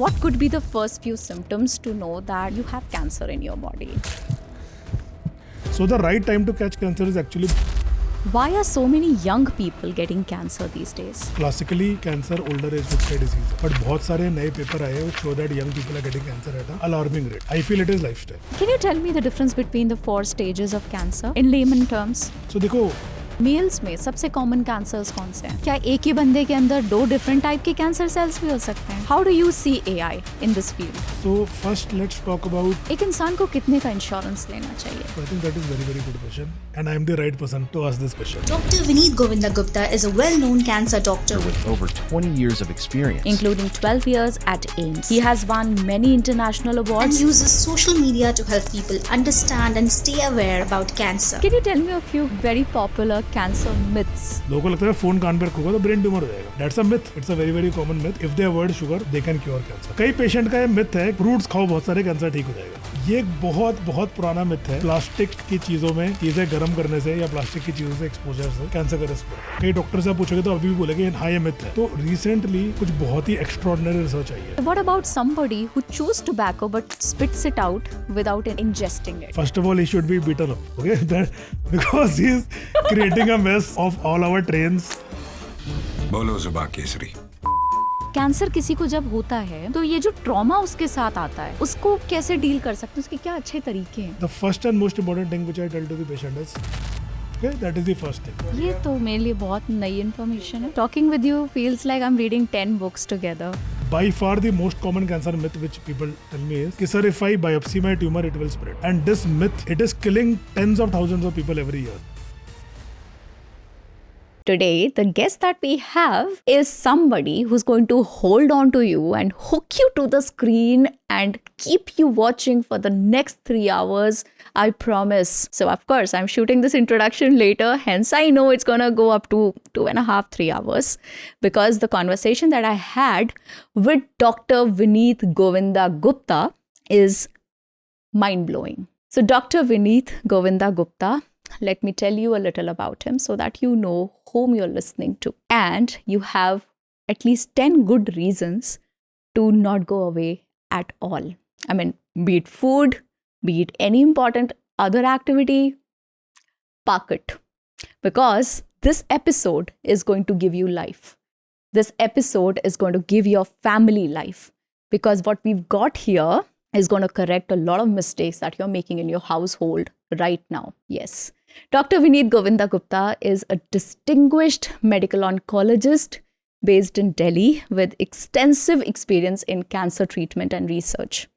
What could be the first few symptoms to know that you have cancer in your body? So the right time to catch cancer is actually Why are so many young people getting cancer these days? classically cancer older age group का disease है. But बहुत सारे नए paper आए हैं which show that young people are getting cancer at an alarming rate. I feel it is lifestyle. Can you tell me the difference between the 4 stages of cancer in layman terms? So देखो mails में सबसे common cancers कौन से हैं? क्या एक ही बंदे के अंदर 2 डिफरेंट टाइप के कैंसर सेल्स भी हो सकते हैं? How do you see AI in this field? so first let's talk about एक इंसान को कितने का इंश्योरेंस लेना चाहिए? I think that is very good question and I am the right person to ask this question. Dr. Vineet Govinda Gupta is a well-known cancer doctor with over 20 years of experience. Including 12 years at AIIMS. He has won many international and awards. uses social media to help people understand and stay aware about cancer. Can you tell me a few very popular cancer myths? लोगों को लगता है phone कान पे रखोगे तो brain tumour हो जाएगा. That's a myth. It's a very common myth. If they avoid sugar, they can cure cancer. कई पेशेंट का ये myth है फ्रूट्स खाओ बहुत सारे कैंसर ठीक हो जाएगा. ये एक बहुत पुराना myth है. प्लास्टिक की चीजों में चीजें गर्म करने से या प्लास्टिक की चीजों से एक्सपोजर से कैंसर का रिस्क बढ़ता है. कई डॉक्टर से आप पूछोगे तो अभी भी बोलेंगे हाँ ये myth है. तो रिसेंटली कुछ बहुत ही एक्स्ट्राऑर्डिनरी रिसर्च आई है. What about somebody who chews tobacco but spits it out without ingesting it? First of all, he should be beaten up, okay? Because he is creating a mess of all our trains. बोलो जुबा Kesari. Cancer किसी को जब होता है तो ये जो ट्रॉमा उसके साथ आता है उसको कैसे डील कर सकते हैं? उसके क्या अच्छे तरीके हैं? The first and most important thing which I tell to the patient is, okay, that is the first thing. ये तो मेरे लिए बहुत नई इन्फॉर्मेशन है. Talking with you feels like I am reading 10 books together. By far the most common cancer myth which people tell me is, sir, if I biopsy my tumor, it will spread. And this myth, it is killing tens of thousands of people every year. Today, the guest that we have is somebody who's going to hold on to you and hook you to the screen and keep you watching for the next 3 hours, I promise. So, of course, I'm shooting this introduction later, hence I know it's gonna go up to 2.5, 3 hours because the conversation that I had with Dr. Vineet Govinda Gupta is mind-blowing. So, Dr. Vineet Govinda Gupta, let me tell you a little about him so that you know whom you're listening to. And you have at least 10 good reasons to not go away at all. I mean, be it food, be it any important other activity, park it. Because this episode is going to give you life. This episode is going to give your family life. Because what we've got here is going to correct a lot of mistakes that you're making in your household right now. Yes. Dr. Vineet Govinda Gupta is a distinguished medical oncologist based in Delhi with extensive experience in cancer treatment and research.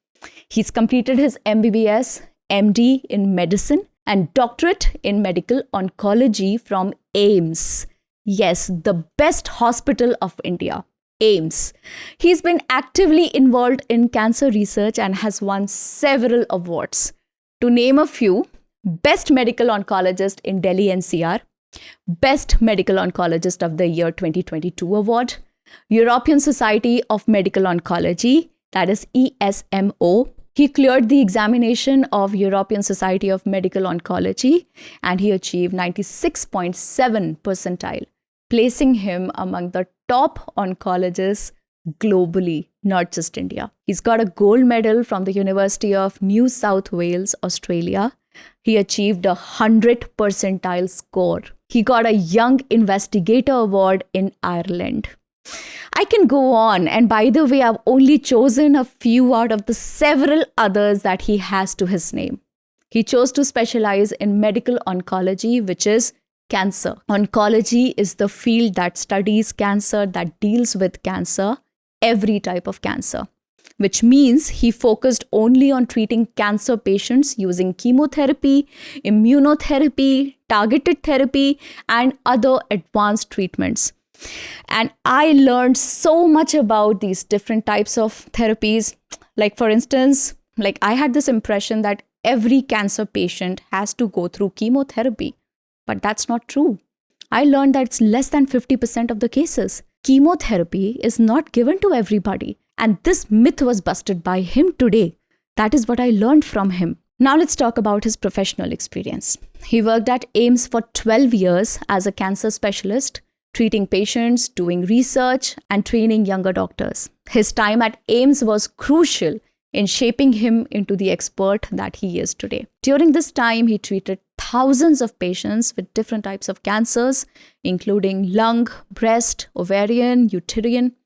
He's completed his MBBS, MD in medicine and doctorate in medical oncology from AIIMS. Yes, the best hospital of India. AIIMS. He's been actively involved in cancer research and has won several awards. To name a few, Best Medical Oncologist in Delhi NCR, Best Medical Oncologist of the Year 2022 Award, European Society of Medical Oncology, that is ESMO. He cleared the examination of European Society of Medical Oncology and he achieved 96.7 percentile, placing him among the top oncologists globally, not just India. He's got a gold medal from the University of New South Wales, Australia. He achieved a 100 percentile score. He got a Young Investigator Award in Ireland. I can go on, and by the way, I've only chosen a few out of the several others that he has to his name. He chose to specialize in medical oncology, which is cancer. Oncology is the field that studies cancer, that deals with cancer, every type of cancer. Which means he focused only on treating cancer patients using chemotherapy, immunotherapy, targeted therapy, and other advanced treatments. And I learned so much about these different types of therapies. Like for instance, I had this impression that every cancer patient has to go through chemotherapy, but that's not true. I learned that it's less than 50% of the cases. Chemotherapy is not given to everybody. And this myth was busted by him today. That is what I learned from him. Now let's talk about his professional experience. He worked at AIIMS for 12 years as a cancer specialist, treating patients, doing research, and training younger doctors. His time at AIIMS was crucial in shaping him into the expert that he is today. During this time, he treated thousands of patients with different types of cancers, including lung, breast, ovarian,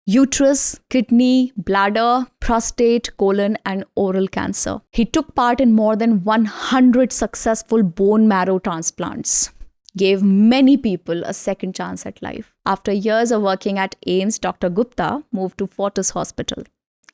uterus, kidney, bladder, prostate, colon, and oral cancer. He took part in more than 100 successful bone marrow transplants, gave many people a second chance at life. After years of working at AIIMS, Dr. Gupta moved to Fortis Hospital.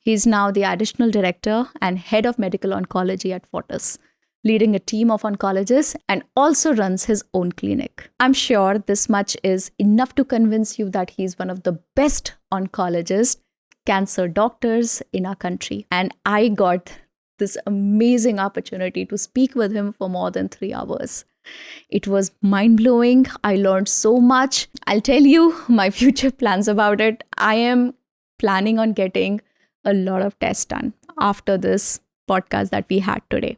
He is now the additional director and head of medical oncology at Fortis, leading a team of oncologists and also runs his own clinic. I'm sure this much is enough to convince you that he's one of the best oncologists, cancer doctors in our country. And I got this amazing opportunity to speak with him for more than 3 hours. It was mind-blowing. I learned so much. I'll tell you my future plans about it. I am planning on getting a lot of tests done after this podcast that we had today.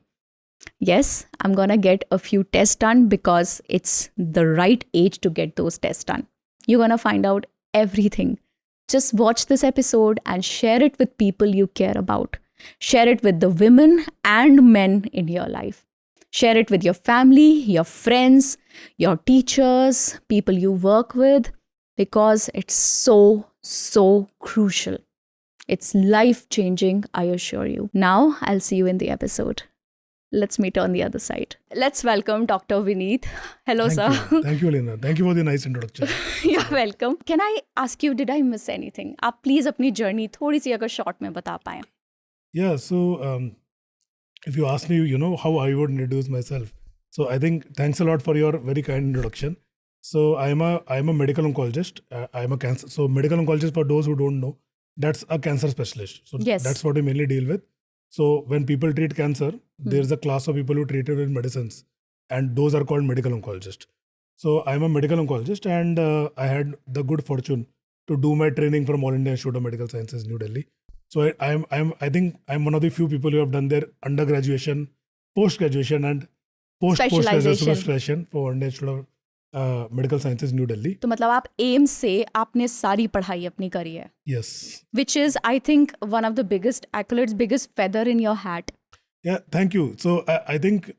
Yes, I'm going to get a few tests done because it's the right age to get those tests done. You're going to find out everything. Just watch this episode and share it with people you care about. Share it with the women and men in your life. Share it with your family, your friends, your teachers, people you work with, because it's so crucial. It's life-changing, I assure you. Now, I'll see you in the episode. Let's meet on the other side. Let's welcome Dr. Vineet. Hello, sir. Thank you, Elena. Thank you for the nice introduction. You're welcome. Can I ask you, did I miss anything? आप please अपनी journey थोड़ी सी अगर short में बता पाएं. Yeah, so if you ask me, how I would introduce myself. So I think thanks a lot for your very kind introduction. So I'm a medical oncologist. I'm a cancer. So medical oncologist, for those who don't know, that's a cancer specialist. So Yes. that's what we mainly deal with. So when people treat cancer, there's a class of people who treat it with medicines, and those are called medical oncologists. So I'm a medical oncologist, and I had the good fortune to do my training from All India Institute of Medical Sciences, New Delhi. So I think I'm one of the few people who have done their undergraduation, post-graduation, and post-specialization for All India Institute of Medical Sciences, New Delhi. तो मतलब आप AIIMS से आपने सारी पढ़ाई अपनी करी है. Yes. Which is, I think, one of the biggest accolades, biggest feather in your hat. Yeah, thank you. So I think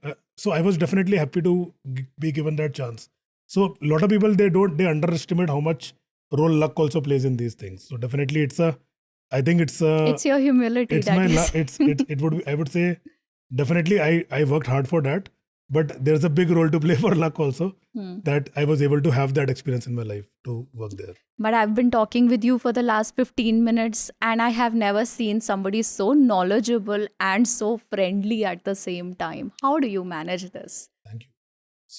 so I was definitely happy to be given that chance. So a lot of people they underestimate how much role luck also plays in these things. So definitely it's your humility. it's my it would be, I would say definitely I worked hard for that, but there's a big role to play for luck also, that I was able to have that experience in my life to work there. But I've been talking with you for the last 15 minutes and I have never seen somebody so knowledgeable and so friendly at the same time. How do you manage this? Thank you.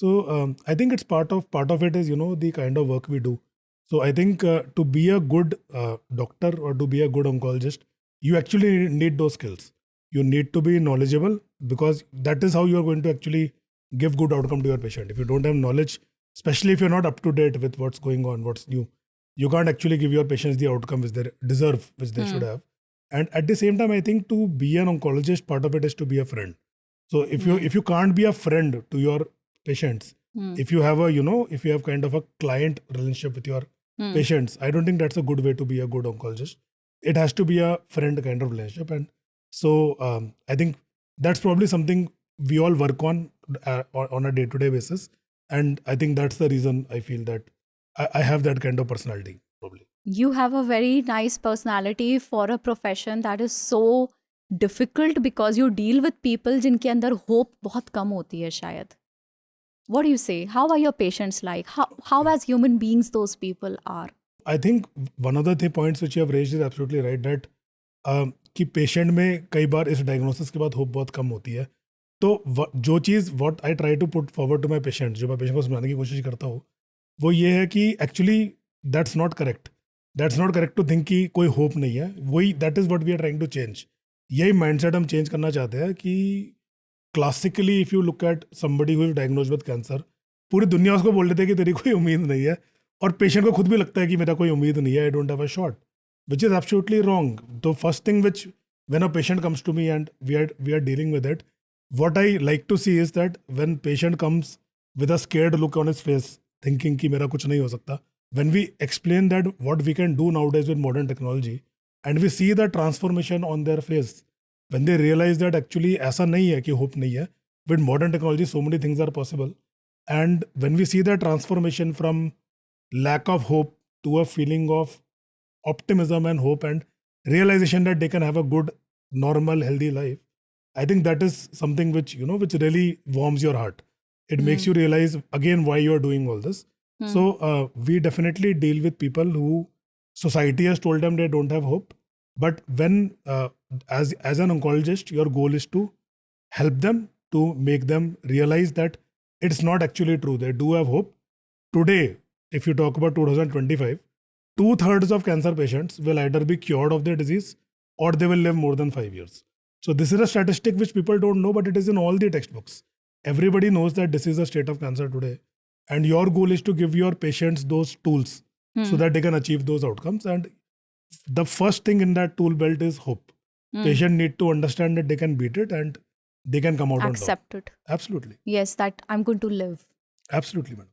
So I think it's part of it is, the kind of work we do. So I think to be a good doctor or to be a good oncologist, you actually need those skills. You need to be knowledgeable, because that is how you are going to actually give good outcome to your patient. If you don't have knowledge, especially if you're not up to date with what's going on, what's new, you can't actually give your patients the outcome which they deserve, which they should have. And at the same time, I think to be an oncologist, part of it is to be a friend. So if you can't be a friend to your patients, if you have if you have kind of a client relationship with your patients, I don't think that's a good way to be a good oncologist. It has to be a friend kind of relationship. And so I think that's probably something we all work on a day-to-day basis. And I think that's the reason I feel that I have that kind of personality, probably. You have a very nice personality for a profession that is so difficult, because you deal with people जिनके अंदर hope बहुत कम होती है शायद. What do you say? How are your patients like? How as human beings those people are? I think one of the points which you have raised is absolutely right, that कि patient में कई बार इस diagnosis के बाद hope बहुत कम होती है. तो जो चीज़ what I try to put forward to my patient, जो मैं पेशेंट को समझाने की कोशिश करता हूँ, वो ये है कि actually that's not correct to think कि कोई होप नहीं है. वही that is what we are trying to change. यही माइंडसेट हम चेंज करना चाहते हैं कि classically if you look at somebody who is diagnosed with cancer, पूरी दुनिया उसको बोल देते हैं कि तेरी कोई उम्मीद नहीं है, और पेशेंट को खुद भी लगता है कि मेरा कोई उम्मीद नहीं है, I don't have a shot, which is absolutely wrong. The first thing which, when a patient comes to me and we are dealing with it, what I like to see is that when patient comes with a scared look on his face, thinking कि मेरा कुछ नहीं हो सकता, when we explain that what we can do nowadays with modern technology, and we see the transformation on their face, when they realize that actually ऐसा नहीं है कि hope नहीं है, with modern technology so many things are possible, and when we see the transformation from lack of hope to a feeling of optimism and hope and realization that they can have a good, normal, healthy life, I think that is something which, you know, which really warms your heart. It makes you realize again why you are doing all this. So we definitely deal with people who society has told them they don't have hope. But when, as an oncologist, your goal is to help them, to make them realize that it's not actually true. They do have hope. Today, if you talk about 2025, 2/3 of cancer patients will either be cured of their disease or they will live more than 5 years. So this is a statistic which people don't know, but it is in all the textbooks. Everybody knows that this is the state of cancer today. And your goal is to give your patients those tools so that they can achieve those outcomes. And the first thing in that tool belt is hope. Patient need to understand that they can beat it and they can come out on top. Accept it. Absolutely. Yes, that I'm going to live. Absolutely, madam.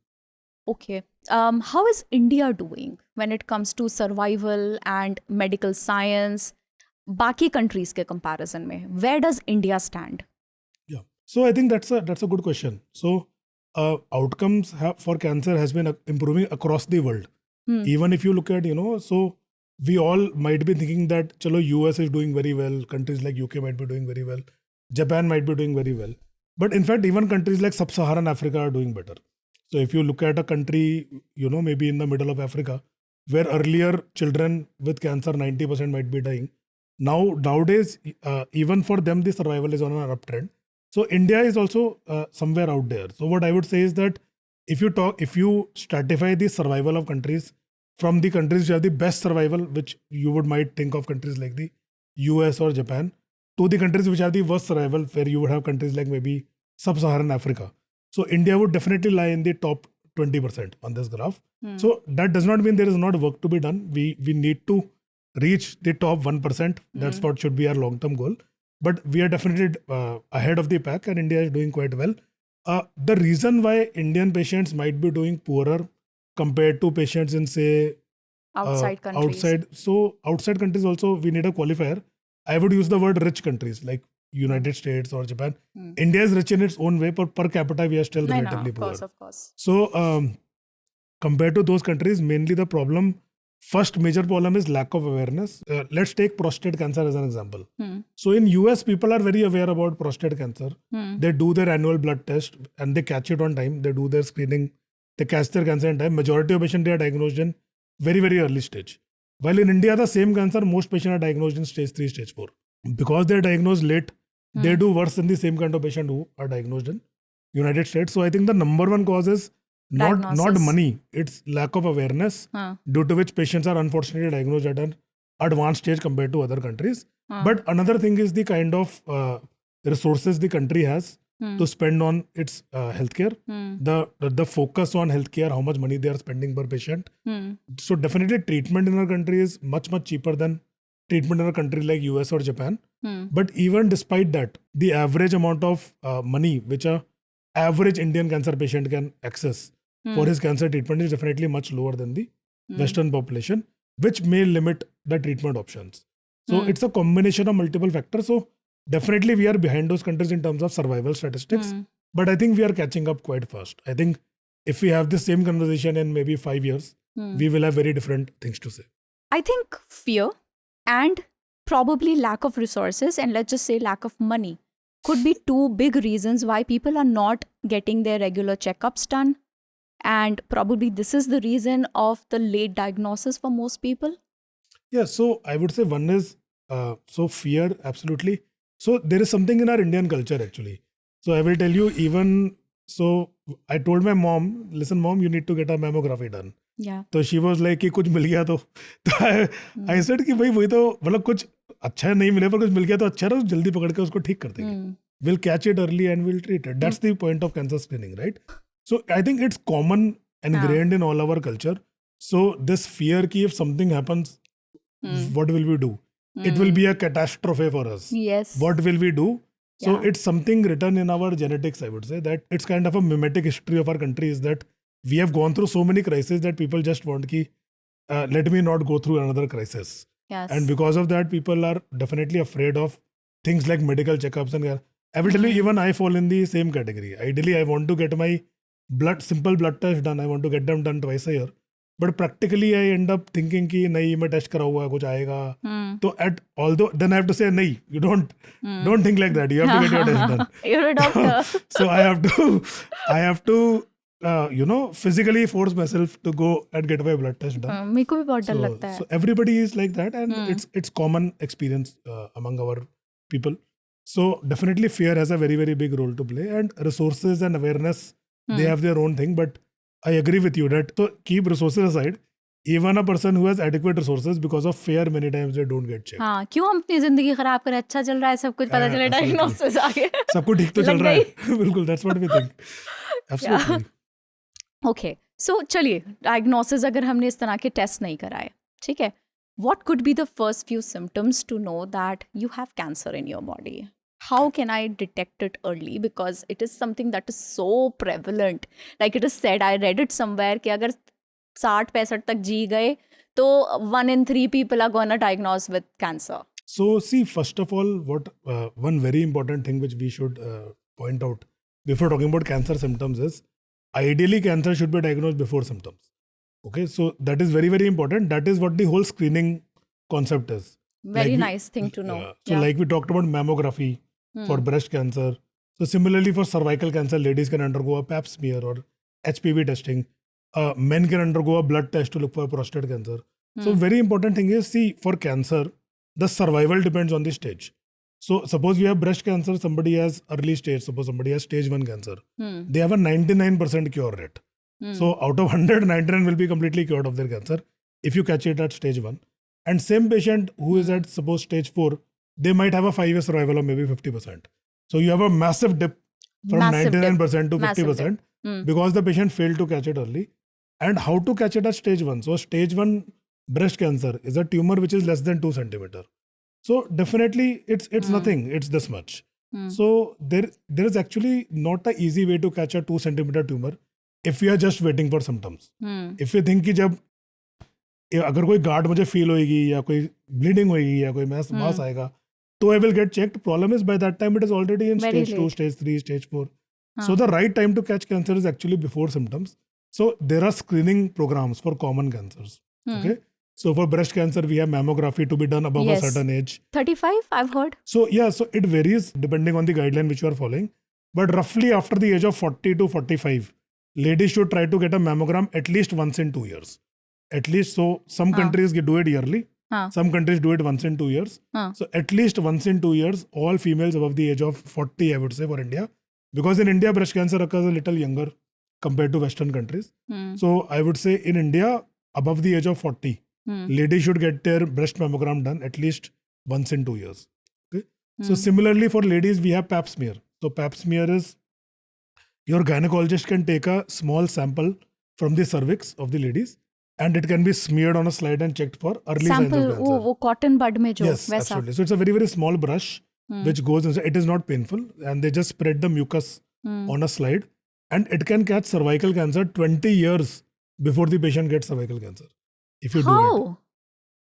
Okay. How is India doing when it comes to survival and medical science? बाकी countries के comparison में, where does India stand? Yeah. So I think that's a good question. So outcomes for cancer has been improving across the world. Even if you look at, so we all might be thinking that, chalo, US is doing very well. Countries like UK might be doing very well. Japan might be doing very well. But in fact, even countries like Sub-Saharan Africa are doing better. So if you look at a country, maybe in the middle of Africa, where earlier children with cancer, 90% might be dying. Nowadays, even for them, the survival is on an uptrend. So India is also somewhere out there. So what I would say is that if you stratify the survival of countries from the countries which have the best survival, which you might think of countries like the US or Japan, to the countries which have the worst survival, where you would have countries like maybe Sub-Saharan Africa. So India would definitely lie in the top 20% on this graph. So that does not mean there is not work to be done. We need to reach the top 1%. That's what should be our long-term goal. But we are definitely ahead of the pack, and India is doing quite well. The reason why Indian patients might be doing poorer compared to patients in, say, Outside countries. Outside countries also, we need a qualifier. I would use the word rich countries like United States or Japan. India is rich in its own way, but per capita we are still relatively poor. Of course. So compared to those countries, mainly the first major problem is lack of awareness. Let's take prostate cancer as an example. So in US, people are very aware about prostate cancer. They do their annual blood test and they catch it on time. They do their screening. They catch their cancer in time. Majority of patients, they are diagnosed in very, very early stage. While in India, the same cancer, most patients are diagnosed in stage 3, stage 4. Because they are diagnosed late, they do worse than the same kind of patient who are diagnosed in United States. So I think the number one cause is not money, it's lack of awareness, due to which patients are unfortunately diagnosed at an advanced stage compared to other countries. But another thing is the kind of resources the country has to spend on its healthcare, the focus on healthcare, how much money they are spending per patient. So definitely treatment in our country is much, much cheaper than treatment in a country like US or Japan. But even despite that, the average amount of money which a average Indian cancer patient can access for his cancer treatment is definitely much lower than the Western population, which may limit the treatment options. So it's a combination of multiple factors. So definitely we are behind those countries in terms of survival statistics, but I think we are catching up quite fast. I think if we have the same conversation in maybe 5 years, we will have very different things to say. I think fear and probably lack of resources, and let's just say lack of money, could be two big reasons why people are not getting their regular checkups done. And probably this is the reason of the late diagnosis for most people. Yeah, so I would say one is fear, absolutely. So there is something in our Indian culture actually. So I will tell you, I told my mom, listen mom, you need to get a mammography done. Yeah. So she was like कि कुछ मिल गया तो I said कि भाई वही तो मतलब कुछ अच्छा नहीं मिले पर कुछ मिल गया तो अच्छा है, जल्दी पकड़ के उसको ठीक कर देंगे. We'll catch it early and we'll treat it. That's the point of cancer screening, right? So I think it's common and ingrained in all our culture. So this fear कि if something happens, what will we do? It will be a catastrophe for us. Yes. What will we do? So it's something written in our genetics, I would say, that it's kind of a mimetic history of our country is that we have gone through so many crises that people just want ki, let me not go through another crisis. Yes. And because of that, people are definitely afraid of things like medical checkups. And I will tell you, even I fall in the same category. Ideally, I want to get my simple blood test done. I want to get them done twice a year. But practically, I end up thinking कि नहीं मैं test करा हुआ कुछ आएगा. तो then I have to say नहीं, you don't think like that. You have to get your test done. You're a doctor. So I have to physically force myself to go and get my blood test done. मेरे को भी बहुत डर लगता है. So everybody is like that, and it's common experience among our people. So definitely fear has a very, very big role to play, and resources and awareness, they have their own thing. But I agree with you that so keep resources aside. Even a person who has adequate resources, because of fear, many times they don't get checked. हाँ, क्यों हम अपनी जिंदगी खराब करें? अच्छा चल रहा है सब कुछ, पता चले डायग्नोसिस आ गया. सब कुछ ठीक तो चल रहा है. बिल्कुल, that's what we think. Absolutely. Okay, so चलिए, डायग्नोसिस अगर हमने इस तरह के टेस्ट नहीं कराए, ठीक है, what could be the first few symptoms to know that you have cancer in your body? How can I detect it early? Because it is something that is so prevalent. Like it is said, I read it somewhere कि अगर 60-65 तक जी गए तो 1 in 3 people are gonna diagnose with cancer. So see, first of all, what one very important thing which we should point out before talking about cancer symptoms is, ideally cancer should be diagnosed before symptoms. Okay, so that is very, very important. That is what the whole screening concept is. Very nice thing to know. So like we talked about mammography for breast cancer. So similarly for cervical cancer, ladies can undergo a pap smear or HPV testing. Men can undergo a blood test to look for prostate cancer. So very important thing is, see, for cancer, the survival depends on the stage. So suppose we have breast cancer, somebody has early stage, suppose somebody has stage 1 cancer. They have a 99% cure rate. So out of 100, 99 will be completely cured of their cancer if you catch it at stage 1. And same patient who is at suppose stage 4, they might have a 5-year survival of maybe 50%. So you have a massive dip from 99% to 50% because the patient failed to catch it early. And how to catch it at stage 1? So stage 1 breast cancer is a tumor which is less than 2 centimeter. So definitely it's nothing, it's this much. So there is actually not an easy way to catch a 2 centimeter tumor if we are just waiting for symptoms. If you think कि जब अगर कोई guard मुझे feel होएगी या कोई bleeding होएगी या कोई मास आएगा तो I will get checked. Problem is by that time it is already in stage 2, stage 3, stage 4. So the right time to catch cancer is actually before symptoms. So there are screening programs for common cancers. Okay. So for breast cancer, we have mammography to be done above a certain age. 35, I've heard. So yeah, so it varies depending on the guideline which you are following. But roughly after the age of 40 to 45, ladies should try to get a mammogram at least once in 2 years. At least, so some countries do it yearly. Some countries do it once in 2 years. So at least once in 2 years, all females above the age of 40, I would say, for India. Because in India, breast cancer occurs a little younger compared to Western countries. So I would say in India, above the age of 40, ladies should get their breast mammogram done at least once in 2 years. Okay? So similarly for ladies, we have pap smear. So pap smear is, your gynecologist can take a small sample from the cervix of the ladies and it can be smeared on a slide and checked for early signs of cancer. वो cotton bud में जो Yes, वैसा. absolutely. So it's a very, very small brush which goes inside. It is not painful and they just spread the mucus on a slide and it can catch cervical cancer 20 years before the patient gets cervical cancer. If you do it.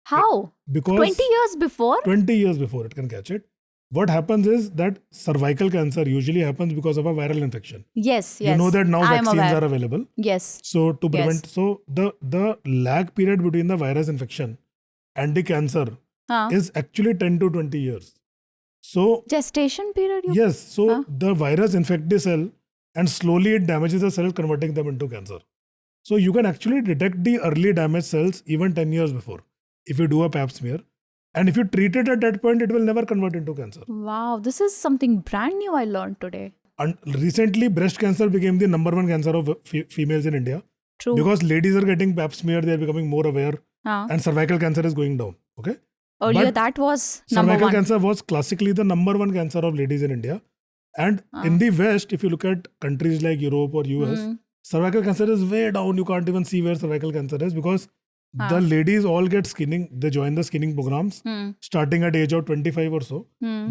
How? Because 20 years before? 20 years before it can catch it. What happens is that cervical cancer usually happens because of a viral infection. Yes. You know that now I am vaccines aware. are available. Yes. So to prevent, so the lag period between the virus infection and the cancer is actually 10 to 20 years. So Gestation period? yes, so the virus infects the cell and slowly it damages the cells, converting them into cancer. So you can actually detect the early damaged cells even 10 years before if you do a pap smear. And if you treat it at that point, it will never convert into cancer. Wow, this is something brand new I learned today. And recently, breast cancer became the #1 cancer of females in India. True. Because ladies are getting pap smear, they are becoming more aware. And cervical cancer is going down. Okay. Earlier, But that was cervical #1. cancer was classically the #1 cancer of ladies in India. And in the West, if you look at countries like Europe or US, cervical cancer is way down. You can't even see where cervical cancer is because the ladies all get screening. They join the screening programs starting at age of 25 or so.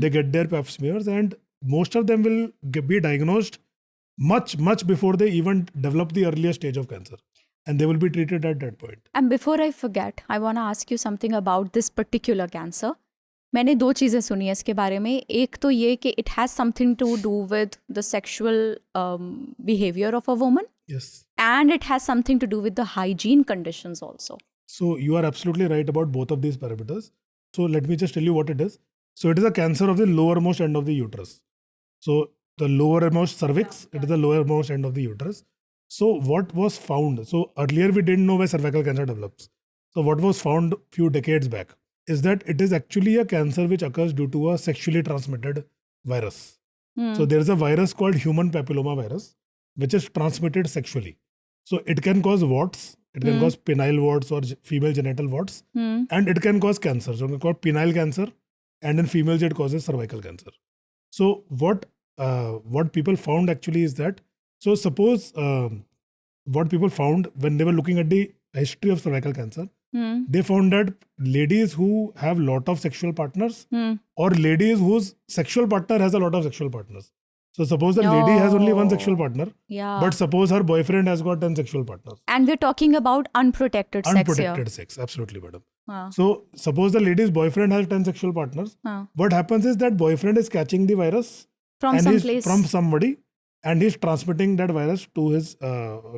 They get their pap smears and most of them will be diagnosed much before they even develop the earlier stage of cancer, and they will be treated at that point. And before I forget, I want to ask you something about this particular cancer. मैंने दो चीज़ें सुनी है इसके बारे में. एक तो ये कि it has something to do with the sexual behavior of a woman, Yes. and it has something to do with the hygiene conditions also. So you are absolutely right about both of these parameters. So let me just tell you what it is. So it is a cancer of the lowermost end of the uterus. So the lowermost cervix, it is the lowermost end of the uterus. So what was found? So earlier we didn't know where cervical cancer develops. So what was found few decades back is that it is actually a cancer which occurs due to a sexually transmitted virus. So there is a virus called human papilloma virus, which is transmitted sexually. So it can cause warts, it can cause penile warts or female genital warts, and it can cause cancer. So it can cause penile cancer, and in females it causes cervical cancer. So what people found actually is that, so suppose what people found when they were looking at the history of cervical cancer, they found that ladies who have lot of sexual partners or ladies whose sexual partner has a lot of sexual partners. So suppose the lady has only one sexual partner, Yeah. but suppose her boyfriend has got 10 sexual partners. And we're talking about unprotected sex here. Unprotected sex, absolutely, madam. हाँ. So suppose the lady's boyfriend has 10 sexual partners. हाँ. What happens is that boyfriend is catching the virus From and some he's place. from somebody, and he's transmitting that virus to his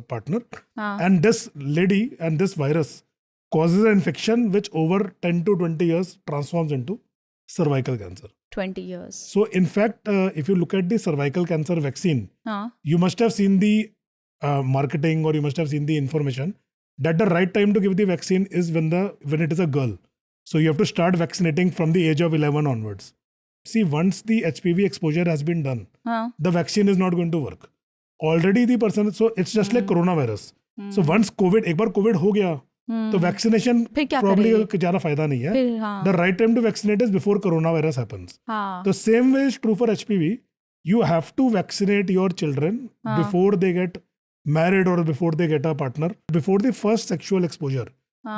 partner. हाँ. And this lady and this virus causes an infection which over 10 to 20 years transforms into cervical cancer. 20 years. So in fact, if you look at the cervical cancer vaccine, हाँ. you must have seen the marketing, or you must have seen the information that the right time to give the vaccine is when it is a girl. So you have to start vaccinating from the age of 11 onwards. See, once the HPV exposure has been done, हाँ. the vaccine is not going to work. Already the person, so it's just like coronavirus. So once एक बार COVID हो गया, तो vaccination फिर क्या probably करेगी? ज़्यादा फायदा नहीं है. फिर हाँ. The right time to vaccinate is before coronavirus happens. हाँ. The same way is true for HPV. You have to vaccinate your children before they get married or before they get a partner. Before the first sexual exposure,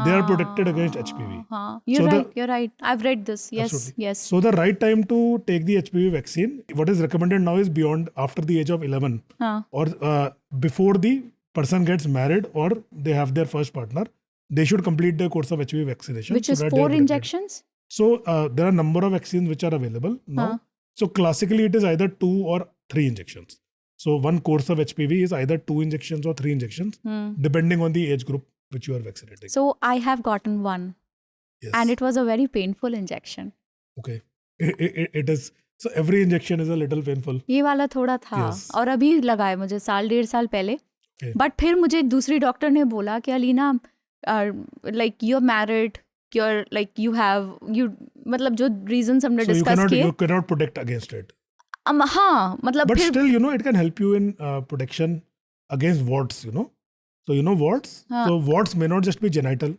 they are protected against HPV. हाँ. You're So right. You're right. I've read this. Yes. Absolutely. Yes. So the right time to take the HPV vaccine, what is recommended now is beyond after the age of 11 हाँ. or before the person gets married or they have their first partner. They should complete the course of HPV vaccination. Which so is that they are 4 protected. injections? So there are a number of vaccines which are available now. So classically it is either 2 or 3 injections. So one course of HPV is either 2 injections or 3 injections, depending on the age group which you are vaccinating. So I have gotten one. Yes. And it was a very painful injection. Okay. It is. So every injection is a little painful. ये वाला थोड़ा था. Yes. और अभी लगाए मुझे 1.5 साल पहले. Okay. बट फिर मुझे एक दूसरी डॉक्टर ने बोला कि Alina like you're married, you're like you मतलब जो reasons हमने So discuss किए. you cannot protect against it. हाँ मतलब But फिर still, it can help you in protection against warts, So warts? हाँ. So warts may not just be genital.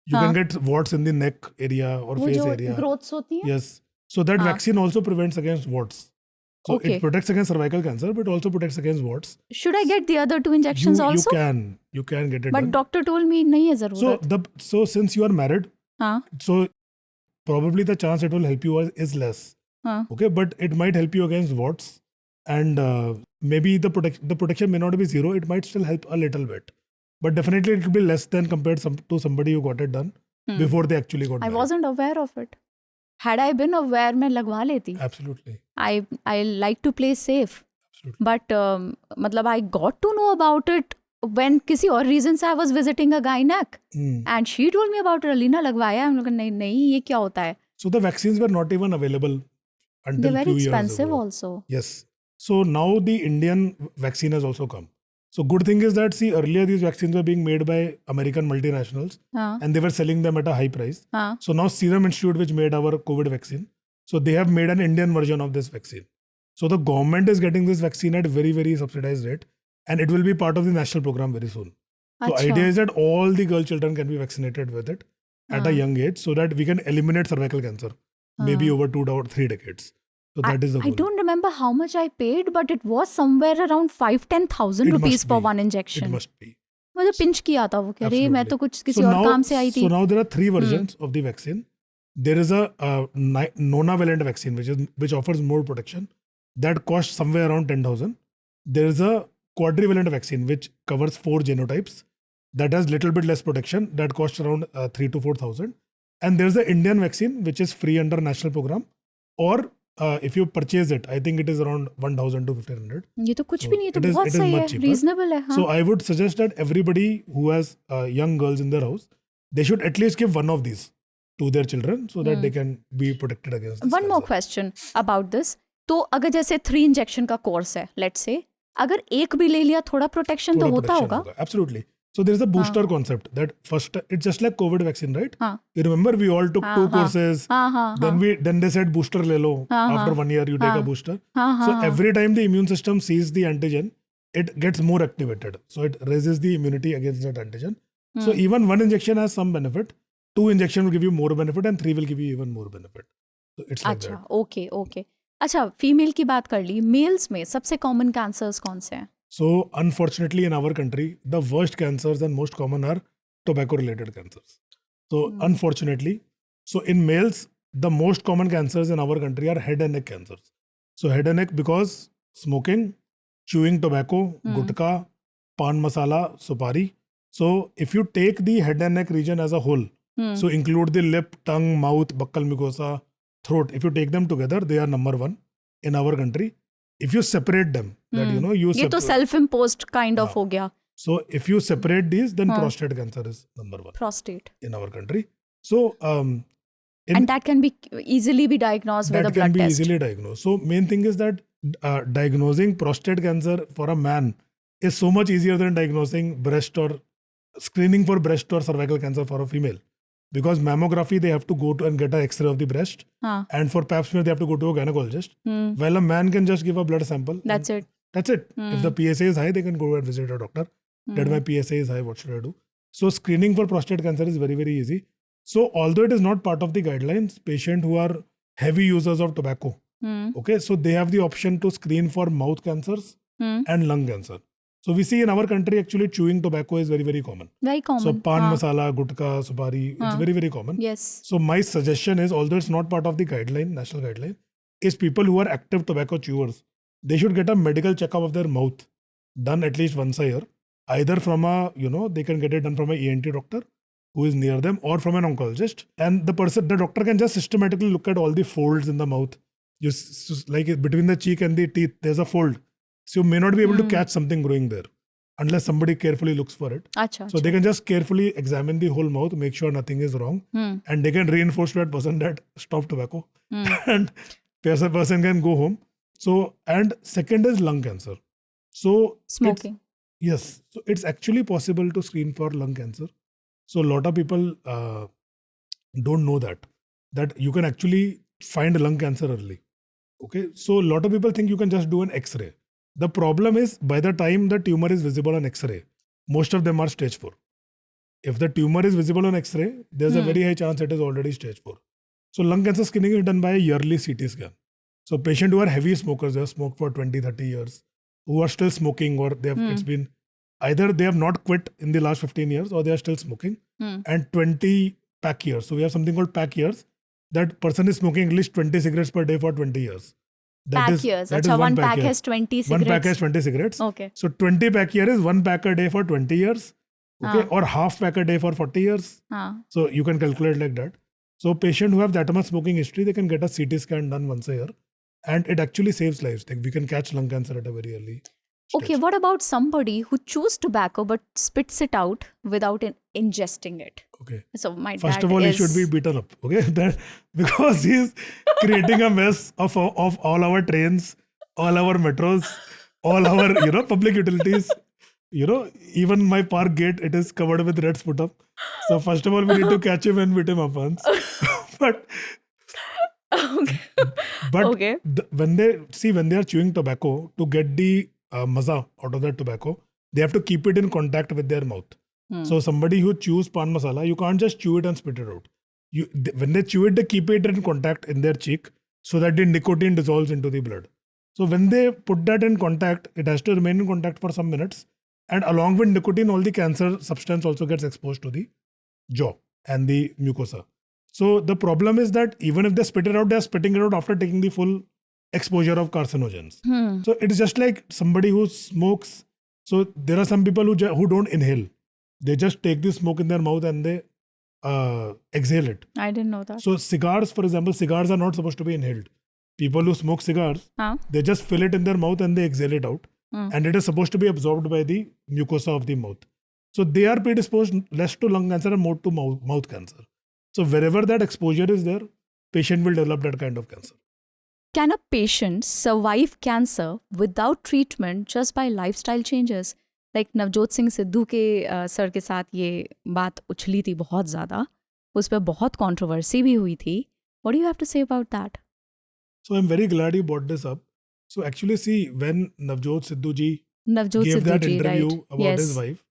You can get warts in the neck area or वो face जो area. growths होती हैं. Yes. So that हाँ. vaccine also prevents against warts. So Okay. it protects against cervical cancer, but also protects against warts. Should I get the other 2 injections also? You can get it But done. doctor told me नहीं है ज़रूरत. So since you are married, हाँ. so probably the chance it will help you is less. हाँ. Okay, but it might help you against warts, and maybe the protection may not be zero. It might still help a little bit, but definitely it will be less than compared to somebody who got it done before they actually got I married. wasn't aware of it. Had I been aware, मैं लगवा लेती. Absolutely. I like to play safe. Absolutely. But मतलब I got to know about it when किसी और reason से I was visiting a gynec and she told me about it. Alina लगवाया. हम लोग नहीं ये क्या होता है? So the vaccines were not even available until They're very few years expensive ago. also. Yes. So now the Indian vaccine has also come. So good thing is that earlier these vaccines were being made by American multinationals हाँ. and they were selling them at a high price. हाँ. So now Serum Institute, which made our COVID vaccine, so they have made an Indian version of this vaccine. So the government is getting this vaccine at very, very subsidized rate, and it will be part of the national program very soon. So अच्छा. idea is that all the girl children can be vaccinated with it at a young age, so that we can eliminate cervical cancer, maybe over 2 or 3 decades. So that is the goal. I don't remember how much I paid, but it was somewhere around 5,000-10,000 It rupees must for be. one It injection. must be. मुझे pinch किया था वो कह रही मैं तो कुछ किसी और काम से आई थी. So now there are 3 versions of the vaccine. There is a nonavalent vaccine which offers more protection. That costs somewhere around 10,000. there's a quadrivalent vaccine which covers 4 genotypes that has little bit less protection that costs around 3 to 4,000. And there's the Indian vaccine which is free under national program, or if you purchase it, I think it is around 1,000 to 1,500. ये तो कुछ So भी नहीं है, तो it is- बहुत it is सही much है, cheaper. reasonable है. हाँ. So I would suggest that everybody who has young girls in their house, they should at least give one of these to their children so that they can be protected against this One more cancer. question about this. तो अगर जैसे 3 injection का course है, let's say, अगर एक भी ले लिया थोड़ा प्रोटेक्शन तो थोड़ा होता protection होगा. Absolutely. So there is a booster concept that first, it's just like COVID vaccine, right? हाँ. You remember we all took 2 courses. हाँ हाँ Then they said booster le lo. After 1 year you take a booster. So every time the immune system sees the antigen, it gets more activated. So it raises the immunity against that antigen. So even 1 injection has some benefit. 2 injection will give you more benefit and 3 will give you even more benefit. So it's like अच्छा, that. Okay. अच्छा, female की बात कर ली. Mails में सबसे common cancers कौन से हैं? So unfortunately in our country, the worst cancers and most common are tobacco related cancers. So unfortunately, so in males, the most common cancers in our country are head and neck cancers. So head and neck because smoking, chewing tobacco, gutka, pan masala, supari. So if you take the head and neck region as a whole, so include the lip, tongue, mouth, buccal mucosa, throat. If you take them together, they are number 1 in our country. If you separate them, that you know, you ये तो self imposed kind of हो गया. so if you separate these, then prostate cancer is number 1 Prostate. in our country. So And that can be easily be diagnosed with a that can blood be test. easily diagnosed. So main thing is that diagnosing prostate cancer for a man is so much easier than diagnosing breast or screening for breast or cervical cancer for a female. Because mammography, they have to go to and get an X-ray of the breast. हाँ. And for pap smear, they have to go to a gynecologist. While a man can just give a blood sample. That's it. That's it. If the PSA is high, they can go and visit a doctor. That my PSA is high, what should I do? So screening for prostate cancer is very, very easy. So although it is not part of the guidelines, patients who are heavy users of tobacco, okay, so they have the option to screen for mouth cancers and lung cancer. So we see in our country actually chewing tobacco is very, very common. Very common. So pan masala, gutka, supari, it's very, very common. Yes. So my suggestion is, although it's not part of the guideline, national guideline, is people who are active tobacco chewers, they should get a medical checkup of their mouth done at least once a year, either from a, they can get it done from an ENT doctor who is near them or from an oncologist. And the doctor can just systematically look at all the folds in the mouth. Like between the cheek and the teeth, there's a fold. So you may not be able to catch something growing there unless somebody carefully looks for it. Acha, So they can just carefully examine the whole mouth, make sure nothing is wrong, and they can reinforce to that person that stop tobacco, and person can go home. So, and second is lung cancer. So smoking. Yes, so it's actually possible to screen for lung cancer. So a lot of people don't know that you can actually find lung cancer early. Okay, so a lot of people think you can just do an X-ray. The problem is by the time the tumor is visible on X-ray, most of them are stage 4. If the tumor is visible on X-ray, there's a very high chance it is already stage 4. So lung cancer screening is done by a yearly CT scan. So patients who are heavy smokers, they have smoked for 20, 30 years, who are still smoking, or they have it's been either they have not quit in the last 15 years or they are still smoking, and 20 pack years. So we have something called pack years. That person is smoking at least 20 cigarettes per day for 20 years. Pack years. Achha, one pack has 20 cigarettes. One pack has 20 cigarettes. Okay. So 20 pack year is 1 pack a day for 20 years. Okay. Or half pack a day for 40 years. So you can calculate like that. So patients who have that much smoking history, they can get a CT scan done once a year. And it actually saves lives. Like we can catch lung cancer at a very early stage. Okay, what about somebody who chews tobacco but spits it out without ingesting it? Okay. So my First dad of all, he is... should be beaten up. Okay, because he's creating a mess of all our trains, all our metros, all our public utilities. Even my park gate, it is covered with red sput up. So first of all, we need to catch him and beat him up once. But Okay. When they are chewing tobacco, to get the maza out of that tobacco, they have to keep it in contact with their mouth. So somebody who chews pan masala, you can't just chew it and spit it out. When they chew it, they keep it in contact in their cheek so that the nicotine dissolves into the blood. So when they put that in contact, it has to remain in contact for some minutes. And along with nicotine, all the cancer substance also gets exposed to the jaw and the mucosa. So the problem is that even if they spit it out, they are spitting it out after taking the full exposure of carcinogens. Hmm. So it's just like somebody who smokes. So there are some people who don't inhale. They just take the smoke in their mouth and they exhale it. I didn't know that. So cigars, for example, cigars are not supposed to be inhaled. People who smoke cigars, Huh? they just fill it in their mouth and they exhale it out. Hmm. And it is supposed to be absorbed by the mucosa of the mouth. So they are predisposed less to lung cancer and more to mouth cancer. So wherever that exposure is there, patient will develop that kind of cancer. Can a patient survive cancer without treatment just by lifestyle changes? Like Navjot Singh Sidhu के sir के साथ ये बात उछली थी बहुत ज़्यादा, उस पर बहुत कंट्रोवर्सी भी हुई थी. What do you have to say about that? So I'm very glad you brought this up. So actually see, when Navjot Sidhu ji Navjot gave Sidhu that ji, interview right? about Yes. his wife,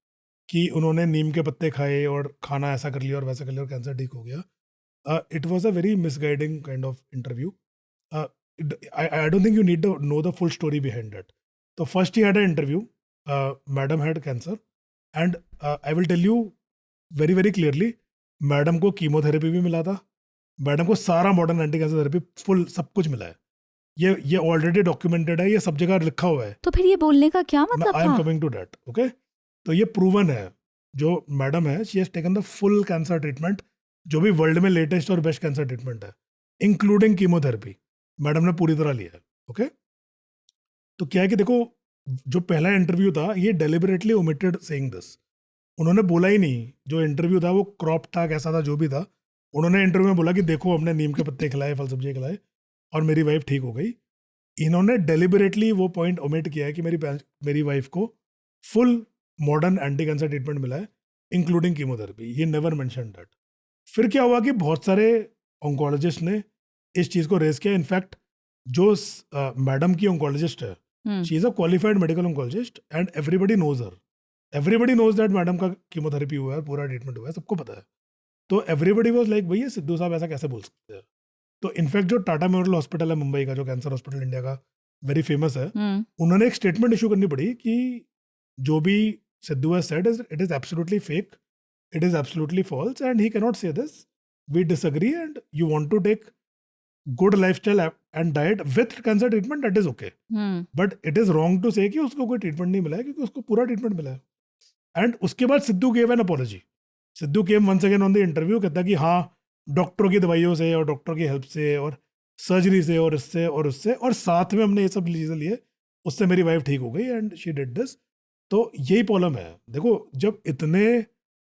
कि उन्होंने नीम के पत्ते खाए और खाना ऐसा कर लिया और वैसा कर लिया और कैंसर ठीक हो गया. It was a very misguiding kind of interview. I don't think you need to know the full story behind it. So first he had an interview. Madam had cancer, and I will tell you very very clearly, madam को chemotherapy भी मिला था, madam को सारा modern anti cancer therapy full सब कुछ मिला है. ये ऑलरेडी डॉक्यूमेंटेड है, ये सब जगह लिखा हुआ है. तो फिर ये बोलने का क्या मतलब आई एम था? Coming to that. ओके, तो ये प्रूवन है. जो मैडम है, she has taken the full cancer treatment, जो भी वर्ल्ड में लेटेस्ट और बेस्ट कैंसर ट्रीटमेंट है, इंक्लूडिंग कीमोथेरेपी, मैडम ने पूरी तरह लिया है. ओके, तो क्या है कि देखो, जो पहला इंटरव्यू था, ये डेलिबरेटली ओमिटेड सेइंग दिस. उन्होंने बोला ही नहीं. जो इंटरव्यू था वो क्रॉप था, कैसा था, जो भी था, उन्होंने इंटरव्यू में बोला कि देखो हमने नीम के पत्ते खिलाए, फल सब्जी खिलाए और मेरी वाइफ ठीक हो गई. इन्होंने डेलिबरेटली वो पॉइंट ओमिट किया है कि मेरी वाइफ को full modern anti cancer treatment मिला है, including chemotherapy. He never mention that. फिर क्या हुआ कि बहुत सारे ऑन्कोलॉजिस्ट ने इस चीज़ को रेज किया. इनफैक्ट जो मैडम की ऑन्कोलॉजिस्ट है, she is a qualified medical oncologist and everybody knows her. Everybody knows that madam का कीमोथेरेपी हुआ है, पूरा ट्रीटमेंट हुआ है, सबको पता है. तो एवरीबडी वाज लाइक, भैया सिद्धू साहब ऐसा कैसे बोल सकते हैं. तो इनफैक्ट जो टाटा मेमोरियल हॉस्पिटल है मुंबई का, जो कैंसर हॉस्पिटल इंडिया का वेरी फेमस है, उन्होंने एक स्टेटमेंट इशू करनी पड़ी कि जो भी Sidhu has said it is absolutely fake, it is absolutely false and he cannot say this. We disagree and you want to take good lifestyle and diet with cancer treatment, that is okay. But it is wrong to say कि उसको कोई treatment नहीं मिला है, क्योंकि उसको पूरा treatment मिला है. एंड उसके बाद Sidhu gave an apology. Sidhu came once again on the interview, कहता कि हाँ, डॉक्टरों की दवाइयों से और डॉक्टर की हेल्प से और सर्जरी से और इससे और उससे और साथ में हमने ये सब चीज़ें लिए, उससे मेरी वाइफ ठीक हो गई एंड शी डिड दिस. तो यही प्रॉब्लम है. देखो, जब इतने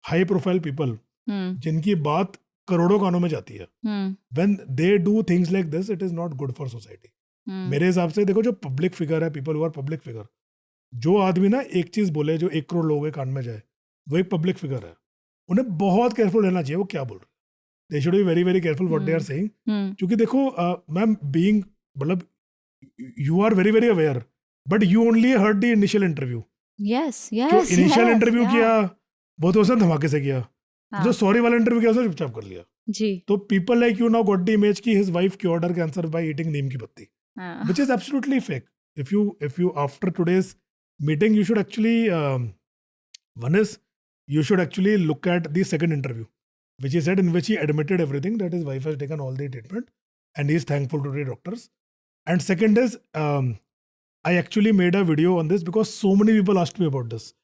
हाई प्रोफाइल पीपल जिनकी बात करोड़ों कानों में जाती है, when they do things like this, it is not good for society. मेरे हिसाब से देखो, जो पब्लिक फिगर है, people who are public figure, जो आदमी ना एक चीज बोले जो 1 करोड़ लोगों के कान में जाए, वो एक पब्लिक फिगर है. उन्हें बहुत केयरफुल रहना चाहिए वो क्या बोल रहे हैं. They should be very very careful what they are saying. क्योंकि देखो मैम, बीइंग मतलब you are very very aware, but you only heard the initial interview. Yes जो यस इनिशियल इंटरव्यू किया वो तो उसने धमाके से किया. हाँ. जो सॉरी वाला इंटरव्यू किया उसने चुपचाप कर लिया. जी. तो people like you now got the image की his wife cured her cancer by eating नीम की पत्ती, which is absolutely fake. If you after today's meeting, you should actually one is you should actually look at the second interview, which he said, in which he admitted everything, that his wife has taken all the treatment and he is thankful to the doctors. And second is I actually made a video on this because so many people asked me about this.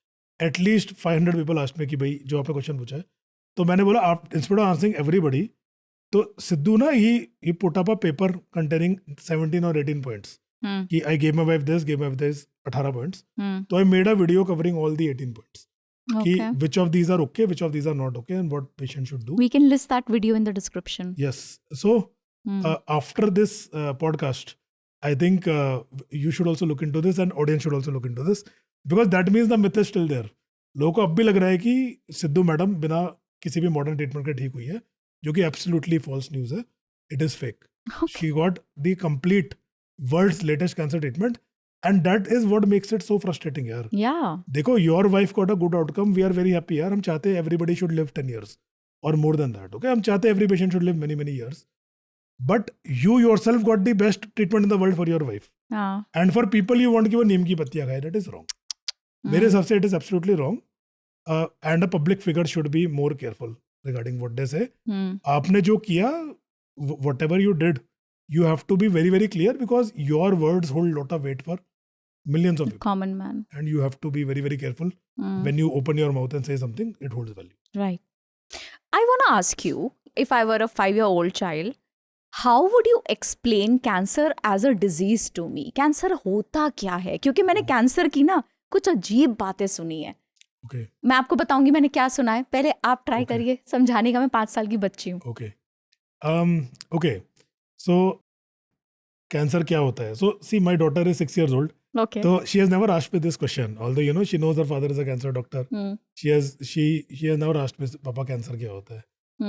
At least 500 people asked me कि भाई जो आपने question पूछा है, तो मैंने बोला आप instead of answering everybody, तो सिद्धू ना he put up a paper containing 17 or 18 points. कि I gave my wife this, gave my wife this, 18 points. So I made a video covering all the 18 points. कि which of these are okay, which of these are not okay, and what patient should do. We can list that video in the description. Yes. So after this podcast, I think you should also look into this and audience should also look into this, because that means the myth is still there. लोगों को अब भी लग रहा है कि Sidhu madam बिना किसी भी मॉडर्न ट्रीटमेंट के ठीक हुई है, जो कि एब्सोल्युटली फॉल्स न्यूज़ है. It is fake. She got the complete world's latest cancer treatment and that is what makes it so frustrating यार. देखो, your wife got a good outcome, we are very happy यार. हम चाहते हैं everybody should live 10 years और more than that. Okay, हम चाहते हैं every patient should live many years. But you yourself got the best treatment in the world for your wife. And for people you want कि वो नीम की पत्तियां खाए, that is wrong. मेरे हिसाब से it is absolutely wrong. And a public figure should be more careful regarding what they say. आपने जो किया, whatever you did, you have to be very, very clear because your words hold lot of weight for millions of people. Common man. And you have to be very, very careful when you open your mouth and say something, it holds value. Right. I want to ask you, if I were a 5-year-old child, how would you explain cancer as a disease to me? Cancer होता क्या है? क्योंकि मैंने cancer की ना कुछ अजीब बातें सुनी है. Okay. मैं आपको बताऊंगी मैंने क्या सुना है. पहले आप ट्राई Okay. करिए समझाने का. मैं 5 साल की बच्ची हूँ. Okay. Okay. So, cancer क्या होता है? So, see, my daughter is 6 years old. Okay. So she has never asked me this question. Although you know she knows her father is a cancer doctor. She has never asked me, Papa, cancer क्या होता है?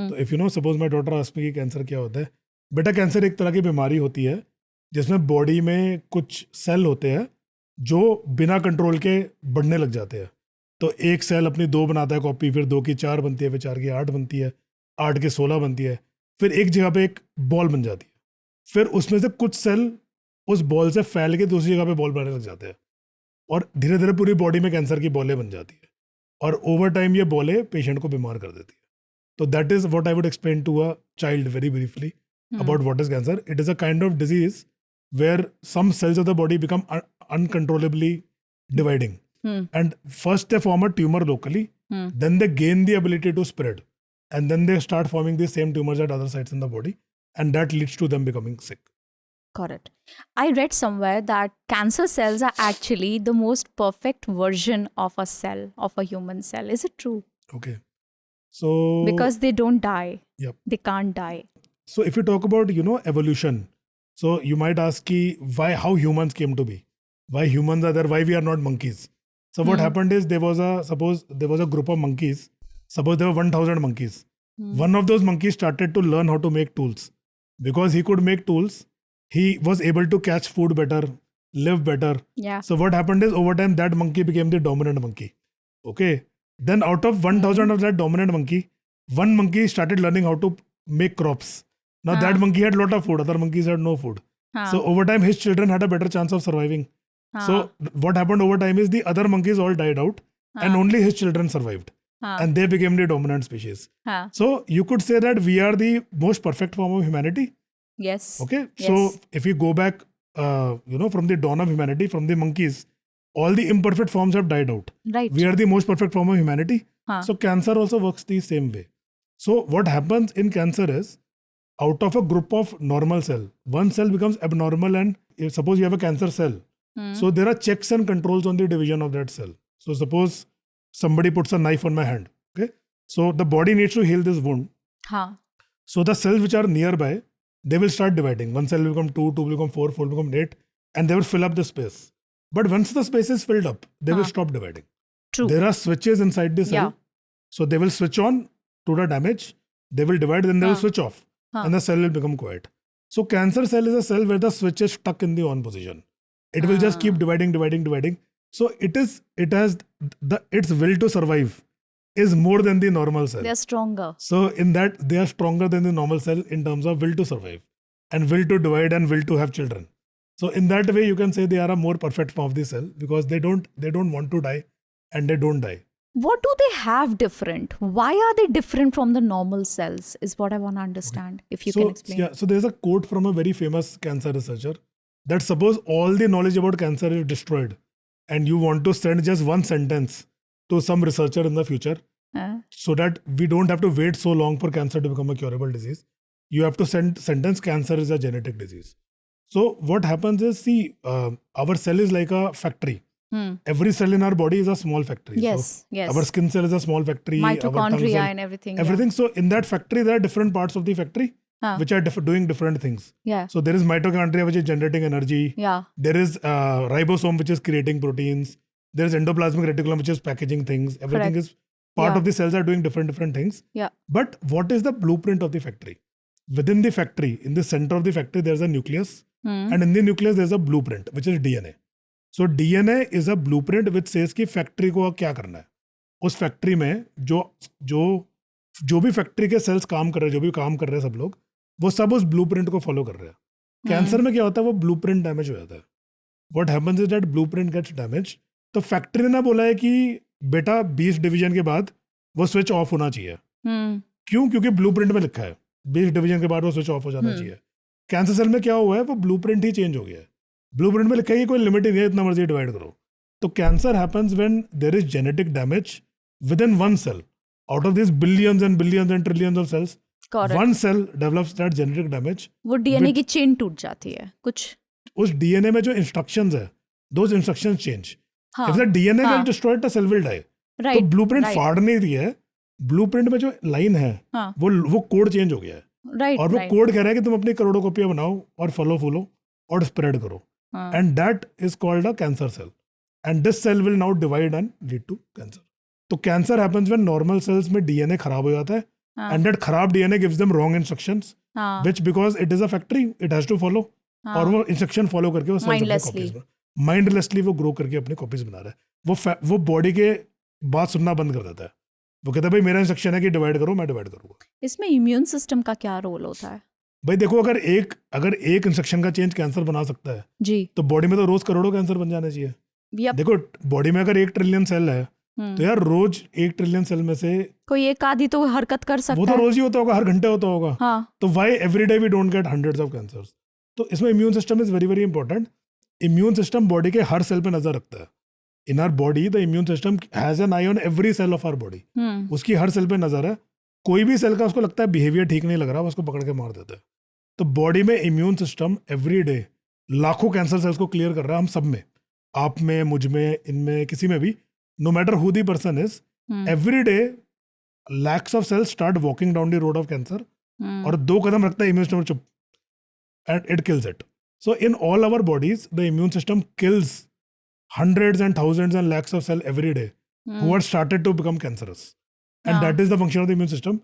So if you know, suppose my daughter asks me कि cancer क्या होता है? बेटा, cancer एक तरह की बीमारी होती है जिसमें बॉडी में कुछ सेल होते हैं जो बिना कंट्रोल के बढ़ने लग जाते हैं. तो एक सेल अपनी 2 बनाता है कॉपी, फिर 2 की 4 बनती है, फिर 4 की 8 बनती है, 8 की 16 बनती है, फिर एक जगह पे एक बॉल बन जाती है. फिर उसमें से कुछ सेल उस बॉल से फैल के दूसरी जगह पे बॉल बनने लग जाते हैं और धीरे धीरे पूरी बॉडी में कैंसर की बॉलें बन जाती है और ओवर टाइम ये बॉलें पेशेंट को बीमार कर देती है. तो that is what I would explain to a child very briefly about what is cancer. It is a kind of disease where some cells of the body become uncontrollably dividing. And first they form a tumor locally, then they gain the ability to spread. And then they start forming the same tumors at other sites in the body. And that leads to them becoming sick. Got it. I read somewhere that cancer cells are actually the most perfect version of a cell, of a human cell. Is it true? Okay. So... Because they don't die. Yep. They can't die. So if you talk about, you know, evolution, so you might ask ki why, how humans came to be, why humans are there, why we are not monkeys. So what happened is suppose there was a group of monkeys, suppose there were 1,000 monkeys. One of those monkeys started to learn how to make tools. Because he could make tools, he was able to catch food better, live better. Yeah. So what happened is over time that monkey became the dominant monkey. Okay. Then out of 1,000 of that dominant monkey, one monkey started learning how to make crops. Now that monkey had a lot of food, other monkeys had no food. So over time his children had a better chance of surviving. So what happened over time is the other monkeys all died out and only his children survived. And they became the dominant species. So you could say that we are the most perfect form of humanity. Yes. Okay. Yes. So if we go back, you know, from the dawn of humanity, from the monkeys, all the imperfect forms have died out. Right. We are the most perfect form of humanity. So cancer also works the same way. So what happens in cancer is, out of a group of normal cell, one cell becomes abnormal and if suppose you have a cancer cell. So there are checks and controls on the division of that cell. So suppose somebody puts a knife on my hand. Okay. So the body needs to heal this wound. So the cells which are nearby, they will start dividing. One cell will become 2, 2 will become 4, 4 will become 8 and they will fill up the space. But once the space is filled up, they will stop dividing. True. There are switches inside the cell. So they will switch on to the damage. They will divide, then they will switch off. And the cell will become quiet. So cancer cell is a cell where the switch is stuck in the on position. It will just keep dividing. So its will to survive is more than the normal cell. They are stronger. So in that they are stronger than the normal cell in terms of will to survive and will to divide and will to have children. So in that way you can say they are a more perfect form of the cell because they don't want to die and they don't die. What do they have different? Why are they different from the normal cells is what I want to understand. If you can explain. Yeah, so there's a quote from a very famous cancer researcher that suppose all the knowledge about cancer is destroyed and you want to send just one sentence to some researcher in the future so that we don't have to wait so long for cancer to become a curable disease. You have to send sentence cancer is a genetic disease. So what happens is, see, our cell is like a factory. Every cell in our body is a small factory. Yes, yes. Our skin cell is a small factory. Mitochondria and everything. Everything. So in that factory, there are different parts of the factory which are doing different things. Yeah. So there is mitochondria which is generating energy. Yeah. There is ribosome which is creating proteins. There is endoplasmic reticulum which is packaging things. Everything is part of the cells are doing different things. Yeah. But what is the blueprint of the factory? Within the factory, in the center of the factory, there is a nucleus. And in the nucleus, there is a blueprint which is DNA. So DNA is a blueprint which says कि factory को क्या करना है. उस factory में जो भी factory के सेल्स काम कर रहे हैं, जो भी काम कर रहे हैं सब लोग, वो सब उस ब्लूप्रिंट को फॉलो कर रहे हैं. कैंसर में क्या होता है, वो ब्लूप्रिंट डैमेज हो जाता है. What happens is that blueprint gets damage. तो फैक्ट्री ने बोला है कि बेटा 20 डिवीजन के बाद वो स्विच ऑफ होना चाहिए. क्यों? क्योंकि ब्लूप्रिंट में लिखा है 20 डिवीजन के बाद वो स्विच ऑफ हो जाना चाहिए. कैंसर सेल में क्या हुआ है, वो ब्लूप्रिंट ही चेंज हो गया है. ब्लूप्रिंट में लिखा है कि कोई लिमिट ही नहीं है, इतना मर्जी डिवाइड करो. तो cancer happens when there is genetic damage within one cell. Out of this billions and billions and trillions of cells, Correct. One cell develops that genetic damage. वो डीएनए की chain टूट जाती है कुछ. उस DNA में जो instructions है, दोज इंस्ट्रक्शंस चेंज. हाँ. इफ द डीएनए हाँ. Gets destroyed the cell will die. तो राइट. Blueprint right. फाड़ नहीं दिया है, ब्लूप्रिंट में जो लाइन है हाँ. वो कोड चेंज हो गया है. राइट. और वो कोड कह रहा है कि तुम अपनी करोड़ों कॉपियां बनाओ और फलो फूलो और स्प्रेड करो. And that is called a cancer cell. And this cell will now divide and lead to cancer. तो cancer happens when normal cells में डीएनए खराब हो जाता है. एंड दैट खराब DNA gives them wrong instructions, which because it is a factory, it has to follow. और वो instruction follow करके वो माइंडलेसली वो ग्रो करके अपनी कॉपीज बना रहा है. वो बॉडी के बात सुनना बंद कर देता है. वो कहता है भाई मेरा इंस्ट्रक्शन है कि डिवाइड करो, मैं डिवाइड करूंगा. इसमें इम्यून सिस्टम का क्या रोल होता है? भाई देखो, अगर एक इंस्ट्रक्शन का चेंज कैंसर बना सकता है जी, तो बॉडी में तो रोज करोड़ों कैंसर बन जाने चाहिए. Yep. देखो बॉडी में अगर 1 ट्रिलियन सेल है तो यार रोज 1 ट्रिलियन सेल में से कोई एक आधी तो हरकत कर सकता वो तो है. रोज ही होता होगा, हर घंटे होता होगा. हाँ. तो why every day we don't get hundreds of cancers. तो इसमें immune system is very very important. Immune system body के हर सेल पे नजर रखता है. In our body the immune system has an eye on every cell of our body. उसकी हर सेल पे नजर है. कोई भी सेल का उसको लगता है बिहेवियर ठीक नहीं लग रहा, वो उसको पकड़ के मार देता है. तो बॉडी में इम्यून सिस्टम एवरी डे लाखों कैंसर सेल्स को क्लियर कर रहा है. हम सब में, आप में, मुझ में, इनमें, किसी में भी, no matter who the person is, every day lakhs of cells start walking down the road of cancer. और 2 कदम रखता है इम्यून सिस्टम चुप, and it kills it. So in all our bodies, the immune system kills hundreds and thousands and lakhs of cells every day who are started to become cancerous. And that is the function of the immune system.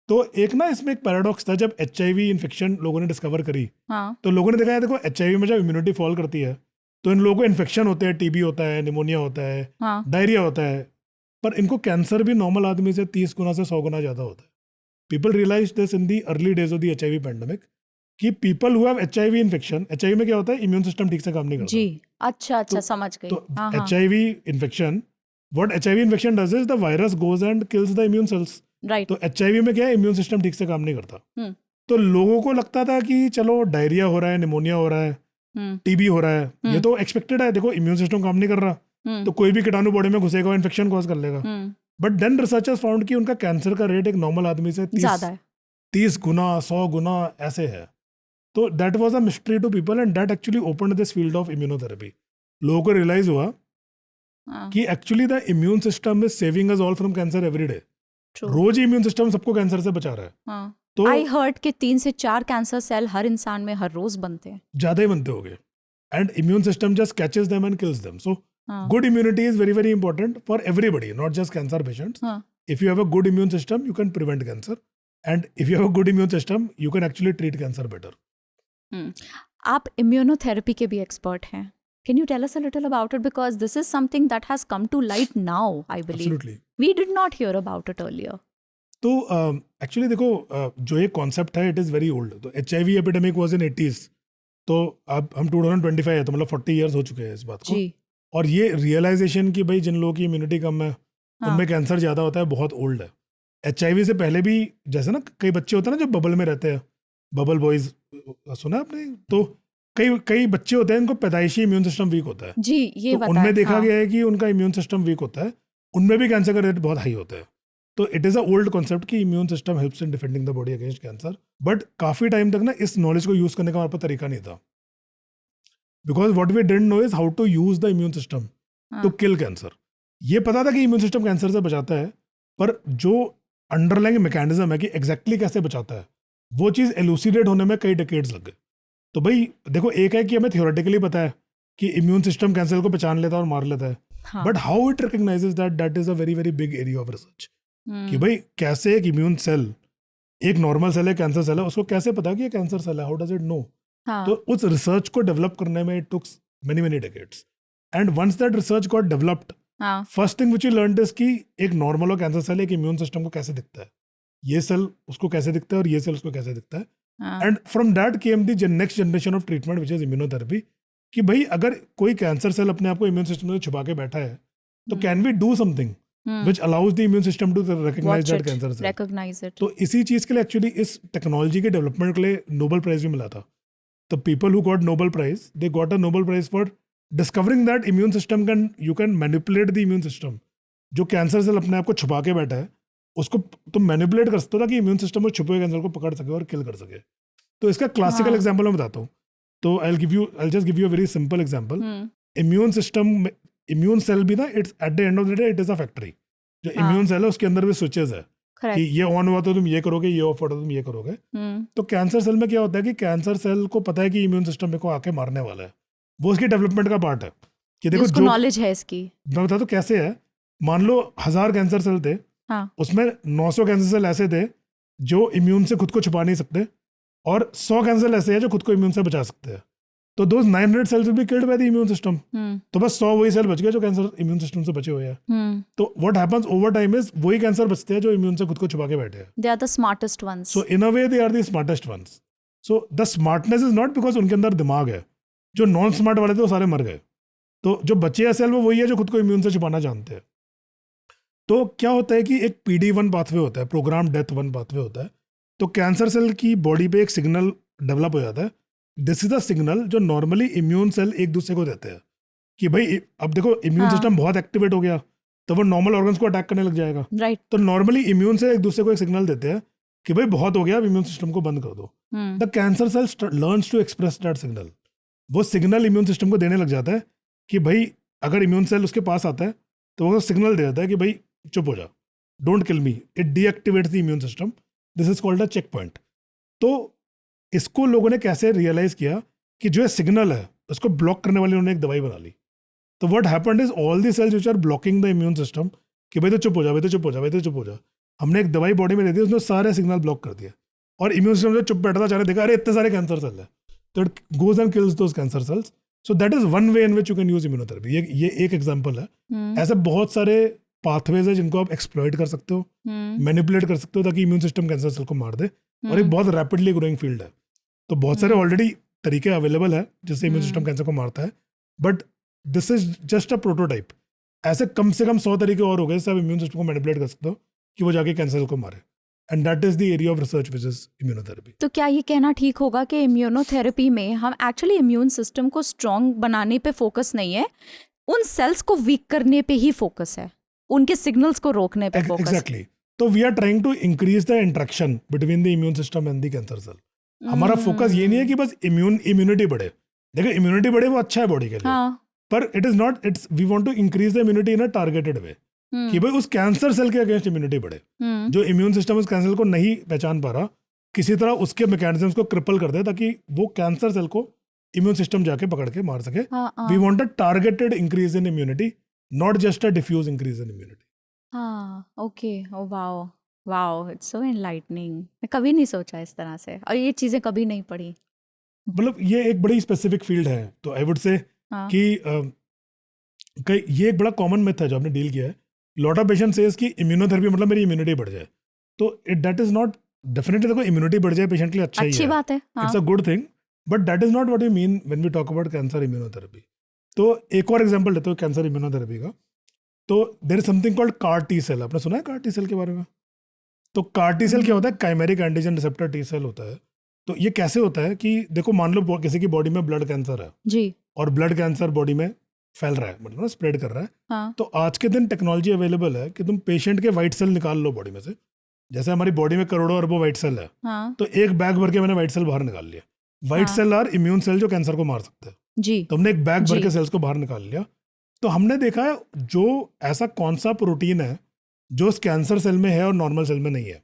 तो एक ना इसमें एक paradox था. जब HIV infection लोगों ने discover करी, तो लोगों ने देखा है, देखो HIV में जब इम्यूनिटी फॉल करती है तो इन लोगों को इन्फेक्शन होते हैं, टीबी होता है, निमोनिया होता है, डायरिया होता है. पर इनको कैंसर भी नॉर्मल आदमी से 30 गुना से 100 गुना ज़्यादा होता है. People realise this in the early days of the HIV pandemic कि people who have HIV infection, HIV में क्या होता है, इम्यून सिस्टम ठीक से काम नहीं करता जी. अच्छा, समझ गई. तो HIV infection, what HIV infection does is the virus goes and kills the immune cells. Right. तो HIV में क्या है, इम्यून सिस्टम ठीक से काम नहीं करता. तो लोगों को लगता था कि चलो डायरिया हो रहा है, निमोनिया हो रहा है, टीबी हो रहा है, ये तो एक्सपेक्टेड है. देखो इम्यून सिस्टम काम नहीं कर रहा तो कोई भी कीटाणु बॉडी में घुसेगा, इन्फेक्शन कॉज कर लेगा. बट देन रिसर्चर्स फाउंड कि उनका कैंसर का रेट एक नॉर्मल आदमी से 30 गुना 100 गुना ऐसे है. तो that was a mystery to people and that actually opened this field of immunotherapy. लोगों को रियलाइज हुआ कि actually the immune system is saving us all from cancer every day. रोज ही इम्यून सिस्टम सबको कैंसर से बचा रहा है. तो आई हर्ड कि 3 से 4 कैंसर सेल हर इंसान में हर रोज बनते हैं. ज्यादा ही बनते होंगे. And immune system just catches them and kills them. So good immunity is very very important for everybody, not just cancer patients. If you have a good immune system you can prevent cancer, and if you have a good immune system you can actually treat cancer better. आप immunotherapy के भी expert हैं. Can you tell us a little about it? Because this is something that has come to light now, I believe. Absolutely. We did not hear about it earlier. तो actually देखो, जो एक concept है it is very old. तो HIV epidemic was in 80s. तो अब हम 2025 है, तो मतलब 40 ईयर्स हो चुके हैं इस बात को. जी. और ये रियलाइजेशन कि भाई जिन लोगों की इम्यूनिटी कम है उनमें कैंसर ज़्यादा होता है, बहुत ओल्ड है. HIV से पहले भी, जैसे ना कई बच्चे होते हैं ना जो बबल में रहते हैं, बबल बॉयज, सुना आपने? तो कई बच्चे होते हैं इनको पैदाइशी इम्यून सिस्टम वीक होता है. जी, ये तो उनमें देखा गया है कि उनका इम्यून सिस्टम वीक होता है, उनमें भी कैंसर का रेट बहुत हाई होता है. तो it is a old concept कि immune system helps in defending the body against cancer. But काफ़ी टाइम तक ना इस नॉलेज को यूज़ करने का हमारे पास तरीका नहीं था. Because what we didn't know is how to use the immune system to kill cancer. ये पता था कि इम्यून सिस्टम कैंसर से बचाता है, पर जो अंडरलाइंग मैकेनिज्म है कि एग्जैक्टली कैसे बचाता है, वो चीज़ एलुसिडेट होने में कई डेकेड्स लग गए. तो भाई देखो, एक है कि हमें थियोरेटिकली पता है कि इम्यून सिस्टम कैंसर को पहचान लेता है और मार लेता है, but how it recognises that is a very very big area of research. कि भाई कैसे एक इम्यून सेल, एक नॉर्मल सेल है, कैंसर सेल है, उसको कैसे पता कि ये कैंसर सेल है, हाउ डज इट नो. तो उस रिसर्च को डेवलप करने में it tooks many many decades. And once that research got developed, first thing which we learned is कि एक नॉर्मल और कैंसर सेल एक इम्यून सिस्टम को कैसे दिखता है, ये सेल उसको कैसे दिखता है और ये सेल उसको कैसे दिखता है. And from that came the next generation of treatment which is immunotherapy. कि भाई अगर कोई कैंसर सेल अपने आप को इम्यून सिस्टम में छुपा के बैठा है, तो can we do something which allows the immune system to recognize that cancer cell. Recognize it. तो इसी चीज के लिए एक्चुअली इस टेक्नोलॉजी के डेवलपमेंट के लिए नोबेल प्राइज भी मिला था. the people who got Nobel Prize, they got a Nobel Prize for discovering that immune system you can manipulate the immune system. जो कैंसर सेल अपने आप को छुपा के बैठा है, उसको तुम मैनिपुलेट कर सकते हो ताकि इम्यून सिस्टम में छुपे हुए कैंसर को पकड़ सके और किल कर सके. तो इसका क्लासिकल एग्जांपल मैं बताता हूँ. तो I'll just give you a very simple example. Immune system, immune cell भी ना, it's at the end of the day it is a factory. जो इम्यून सेल है उसके अंदर भी स्विचेस है कि ये ऑन हुआ तो तुम ये करोगे, ये ऑफ हुआ तो तुम ये करोगे. तो कैंसर सेल में क्या होता है कि कैंसर सेल को पता है कि इम्यून सिस्टम मेरे को आके मारने वाला है. वो उसकी डेवलपमेंट का पार्ट है कि देखो जो नॉलेज है इसकी. मैं बताता हूँ कैसे है. मान लो 1000 कैंसर सेल थे, उसमें 900 कैंसर सेल ऐसे थे जो इम्यून से खुद को छुपा नहीं सकते, और 100 कैंसर ऐसे हैं जो खुद को इम्यून से बचा सकते हैं. तो those 900 cells will be killed by the immune system. तो बस 100 वही सेल बच गए जो कैंसर इम्यून सिस्टम से बचे हुए हैं. तो what happens over time is वही कैंसर बचते हैं जो इम्यून से खुद को छुपा के बैठे हैं. They are the smartest ones. So in a way they are the smartest ones. So the smartness is not because उनके अंदर दिमाग है. जो नॉन स्मार्ट वाले थे वो सारे मर गए. तो जो बचे हैं सेल वो वही है जो खुद को इम्यून से छुपाना जानते हैं. तो क्या होता है कि एक PD-1 पाथवे होता है, प्रोग्राम डेथ 1 पाथवे होता है. तो कैंसर सेल की बॉडी पे एक सिग्नल डेवलप हो जाता है. दिस इज अ सिग्नल जो नॉर्मली इम्यून सेल एक दूसरे को देते हैं कि भाई अब देखो इम्यून सिस्टम बहुत एक्टिवेट हो गया तो वो नॉर्मल ऑर्गन्स को अटैक करने लग जाएगा. राइट. तो नॉर्मली इम्यून सेल एक दूसरे को एक सिग्नल देते हैं कि भाई बहुत हो गया, अब इम्यून सिस्टम को बंद कर दो. The cancer cell learns to express that signal. वो सिग्नल इम्यून सिस्टम को देने लग जाता है कि भाई अगर इम्यून सेल उसके पास आता है तो वो सिग्नल दे देता है कि भाई चुप हो जा, don't kill me. It deactivates the immune system. This is called a checkpoint. तो इसको लोगों ने कैसे रियलाइज किया कि जो सिग्नल है उसको ब्लॉक करने वाली उन्होंने एक दवाई बना ली. तो what happened is all the cells which are blocking the immune system कि भाई तो चुप हो जा, भाई तो चुप हो जा, भाई तो चुप हो जा, हमने एक दवाई बॉडी में दे दी, उसने सारे सिग्नल ब्लॉक कर दिया. और इम्यून सिस्टम जो चुप बैठा था, चाहे देखा अरे इतने सारे कैंसर सेल है, तो it goes and kills those cancer cells. So that is one way in which you can use immunotherapy. ये एक एग्जाम्पल है. ऐसे बहुत सारे पाथवेज है जिनको आप एक्सप्लॉइट कर सकते हो, मैनिपुलेट कर सकते हो ताकि इम्यून सिस्टम कैंसर सेल को मार दे. और एक बहुत रैपिडली ग्रोइंग फील्ड है. तो बहुत सारे ऑलरेडी तरीके अवेलेबल है जिससे इम्यून सिस्टम कैंसर को मारता है. But this is just a prototype. ऐसे कम से कम 100 तरीके और हो गए जिससे आप इम्यून सिस्टम को मैनिपुलेट कर सकते हो कि वो जाके कैंसर को मारे. And that is the area of research which is immunotherapy. तो क्या ये कहना ठीक होगा कि इम्यूनोथेरेपी में हम एक्चुअली इम्यून सिस्टम को स्ट्रॉन्ग बनाने पे फोकस नहीं है, उन सेल्स को वीक करने पे ही फोकस है, उनके सिग्नल्स को रोकने पे फोकस. एग्जैक्टली. तो we are trying to increase the interaction between the immune system and the cancer cell. हमारा फोकस ये नहीं है कि बस इम्यूनिटी बढ़े. देखो इम्यूनिटी बढ़े वो अच्छा है बॉडी के लिए. पर it is not, it's we want to increase the immunity in a targeted way कि भाई उस कैंसर सेल के अगेंस्ट इम्यूनिटी बढ़े. जो इम्यून सिस्टम उस कैंसर को नहीं पहचान पा रहा, किसी तरह उसके मैकेनिज्म्स को क्रिपल कर दे ताकि वो कैंसर सेल को इम्यून सिस्टम जाके पकड़ के मार सके. We want a targeted increase in immunity, not just a diffuse increase in immunity. Okay. Oh wow wow, it's so enlightening. मैं कभी नहीं सोचा इस तरह से, और ये चीजें कभी नहीं पढ़ी. मतलब ये एक बड़ी स्पेसिफिक फील्ड है. तो आई वुड से कि ये एक बड़ा कॉमन मिथ है जो आपने डील किया है. लॉट ऑफ पेशेंट सेज कि इम्यूनोथेरेपी मतलब मेरी इम्यूनिटी बढ़ जाए. तो दैट इज नॉट, डेफिनेटली देखो इम्यूनिटी बढ़ जाए पेशेंट के लिए अच्छा ही है, अच्छी बात है, it's a good thing. But that is not what we mean when we talk about cancer immunotherapy. तो एक और एग्जांपल लेते हो कैंसर इम्यूनोथेरेपी का. तो there is something called CAR T cell. आपने सुना है CAR T सेल के बारे में? तो CAR T सेल क्या होता है? Chimeric antigen receptor T cell होता है. तो ये कैसे होता है कि देखो मान लो किसी की बॉडी में ब्लड कैंसर है जी, और ब्लड कैंसर बॉडी में फैल रहा है, मतलब स्प्रेड कर रहा है. तो आज के दिन टेक्नोलॉजी अवेलेबल है कि तुम पेशेंट के व्हाइट सेल निकाल लो बॉडी में से. जैसे हमारी बॉडी में करोड़ों अरबों व्हाइट सेल है, तो एक बैग भर के मैंने व्हाइट सेल बाहर निकाल लिया. White cell or immune cell जो कैंसर को मार सकते हैं जी. तो हमने एक बैग भर के सेल्स को बाहर निकाल लिया. तो हमने देखा है जो ऐसा कौन सा प्रोटीन है जो उस कैंसर सेल में है और नॉर्मल सेल में नहीं है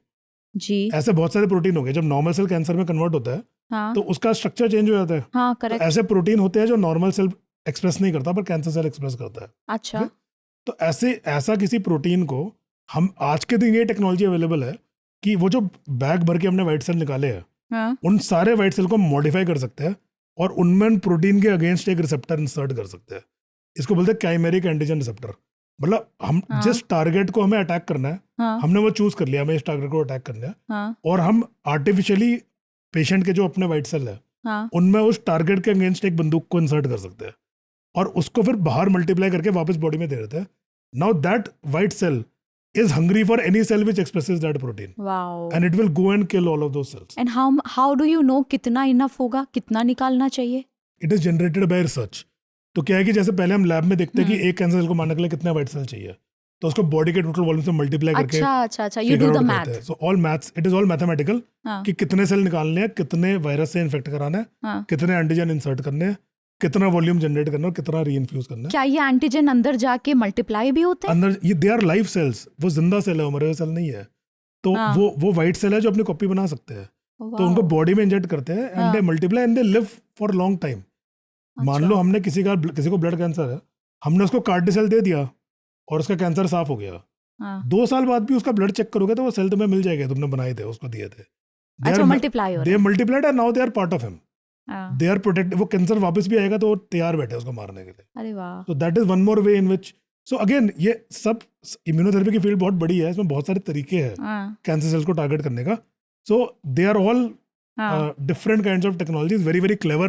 जी. ऐसे बहुत सारे प्रोटीन हो गए. जब नॉर्मल सेल कैंसर में कन्वर्ट होता है तो उसका स्ट्रक्चर चेंज हो जाता है. तो ऐसे प्रोटीन होते हैं जो नॉर्मल सेल एक्सप्रेस नहीं करता पर कैंसर सेल एक्सप्रेस करता है. अच्छा. तो ऐसा किसी प्रोटीन को हम आज के दिन ये टेक्नोलॉजी अवेलेबल है कि वो जो बैग भर के हमने व्हाइट सेल निकाले हैं उन सारे व्हाइट सेल को मॉडिफाई कर सकते हैं और उनमें प्रोटीन के अगेंस्ट एक रिसेप्टर इंसर्ट कर सकते हैं. इसको बोलते हैं काइमेरिक एंटीजन रिसेप्टर. मतलब हम जिस टारगेट को हमें अटैक करना है हमने वो चूज कर लिया, हमें इस टारगेट को अटैक करना है और हम आर्टिफिशियली पेशेंट के जो अपने व्हाइट सेल है उनमें उस टारगेट के अगेंस्ट एक बंदूक को इंसर्ट कर सकते हैं और उसको फिर बाहर मल्टीप्लाई करके वापस बॉडी में दे देते हैं. Now that white cell is hungry for any cell which expresses that protein, Wow. and it will go and kill all of those cells. And how do you know कितना enough होगा, कितना निकालना चाहिए? It is generated by research. तो क्या है कि जैसे पहले हम लैब में देखते हैं कि एक कैंसर सेल को मारने के लिए कितने वाइट सेल चाहिए, तो उसको बॉडी के टोटल वॉल्यूम से मल्टीप्लाई करके अच्छा you do the math. So all maths, it is all mathematical कि कितने सेल निकालने हैं, कितने वायरस से इन्फेक्ट कराना है, हाँ. कितने एंटीजन इंसर्ट करने हैं, कितना वॉल्यूम जनरेट करना है और कितना रीइंफ्यूज करना है. क्या ये एंटीजन अंदर जाके मल्टीप्लाई भी होते हैं? अंदर ये दे आर लाइव सेल्स, वो जिंदा सेल है, मरे हुए सेल नहीं है. तो वो वाइट सेल है जो अपनी कॉपी बना सकते हैं. तो उनको बॉडी में इंजेक्ट करते हैं and they multiply and they live for long time. मान लो हमने किसी को ब्लड कैंसर है, हमने उसको कार्डी सेल दे दिया और उसका कैंसर साफ हो गया. 2 साल बाद भी उसका ब्लड चेक करोगे तो वो सेल तुम्हें मिल जाएगा, तुमने बनाए थे, उसको दिए थे. अच्छा, मल्टीप्लाई हो रहे दे हैं. Multiplied and now they are part of him. They are protect. वो कैंसर वापस भी आएगा तो वो तैयार बैठे उसको मारने के लिए. अरे वाह. तो that is one more way in which. So again ये सब इम्यूनोथेरेपी की फील्ड बहुत बड़ी है, इसमें बहुत सारे तरीके हैं कैंसर सेल्स को टारगेट करने का. So they are all different kinds of technologies, very very clever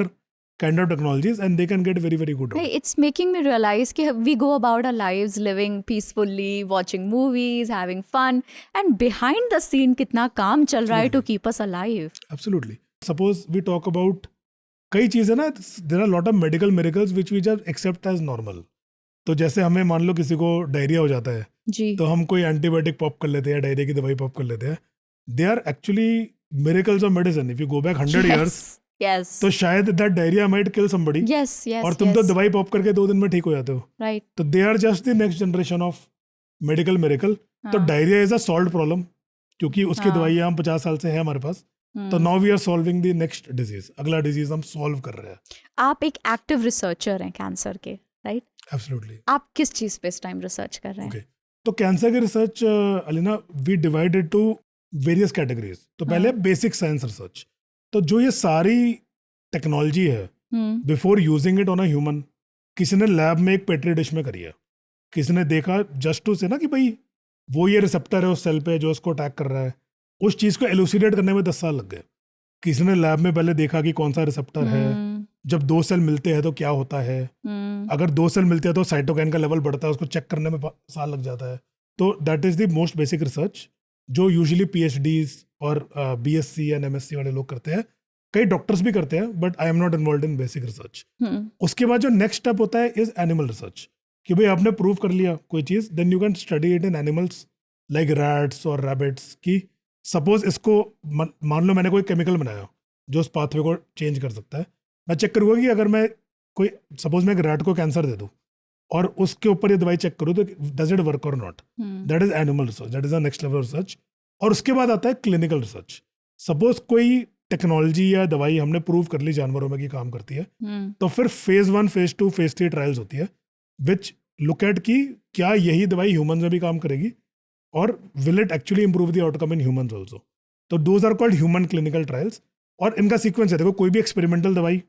kind of technologies, and they can get very very good. It's making me realize कि we go about our lives living peacefully, watching movies, having fun, and behind the scene कितना काम चल रहा है to keep us alive. Absolutely. Suppose we talk about कई चीज़ें ना, there are a lot of medical miracles which we just accept as normal. तो जैसे हमें मान लो किसी को डायरिया हो जाता है जी, तो हम कोई एंटीबायोटिक पॉप कर लेते हैं या डायरिया की दवाई पॉप कर लेते हैं. They are actually miracles of medicine. If you go back 100 years, yes, तो शायद that diarrhea might kill somebody. yes, और तुम तो दवाई पॉप करके 2 दिन में ठीक हो जाते हो. right. तो they are just the next generation of medical miracle. तो diarrhoea is a solved problem क्योंकि उसकी दवाइयाँ हम 50 साल से है हमारे पास. तो now we are solving the next disease. अगला डिजीज हम सॉल्व कर रहे हैं. आप एक एक्टिव रिसर्चर हैं कैंसर के, राइट? एब्सोल्युटली. आप किस चीज पे इस टाइम रिसर्च कर रहे हैं? ओके, तो कैंसर की रिसर्च अलीना we divided to various categories. तो पहले बेसिक साइंस रिसर्च. तो जो ये सारी टेक्नोलॉजी है, before using it on a human, किसी ने लैब में एक पेट्री डिश में करी है. किसी ने देखा जस्ट टू से ना कि भाई वो ये रिसेप्टर है उस सेल पे जो उसको अटैक कर रहा है. उस चीज़ को एलुसिडेट करने में 10 साल लग गए. किसी ने लैब में पहले देखा कि कौन सा रिसेप्टर है, जब 2 सेल मिलते हैं तो क्या होता है, अगर 2 सेल मिलते हैं तो साइटोकाइन का लेवल बढ़ता है, उसको चेक करने में साल लग जाता है. तो that is the most basic research जो यूजुअली PhDs और BSc एंड MSc वाले लोग करते हैं. कई डॉक्टर्स भी करते हैं, but I am not involve in basic research. उसके बाद जो नेक्स्ट स्टेप होता है इज एनिमल रिसर्च. कि भाई आपने प्रूव कर लिया कोई चीज़, then you can study it in animals like rats और रैबिट्स. की सपोज इसको मान लो मैंने कोई केमिकल बनाया जो उस पाथवे को चेंज कर सकता है. मैं चेक करूँगा कि अगर मैं कोई सपोज मैं एक रैट को कैंसर दे दूँ और उसके ऊपर ये दवाई चेक करूँ तो डज इट वर्क और not. That is animal research, that is the next level research. और उसके बाद आता है क्लिनिकल रिसर्च. सपोज कोई टेक्नोलॉजी या दवाई हमने प्रूव कर ली जानवरों में कि काम करती है, तो फिर फेज 1, फेज 2, फेज 3 ट्रायल्स होती है विच लुक एट कि क्या यही दवाई ह्यूमन में भी काम करेगी और will it actually improve the outcome in humans also. तो those are called human clinical trials. और इनका सीक्वेंस है, देखो कोई भी एक्सपेरिमेंटल दवाई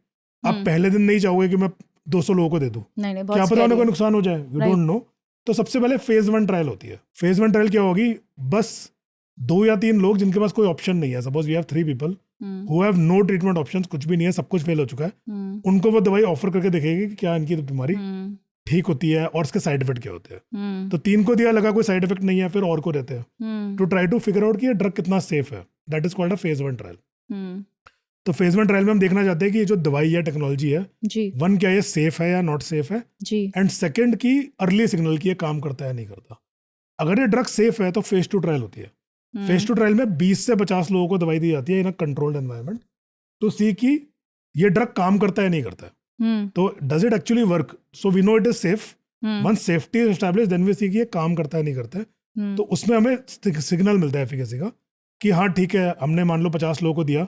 आप पहले दिन नहीं चाहोगे कि मैं 200 लोगों को दे दूं, क्या पता उन्हें कोई नुकसान हो जाए, यू डोंट नो. तो सबसे पहले फेज 1 ट्रायल होती है. फेज 1 ट्रायल क्या होगी, बस 2 या 3 लोग जिनके पास कोई ऑप्शन नहीं है, suppose we have 3 people who have no treatment options, कुछ भी नहीं है, सब कुछ फेल हो चुका है, उनको वो दवाई ऑफर करके देखेगी कि क्या इनकी बीमारी ठीक होती है और इसके साइड इफेक्ट क्या होते हैं. तो 3 को दिया, लगा कोई साइड इफेक्ट नहीं है, फिर और को रहते हैं to try to figure out कि ये ड्रग कितना सेफ है. That is called a phase 1 trial. तो फेज 1 ट्रायल में हम देखना चाहते हैं कि ये जो दवाई या टेक्नोलॉजी है, 1 क्या ये सेफ है या नॉट सेफ है, एंड सेकंड की अर्ली सिग्नल की ये काम करता है या नहीं करता. अगर ये ड्रग सेफ है तो फेज 2 ट्रायल होती है. फेज 2 ट्रायल में 20 से 50 लोगों को दवाई दी जाती है इन अ कंट्रोल्ड एनवायरनमेंट टू सी कि ये ड्रग काम करता है या नहीं करता है. तो does it actually work, so we know it is safe. Once safety is established then we see कि ये काम करता है नहीं करता है. तो उसमें हमें सिग्नल मिलता है एफिकेसी का कि हाँ ठीक है, हमने मान लो 50 लोगों को दिया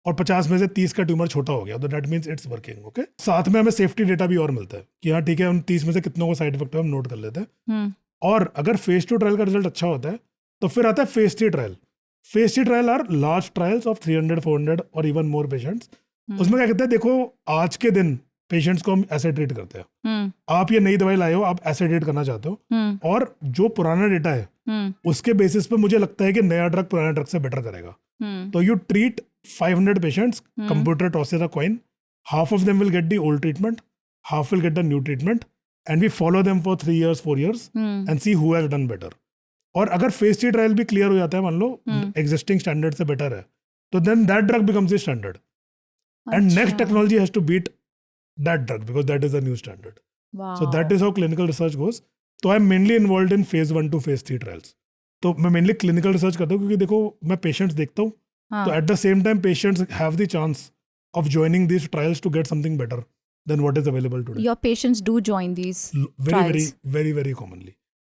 और 50 में से 30 का ट्यूमर छोटा हो गया, तो that means it's working. Okay, साथ में हमें सेफ्टी डेटा भी और मिलता है कि हाँ ठीक है, उन 30 में से कितनों को साइड इफेक्ट है हम नोट कर लेते हैं. और अगर फेज 2 ट्रायल का रिजल्ट अच्छा होता है तो फिर आता है phase 3 trial. Phase 3 trial are large trials of 300, 400 और इवन मोर पेशेंट्स. उसमें क्या कहते हैं, देखो आज के दिन पेशेंट्स को हम ऐसे ट्रीट करते हैं. आप ये नई दवाई लाए हो, आप ऐसे ट्रीट करना चाहते हो, और जो पुराना डेटा है उसके बेसिस पे मुझे लगता है कि नया ड्रग पुराना ड्रग से बेटर करेगा. तो you treat 500 patients, computer tosses a coin, half of them will get the old treatment, half will get the new treatment, and we follow them for 3 years, 4 years and see who has done better. और अगर phase 3 trial भी clear हो जाता है, मान लो existing standard से better है, तो then that drug becomes the standard and next technology has to beat that drug because that is the new standard. So that is how clinical research goes. तो I am mainly involve in phase 1 to phase 3 trials. तो मैं mainly clinical research करता हूँ क्योंकि देखो मैं patients देखता हूँ, तो eight the same time patients have the chance of joining these trials to get something better than what is available today. Your patients do join these very very commonly.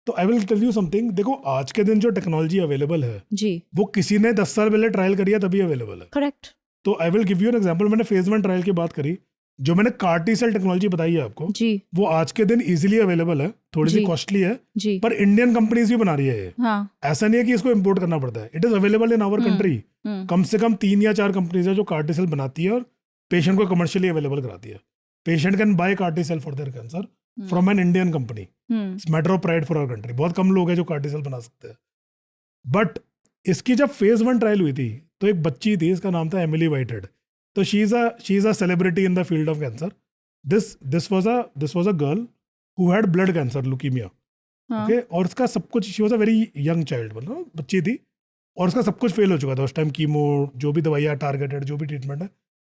तो I will tell you something. देखो आज के दिन जो technology available है जी, वो किसी ने 10 साल पहले ट्रायल करी है तभी अवेलेबल है. करेक्ट. तो I will give you an example. मैंने फेज 1 ट्रायल की बात करी, जो मैंने CAR-T सेल टेक्नोलॉजी बताई है आपको, जी, वो आज के दिन इजीली अवेलेबल है. थोड़ी सी जी. कॉस्टली है जी, पर इंडियन कंपनीज भी बना रही है ये. हाँ, ऐसा नहीं है कि इसको इम्पोर्ट करना पड़ता है. It is available in our country. कम से कम 3 या 4 कंपनीज है जो CAR-T सेल बनाती है और पेशेंट को कमर्शियली अवेलेबल कराती है. Patient can buy CAR-T cell for their cancer from an Indian company. It's matter of pride for our country. बहुत कम लोग हैं जो CAR-T सेल बना सकते हैं. बट इसकी जब फेज 1 ट्रायल हुई थी तो एक बच्ची थी, इसका नाम था एमिली वाइटेड. तो she is a celebrity in the field of cancer. This was a girl who had blood cancer, leukaemia. Okay, और उसका सब कुछ, she was a very young child, मतलब बच्ची थी, और उसका सब कुछ फेल हो चुका था उस टाइम. कीमो, जो भी दवाइयाँ टारगेटेड, जो भी ट्रीटमेंट है,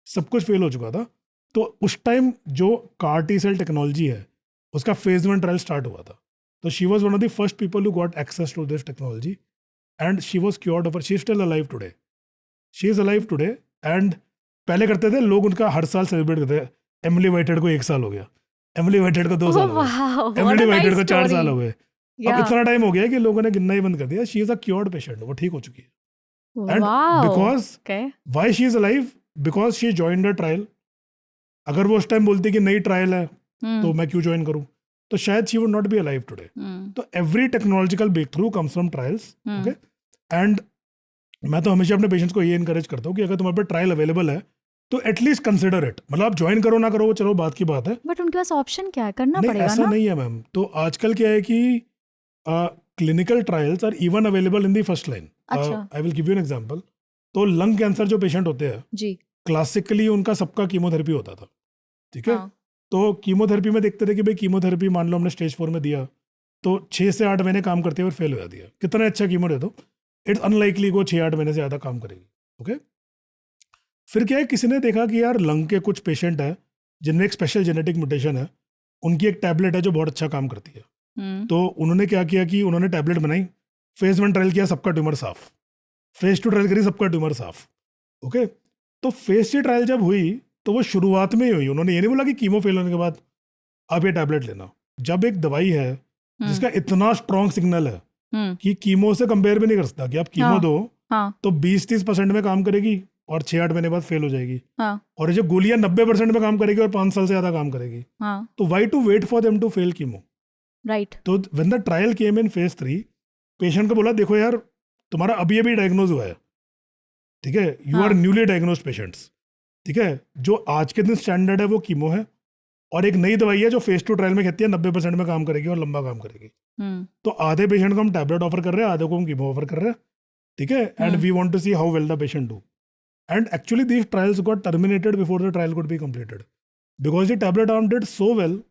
सब कुछ फेल हो चुका था. तो उस टाइम जो CAR-T सेल टेक्नोलॉजी है उसका फेज 1 ट्रायल स्टार्ट हुआ था. तो she was one of the first people who got access to this technology and she was cured of. She is still alive today. She is alive today. And पहले करते थे लोग, उनका हर साल celebrate करते थे. एमिली वाइटेड को 1 साल हो गया, एमिली वाइटेड को 2 साल हो गए, एमिली वाइटेड को 4 साल हो गए. अब इतना टाइम हो गया कि लोगों ने गिनना ही बंद कर दिया. She is a cured patient. वो ठीक हो चुकी है. And because why she is alive, because she joined a trial. अगर वो उस टाइम बोलती कि नई ट्रायल है तो मैं क्यों ज्वाइन करूं, तो शायद she would not be alive today. तो every technological breakthrough comes from trials. Okay, and मैं तो हमेशा अपने पेशेंट्स को ये इनकरेज करता हूँ कि अगर तुम्हारे पे ट्रायल अवेलेबल है तो एटलीस्ट कंसिडर इट. मतलब आप ज्वाइन करो ना करो वो चलो बात की बात है, बट उनके पास ऑप्शन क्या है, करना नहीं पड़ेगा ऐसा ना. नहीं है मैम. तो आजकल क्या है कि clinical trials are even available in the first line. अच्छा. I will give you an example. तो लंग कैंसर जो पेशेंट होते हैं, जी, क्लासिकली उनका सबका कीमोथेरेपी होता था. ठीक है. हाँ. तो कीमोथेरेपी में देखते थे कि भाई कीमोथेरेपी मान लो हमने स्टेज 4 में दिया तो 6 से 8 महीने काम करते हुए फेल हो जाती है. कितना अच्छा कीमो दे दो, इट्स अनलाइकली वो 6-8 महीने से ज़्यादा काम करेगी. ओके, फिर क्या है, किसी ने देखा कि यार लंग के कुछ पेशेंट हैं जिनमें एक स्पेशल जेनेटिक म्यूटेशन है, उनकी एक टैबलेट है जो बहुत अच्छा काम करती है. तो उन्होंने क्या किया कि उन्होंने टैबलेट बनाई, फेज 1 ट्रायल किया, सबका ट्यूमर साफ. फेज 2 ट्रायल करी, सबका ट्यूमर साफ. ओके, तो फेज 3 ट्रायल जब हुई तो वो शुरुआत में ही हुई. उन्होंने ये नहीं बोला कि कीमो फेल होने के बाद आप ये टैबलेट लेना. जब एक दवाई है जिसका इतना स्ट्रॉन्ग सिग्नल है कि कीमो से कंपेयर भी नहीं कर सकता कि आप कीमो दो तो 20-30% में काम करेगी और 6-8 महीने बाद फेल हो जाएगी, और ये जो गोलियां 90% में काम करेगी और 5 साल से ज्यादा काम करेगी. तो why to wait for them to fail chemo, right. तो when the trial came in phase 3, patient को बोला देखो यार तुम्हारा अभी अभी डायग्नोज हुआ है, ठीक है, you are newly diagnosed patients. ठीक है, जो आज के दिन स्टैंडर्ड है वो कीमो है, और एक नई दवाई है जो फेज 2 ट्रायल में कहती है 90% में काम करेगी और लंबा काम करेगी. तो आधे पेशेंट को हम टैबलेट ऑफर कर रहे हैं, आधे को हम कीमो ऑफर कर रहे हैं. ठीक है, and we want to see how well the patient do. And actually these trials got terminated before the trial could be completed because the tablet arm did so well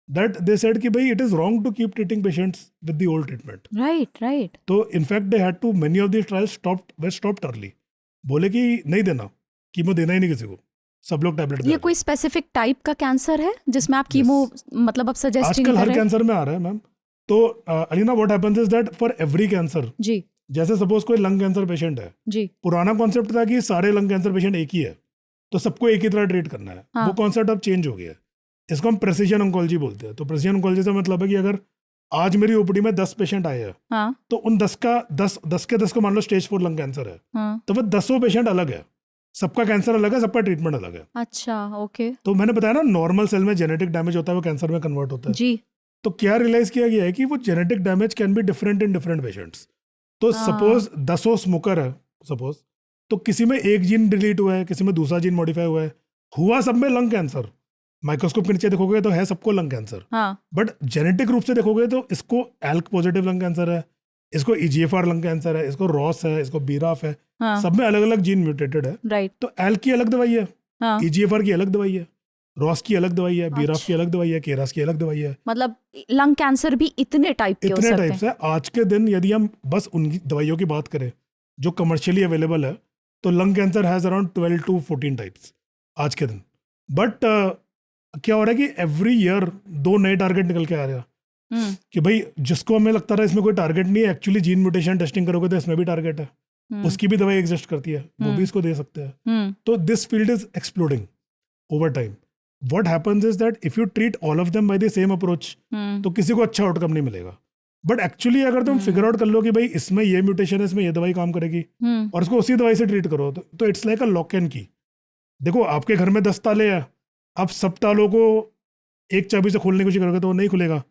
that they said कि भाई it is wrong to keep treating patients with the old treatment. Right. तो in fact they had to, many of these trials were stopped early. बोले कि नहीं देना, chemo देना ही नहीं किसी को, सब लोग टैबलेट. ये कोई स्पेसिफिक टाइप का कैंसर है जिसमें आप कीमो मतलब आप सजेस्ट नहीं कर रहे? आजकल हर कैंसर में आ रहा है मैम. तो Alina what happens is that for every cancer, जी, जैसे सपोज कोई लंग कैंसर पेशेंट है, जी, पुराना कॉन्सेप्ट था कि सारे लंग कैंसर पेशेंट एक ही है तो सबको एक ही तरह ट्रीट करना है. वो कॉन्सेप्ट अब चेंज हो गया है. इसको हम प्रेसिजन ऑन्कोलॉजी बोलते हैं. तो प्रेसिजन ऑन्कोलॉजी से मतलब है कि अगर आज मेरी ओपीडी में 10 पेशेंट आए हैं, तो उन 10 के 10 को मान लो स्टेज 4 लंग कैंसर है, तो वो 10 पेशेंट अलग है, सबका कैंसर अलग है, सबका ट्रीटमेंट अलग है. अच्छा, ओके. तो मैंने बताया ना नॉर्मल सेल में जेनेटिक डैमेज होता है वो कैंसर में कन्वर्ट होता है. जी. तो क्या रियलाइज किया गया है कि वो genetic damage can be different in different patients. तो सपोज 10 स्मोकर है सपोज, तो किसी में एक जीन डिलीट हुआ है, किसी में दूसरा जीन मॉडिफाई हुआ है, हुआ सब में लंग कैंसर. माइक्रोस्कोप के नीचे देखोगे तो है सबको लंग कैंसर, बट जेनेटिक रूप से देखोगे तो इसको एल्क पॉजिटिव लंग कैंसर है, इसको EGFR लंग कैंसर है, इसको रॉस है, इसको बीराफ है, सब में अलग अलग जीन म्यूटेटेड है. राइट. तो एल्क की अलग दवाई है, EGFR की अलग दवाई है, रॉस की अलग दवाई है, बीराफ की अलग दवाई है, केरास की अलग दवाई है। मतलब लंग कैंसर भी इतने टाइप के हो इतने सकते टाइप हैं। से आज के दिन यदि हम बस उनकी दवाइयों की बात करें जो कमर्शियली अवेलेबल है, तो lung cancer has around 12 to 14 types आज के दिन। बट क्या हो रहा है कि एवरी ईयर 2 नए टारगेट निकल के आ रहा है हम्म, कि भाई जिसको हमें लगता था इसमें कोई टारगेट नहीं है, एक्चुअली जीन म्यूटेशन टेस्टिंग करोगे तो इसमें भी टारगेट है, उसकी भी दवाई एग्जिस्ट करती है, वो भी इसको दे सकते हैं। हम्म, तो this field is exploding over time. What happens is that if you treat all of them by the same approach, तो किसी को अच्छा आउटकम नहीं मिलेगा। बट एक्चुअली अगर तुम फिगर आउट कर लो कि भाई इसमें ये म्यूटेशन है, इसमें ये दवाई काम करेगी, और इसको उसी दवाई से ट्रीट करो, तो it's like a lock and की। देखो आपके घर में 10 ताले हैं, आप सब तालों को एक चाबी से खोलने की कोशिश करोगे तो वो नहीं खुलेगा।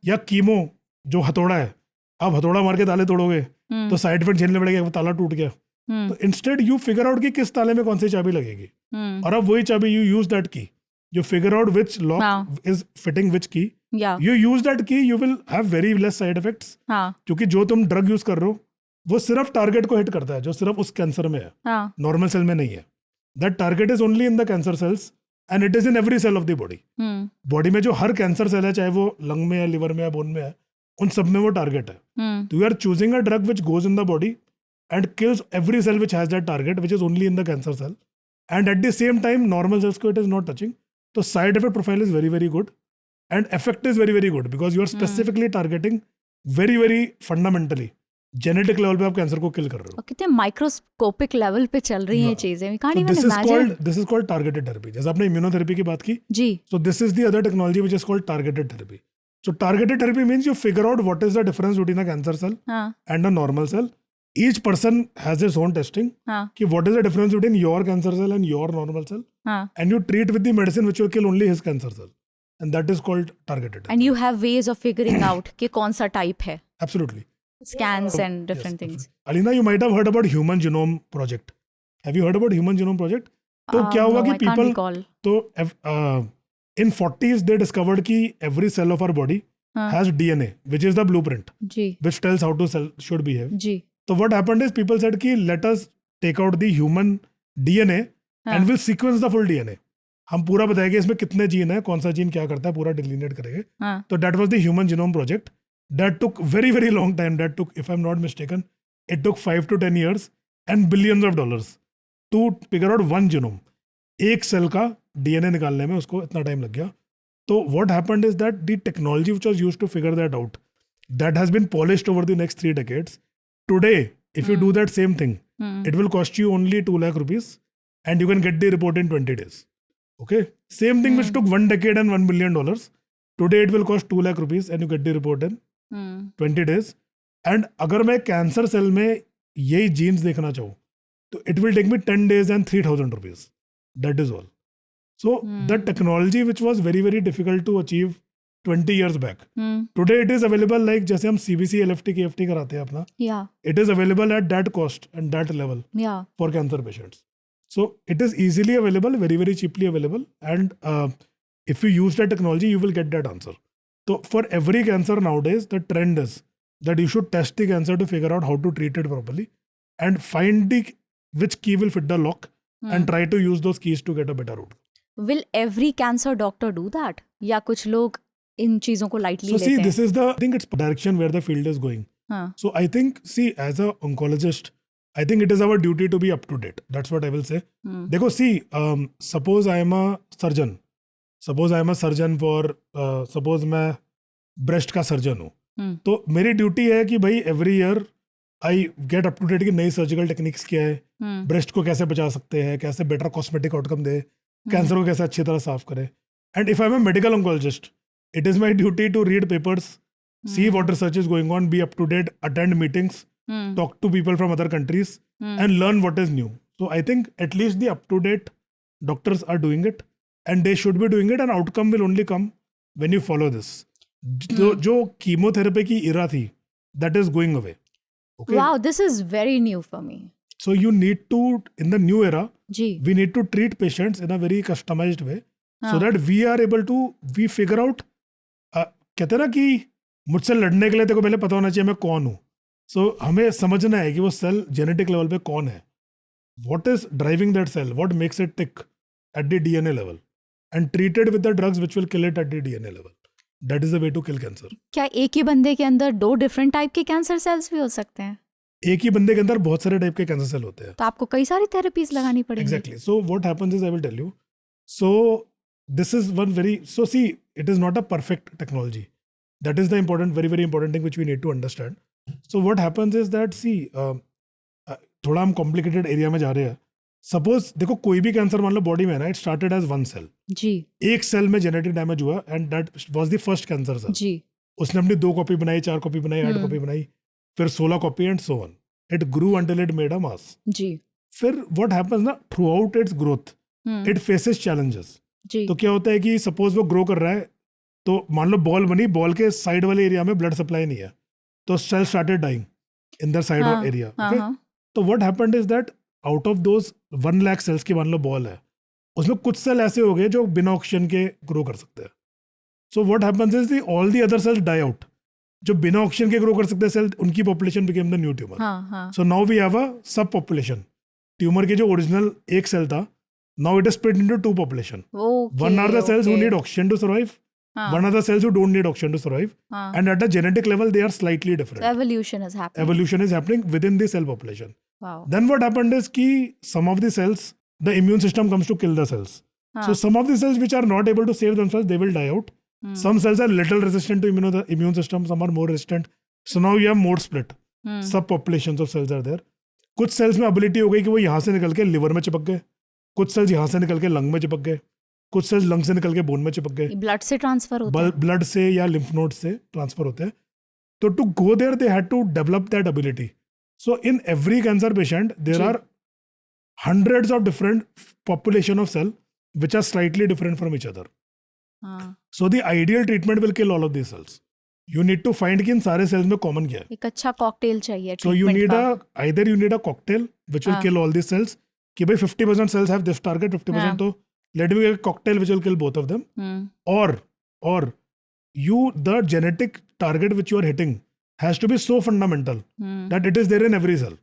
या कीमो जो हथौड़ा है, आप हथौड़ा मार के ताले तोड़ोगे तो साइड इफेक्ट झेलने पड़ेगा, वो ताला टूट गया। तो इंस्टेड यू फिगर आउट कि किस ताले में कौन सी चाबी लगेगी, और अब वही चाबी you use that key, you figure out which lock is fitting which key, या you use that key, you will have very less side effects. हाँ क्योंकि जो तुम ड्रग यूज कर रहे हो वो सिर्फ टारगेट को हिट करता है जो सिर्फ उस कैंसर में है, हाँ नॉर्मल सेल में नहीं है। That target is only in the cancer cells and it is in every cell of the body. Body में जो हर कैंसर सेल है, चाहे वो लंग में है, लिवर में है, बोन में है, उन सब में वो टारगेट है। तो you are choosing a drug which goes in the body and kills every cell which has that target, which is only in the cancer cell, and at the same time normal cells ko it is not touching. So side effect profile is very very good and effect is very very good because you are specifically targeting very very fundamentally genetic level पे आप cancer को किल कर रहे हो। और कितने microscopic level पे चल रही हैं चीजें, we can't So even imagine. this is called targeted therapy। जैसे आपने immunotherapy की बात की, जी so this is the other technology which is called targeted therapy। So targeted therapy means you figure out what is the difference between a cancer cell हाँ and a normal cell। Each person has its own testing हाँ कि what is the difference between your cancer cell and your normal cell, हाँ and you treat with the medicine which will kill only his cancer cell, and that is called targeted therapy। And you have ways of figuring out कि कौन सा type है, Absolutely। scans and different Yes, things. absolutely। Alina, you might have heard about Human Genome Project। Have you heard about Human Genome Project? तो क्या हुआ No, कि I can't people recall. तो in 40s they discovered कि every cell of our body हाँ has DNA which is the blueprint ji which tells how to cell should behave। Ji So what happened is people said कि let us take out the human DNA and we'll sequence the full DNA। हम पूरा बताएंगे इसमें कितने gene है, कौन सा gene क्या करता है, पूरा डिलीनेट करेंगे। हाँ तो that was the Human Genome Project that took very very long time। That took, if I'm not mistaken, it took 5 to 10 years and billions of dollars to figure out one genome। एक cell का DNA निकालने में उसको इतना time लग गया। तो what happened is that the technology which was used to figure that out, that has been polished over the next 3 decades। Today, if you do that same thing, it will cost you only 2 lakh rupees and you can get the report in 20 days। Okay? Same thing which took 1 decade and $1 billion. Today it will cost 2 lakh rupees and you get the report in 20 days। And अगर मैं cancer cell में यही jeans देखना चाहूँ तो it will take me 10 days and 3,000 rupees। That is all। So the technology which was very very difficult to achieve 20 years back, today it is available, like जैसे हम CBC LFT KFT कराते हैं अपना, या it is available at that cost and that level या for cancer patients। So it is easily available, very very cheaply available, and if you use that technology you will get that answer। So for every cancer nowadays the trend is that you should test the cancer to figure out how to treat it properly and find the which key will fit the lock and try to use those keys to get a better outcome। Will every cancer doctor do that, या कुछ लोग इन चीजों को lightly So see, लेते this is the, I think it's direction where the field is going। हैं? हाँ So I think, see, as a oncologist, I think it is our duty to be up to date। That's what I will say। देखो, see, suppose I am a surgeon। Suppose I am a surgeon for, suppose मैं breast का surgeon हूँ। तो मेरी duty है कि भाई every year I get up to date कि नई surgical techniques क्या है, breast को कैसे बचा सकते हैं, कैसे better cosmetic outcome दे, कैंसर को कैसे अच्छी तरह साफ करे। And if I am a medical oncologist, it is my duty to read papers, see what research is going on, be up to date, attend meetings, talk to people from other countries, and learn what is new। So I think at least the up to date doctors are doing it, and they should be doing it, and outcome will only come when you follow this। जो chemotherapy की era थी, that is going away। Okay? Wow, this is very new for me. So you need to, in the new era, जी we need to treat patients in a very customized way so that we are able to, we figure out, कहते हैं ना कि मुझसे लड़ने के लिए तेरे को पहले पता होना चाहिए मैं कौन हूँ। सो हमें समझना है कि वो सेल जेनेटिक लेवल पे कौन है, what is driving that cell, what makes it tick at the DNA level. and treat it with the drugs which will kill it at the DNA level. That is the way to kill cancer. क्या एक ही बंदे के अंदर 2 different type के cancer cells भी हो सकते हैं? एक ही बंदे के अंदर बहुत सारे टाइप के कैंसर सेल होते हैं. तो आपको कई सारी थेरेपीज लगानी पड़ेगी. Exactly. So what happens is, I will tell you. So this is one very, so see, it is not a perfect technology. That is the important, very very important thing which we need to understand. So what happens is that, see, थोड़ा हम complicated area में जा रहे हैं. Suppose देखो कोई भी cancer मान लो बॉडी में है ना, it started as one cell. जी. एक सेल में जेनेटिक डैमेज हुआ and that was the first cancer cell. जी. उसने अपनी 2 कॉपी बनाई, 4 कॉपी बनाई, 8 कॉपी बनाई, फिर 16 copy and so on. It grew until it made a mass. जी. फिर व्हाट हैपेंस ना, throughout its growth it faces challenges. जी. तो क्या होता है कि सपोज वो ग्रो कर रहा है, तो मान लो बॉल बनी, बॉल के साइड वाले एरिया में ब्लड सप्लाई नहीं है, तो cell started dying in the side area. तो what happened is that out of those 1 lakh cells की मान लो बॉल है, उसमें कुछ सेल ऐसे हो गए जो बिना ऑक्सीजन के ग्रो कर सकते हैं. So what happens is all the other cells die out. जो बिना ऑक्सीजन के ग्रो कर सकते हैं सेल, उनकी population became the new tumour. So now we have a sub population. Tumour के जो ओरिजिनल एक सेल था, now it is split into 2 population. One are the cells who need oxygen to survive. One are the cells who don't need oxygen to survive. And at the genetic level, they are slightly different. Evolution is happening. Evolution is happening within the cell population. Wow. Then what happened is ki some of the cells, the immune system comes to kill the cells. So some of the cells which are not able to save themselves, they will die out. Some cells are little resistant to immune system, some are more resistant. So now you have mode split. Subpopulations of cells are there. कुछ cells में ability हो गई कि वो यहाँ से निकल के liver में चिपक गए, कुछ cells यहाँ से निकल के lung में चिपक गए, कुछ सेल्स लंग से निकल के बोन में चिपक गए. ब्लड से ट्रांसफर होता है. ब्लड से या लिम्फ नोड से ट्रांसफर होते हैं. तो to go there they had to develop that ability. So in every cancer patient there are hundreds of different population of cell which are slightly different from each other. So the ideal treatment will kill all of these cells. You need to find कि इन सारे sales में common क्या है. एक अच्छा cocktail चाहिए. So you need either you need a cocktail which will kill all these cells. कि भाई 50% cells have this target, 50% तो let me get a cocktail which will kill both of them. Or the genetic target which you are hitting has to be so fundamental that it is there in every cell.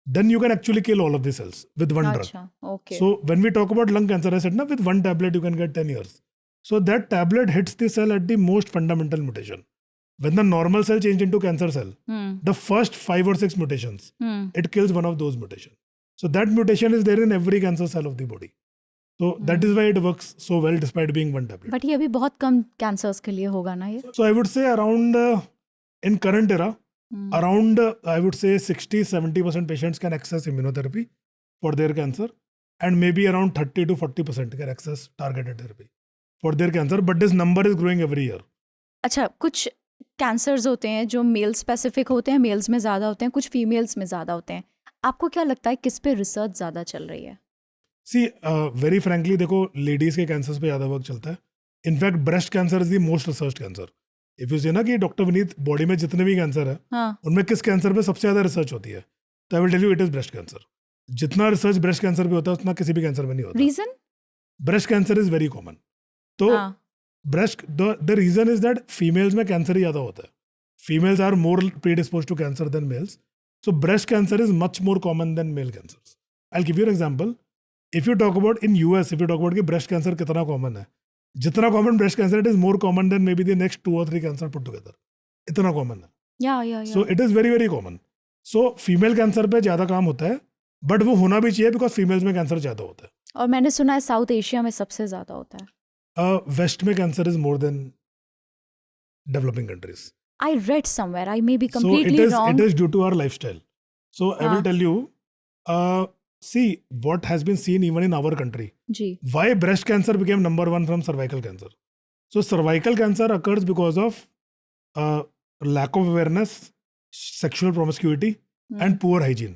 Then you can actually kill all of the cells with one drug. Okay. So when we talk about lung cancer, I said na, with one tablet you can get 10 years. So that tablet hits the cell at the most fundamental mutation. When the normal cell changed into cancer cell, the first 5 or 6 mutations, it kills one of those mutations. So that mutation is there in every cancer cell of the body. So that is why it works so well despite being one tablet. But ये अभी बहुत कम cancers के लिए होगा ना ये? So I would say around, in current era, around I would say 60-70% patients can access immunotherapy for their cancer, and maybe around 30 to 40% can access targeted therapy for their cancer. But this number is growing every year. अच्छा, कुछ cancers होते हैं जो mail specific होते हैं, mails में ज़्यादा होते हैं, कुछ फीमेल्स में ज़्यादा होते हैं. आपको क्या लगता है किस पे रिसर्च ज़्यादा चल रही है? See, very frankly, देखो लेडीज के कैंसर्स पे ज़्यादा वर्क चलता है. In fact breast cancer is the most research cancer. If you से ना कि डॉक्टर विनीत बॉडी में जितने भी कैंसर है उनमें किस कैंसर पे सबसे ज़्यादा रिसर्च होती है, तो I will tell you it is breast cancer. जितना रिसर्च ब्रेस्ट कैंसर पे होता है उतना किसी भी कैंसर में नहीं होता. Reason? Breast cancer is very common. तो breast the reason is that females में कैंसर ही ज़्यादा होता है. Females are more predispose to cancer than males. So breast cancer is much more common than male cancer. I will give you an example. If you talk about in US, if you talk about कि breast cancer कितना common है, जितना common breast cancer, it is more common than maybe the next 2 or 3 cancer put together. इतना common है. Yeah. So it is very very common. So female cancer पे ज़्यादा काम होता है, but वो होना भी चाहिए because females में cancer ज़्यादा होता है. और मैंने सुना है साउथ एशिया में सबसे ज़्यादा होता है. West में cancer is more than developing countries. I read somewhere. I may be completely wrong. It is due to our lifestyle. So I will tell you. See what has been seen even in our country. Why breast cancer became number 1 from cervical cancer. So cervical cancer occurs because of lack of awareness, sexual promiscuity, and poor hygiene,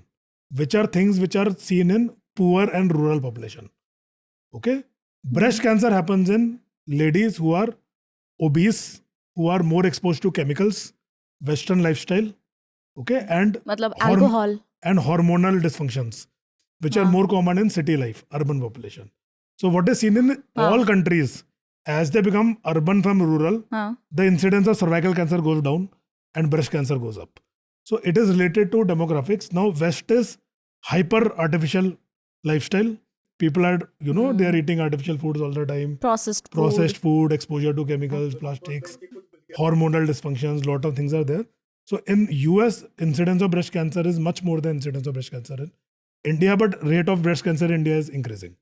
which are things which are seen in poor and rural population. Okay, breast cancer happens in ladies who are obese, who are more exposed to chemicals, Western lifestyle. Okay, and मतलब alcohol and hormonal dysfunctions, which are more common in city life, urban population. So what is seen in all countries, as they become urban from rural, the incidence of cervical cancer goes down and breast cancer goes up. So it is related to demographics. Now West is hyper artificial lifestyle, people are, they are eating artificial foods all the time. Processed Food, exposure to chemicals, plastics, hormonal dysfunctions, lot of things are there. So in US, incidence of breast cancer is much more than incidence of breast cancer in India, but rate of breast cancer in India is increasing.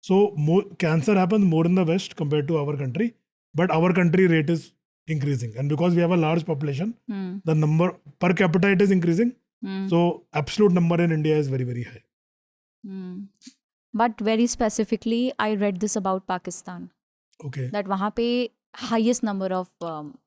So cancer happens more in the West compared to our country, but our country rate is increasing. And because we have a large population, the number per capita it is increasing. So absolute number in India is very, very high. But very specifically, I read this about Pakistan. Okay. That वहाँ पे highest number of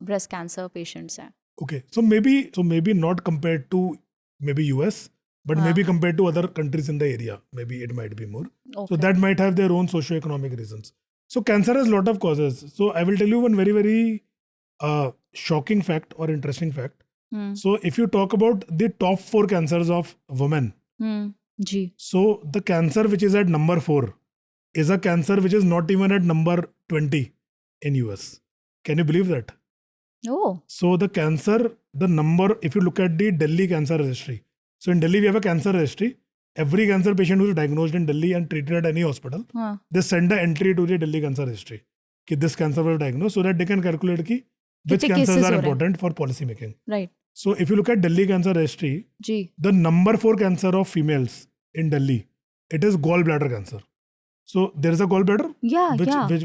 breast cancer patients हैं. Okay. So maybe not compared to maybe US, but maybe compared to other countries in the area, maybe it might be more. Okay. So that might have their own socio-economic reasons. So cancer has a lot of causes. So I will tell you one very, very shocking fact or interesting fact. So if you talk about the top 4 cancers of women, ji. so the cancer which is at number 4 is a cancer which is not even at number 20 in US. Can you believe that? Oh. So the cancer, the number, if you look at the Delhi cancer registry. So in Delhi we have a cancer registry. Every cancer patient who is diagnosed in Delhi and treated at any hospital, they send an entry to the Delhi cancer registry that this cancer was diagnosed, so that they can calculate which cancers are important for policy making. Right. So if you look at Delhi cancer registry, the number 4 cancer of females in Delhi, it is gallbladder cancer. So there is a gallbladder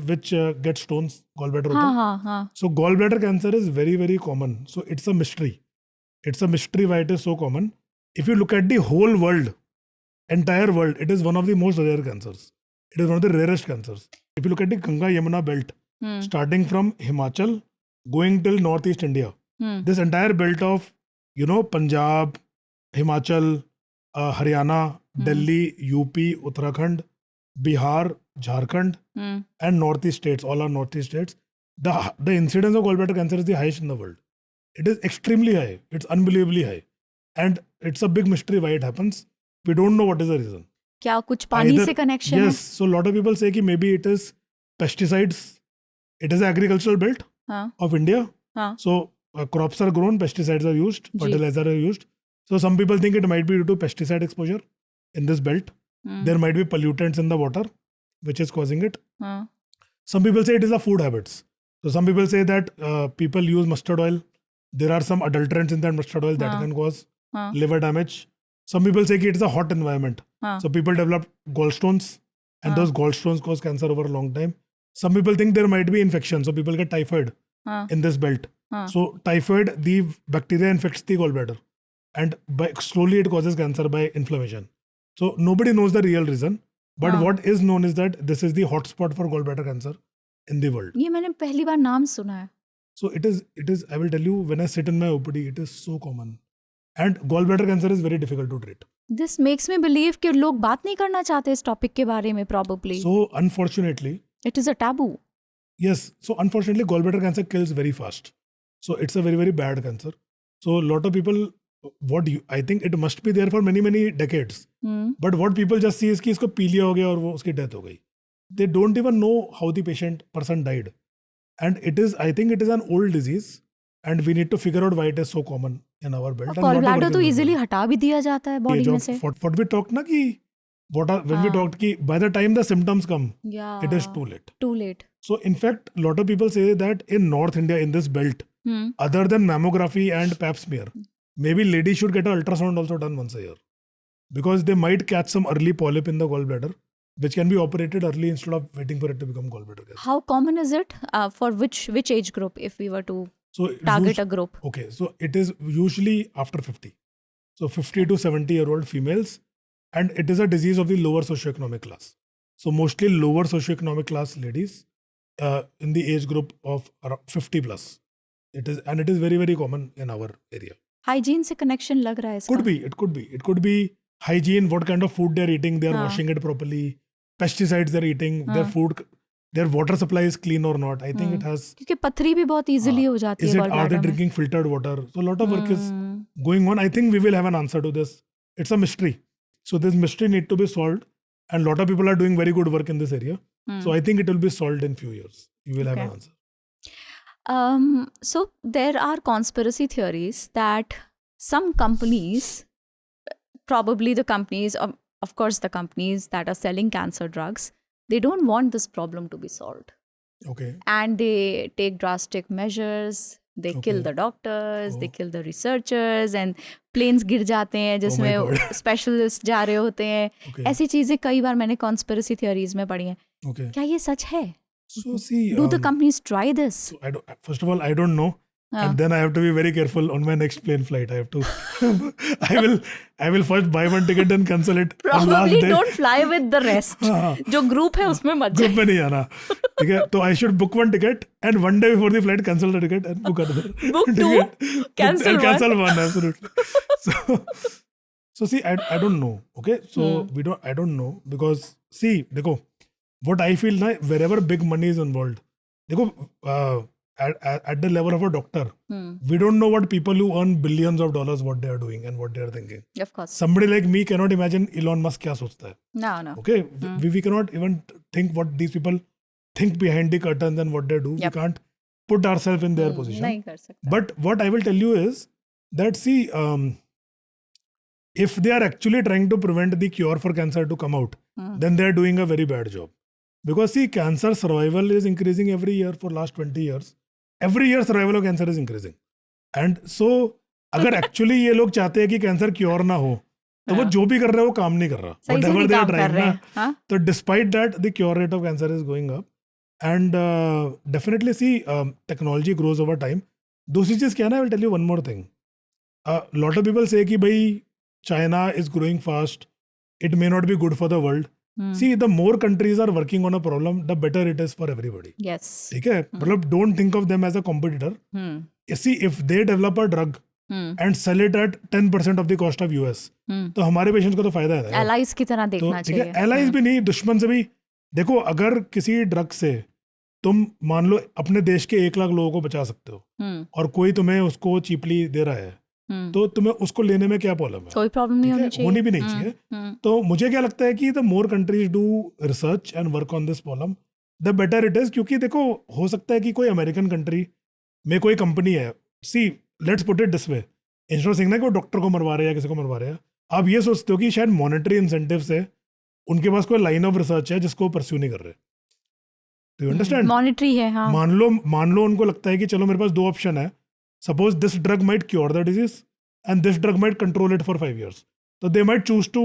which gets stones, gallbladder. So gallbladder cancer is very, very common. So it's a mystery. It's a mystery why it is so common. If you look at the whole world, entire world, it is one of the most rare cancers. It is one of the rarest cancers. If you look at the Ganga Yamuna belt, starting from Himachal, going till Northeast India, this entire belt of, Punjab, Himachal, Haryana, Delhi, UP, Uttarakhand, Bihar, Jharkhand, and Northeast states, all are Northeast states, the incidence of gallbladder cancer is the highest in the world. It is extremely high. It's unbelievably high. And it's a big mystery why it happens. We don't know what is the reason. क्या कुछ पानी से connection Yes. So a lot of people say that maybe it is pesticides. It is an agricultural belt of India. So crops are grown, pesticides are used, fertilizer are used. So some people think it might be due to pesticide exposure in this belt. There might be pollutants in the water which is causing it. Some people say it is the food habits. So some people say that people use mustard oil. There are some adulterants in that mustard oil that can cause liver damage. Some people say that it is a hot environment. So people develop gallstones and those gallstones cause cancer over a long time. Some people think there might be infection. So people get typhoid in this belt. So typhoid, the bacteria infects the gallbladder and slowly it causes cancer by inflammation. So nobody knows the real reason. But what is known is that this is the hotspot for gallbladder cancer in the world. ये मैंने पहली बार नाम सुना है. So it is, I will tell you, when I sit in my OPD, it is so common. And gallbladder cancer is very difficult to treat. This makes me believe कि लोग बात नहीं करना चाहते इस टॉपिक के बारे में probably. So unfortunately, it is a taboo. Yes. So unfortunately, gallbladder cancer kills very fast. So it's a very, very bad cancer. So a lot of people, I think it must be there for many, many decades. But what people just see is कि इसको पीलिया हो गया और वो उसकी death हो गई. They don't even know how the person died. And I think it is an old disease. And we need to figure out why it is so common in our belt. Gallbladder तो easily हटा भी दिया जाता है body में से. What we talked ना कि when we talked कि by the time the symptoms come, it is too late. Too late. So in fact, a lot of people say that in North India, in this belt, other than mammography and pap smear, maybe ladies should get an ultrasound also done once a year. Because they might catch some early polyp in the gallbladder, which can be operated early instead of waiting for it to become gallbladder cancer. How common is it for which age group if we were to target a group? Okay, so it is usually after 50. So 50 to 70-year-old females. And it is a disease of the lower socioeconomic class. So mostly lower socioeconomic class ladies in the age group of around 50 plus. It is very, very common in our area. Hygiene se connection lag raha hai iska? It could be hygiene, what kind of food they're eating, they're washing it properly, pesticides they're eating, their water supply is clean or not. I think it has... क्योंकि पथरी भी बहुत easily हो जाती है. Are they drinking filtered water? So a lot of work is going on. I think we will have an answer to this. It's a mystery. So this mystery need to be solved. And a lot of people are doing very good work in this area. So I think it will be solved in few years. You will have an answer. So there are conspiracy theories that some companies, probably the companies of course, the companies that are selling cancer drugs, they don't want this problem to be solved. Okay. And they take drastic measures. They kill the doctors, they kill the researchers, and planes गिर जाते हैं जिसमें specialist जा रहे होते हैं. ऐसी चीजें कई बार मैंने कॉन्स्पिरेसी थियरीज में पढ़ी हैं. Okay. क्या ये सच है? So see, Do the companies try this? first of all, I don't know. And then I have to be very careful on my next plane flight. I have to, I will first buy one ticket and cancel it. on last Probably day. don't fly with the rest. जो group है उसमें मत Group जाए. में नहीं आना. ठीक है, तो I should book one ticket and one day before the flight cancel the ticket and book another. Book two, cancel one. Cancel one, absolutely. So see, I don't know. Okay, so I don't know because see, देखो, what I feel ना, wherever big money is involved, देखो, at the level of a doctor, we don't know what people who earn billions of dollars what they are doing and what they are thinking. Of course. Somebody like me cannot imagine Elon Musk क्या सोचता है. No. Okay, we cannot even think what these people think behind the curtains and what they do. We can't put ourselves in their position. नहीं कर सकता. But what I will tell you is that see, if they are actually trying to prevent the cure for cancer to come out, then they are doing a very bad job. Because see, cancer survival is increasing every year for last 20 years. Every year survival of cancer is increasing. And so, अगर actually ये लोग चाहते हैं कि cancer cure ना हो, तो वो जो भी कर रहे हैं वो काम नहीं कर रहा. सही से नहीं काम कर रहे हैं. So despite that, the cure rate of cancer is going up. And definitely see, technology grows over time. दूसरी चीज़ क्या है ना, I will tell you one more thing. A lot of people say कि भाई China is growing fast. It may not be good for the world. See, the more countries are working on a problem, the better it is for everybody. Yes. ठीक है, मतलब don't think of them as a competitor. See, if they develop a drug and sell it at 10% of the cost of US, तो हमारे patients को तो फायदा है. Allies की तरह तो देखना ठीक है, चाहिए. allies भी नहीं, दुश्मन से भी. देखो, अगर किसी ड्रग से तुम मान लो अपने देश के 1 लाख लोगों को बचा सकते हो और कोई तुम्हें उसको चीपली दे रहा है, तो तुम्हें उसको लेने में क्या प्रॉब्लम है? कोई प्रॉब्लम नहीं होनी चाहिए. होनी भी नहीं चाहिए. तो मुझे क्या लगता है कि the more countries do research and work on this problem, the better it is. क्योंकि देखो, हो सकता है कि कोई अमेरिकन कंट्री में कोई कंपनी है. See, let's put it this way, instead of saying ना कि वो डॉक्टर को मरवा रहे हैं या किसी को मरवा रहे हैं, आप ये सोचते हो कि शायद मॉनेटरी इंसेंटिव से उनके पास कोई लाइन ऑफ रिसर्च है जिसको परस्यू नहीं कर रहे. Do you understand? मॉनेटरी है. हाँ. मान लो उनको लगता है कि चलो मेरे पास 2 ऑप्शन है. Suppose this drug might cure the disease and this drug might control it for 5 years. So they might choose to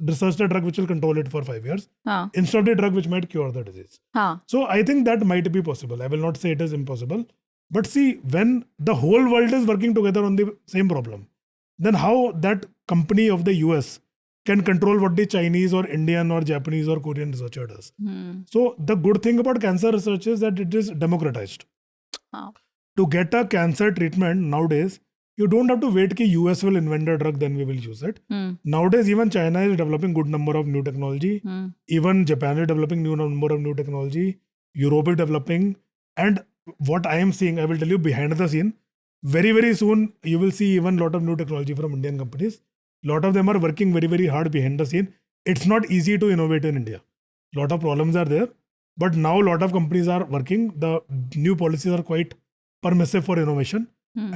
research the drug which will control it for 5 years instead of the drug which might cure the disease. So I think that might be possible. I will not say it is impossible. But see, when the whole world is working together on the same problem, then how that company of the US can control what the Chinese or Indian or Japanese or Korean researcher does. So the good thing about cancer research is that it is democratized. To get a cancer treatment nowadays, you don't have to wait कि US will invent a drug, then we will use it. Nowadays, even China is developing good number of new technology. Even Japan is developing new number of new technology. Europe is developing. And what I am seeing, I will tell you behind the scene, very, very soon, you will see even lot of new technology from Indian companies. Lot of them are working very, very hard behind the scene. It's not easy to innovate in India. Lot of problems are there. But now lot of companies are working. The new policies are quite permissive for innovation.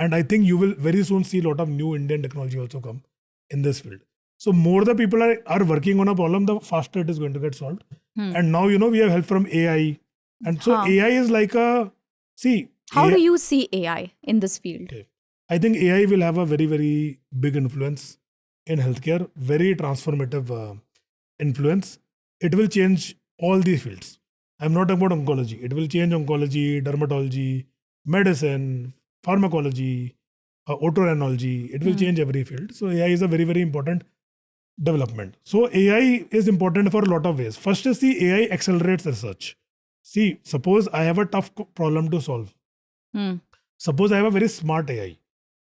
And I think you will very soon see a lot of new Indian technology also come in this field. So more the people are working on a problem, the faster it is going to get solved. And now, you know, we have help from AI. And so AI is like a, see. How do you see AI in this field? Okay. I think AI will have a very, very big influence in healthcare, very transformative influence. It will change all these fields. I'm not talking about oncology. It will change oncology, dermatology, medicine, pharmacology, otorhinology. It will change every field. So AI is a very, very important development. So AI is important for a lot of ways. First is, see, AI accelerates research. See, suppose I have a tough problem to solve. Suppose I have a very smart AI.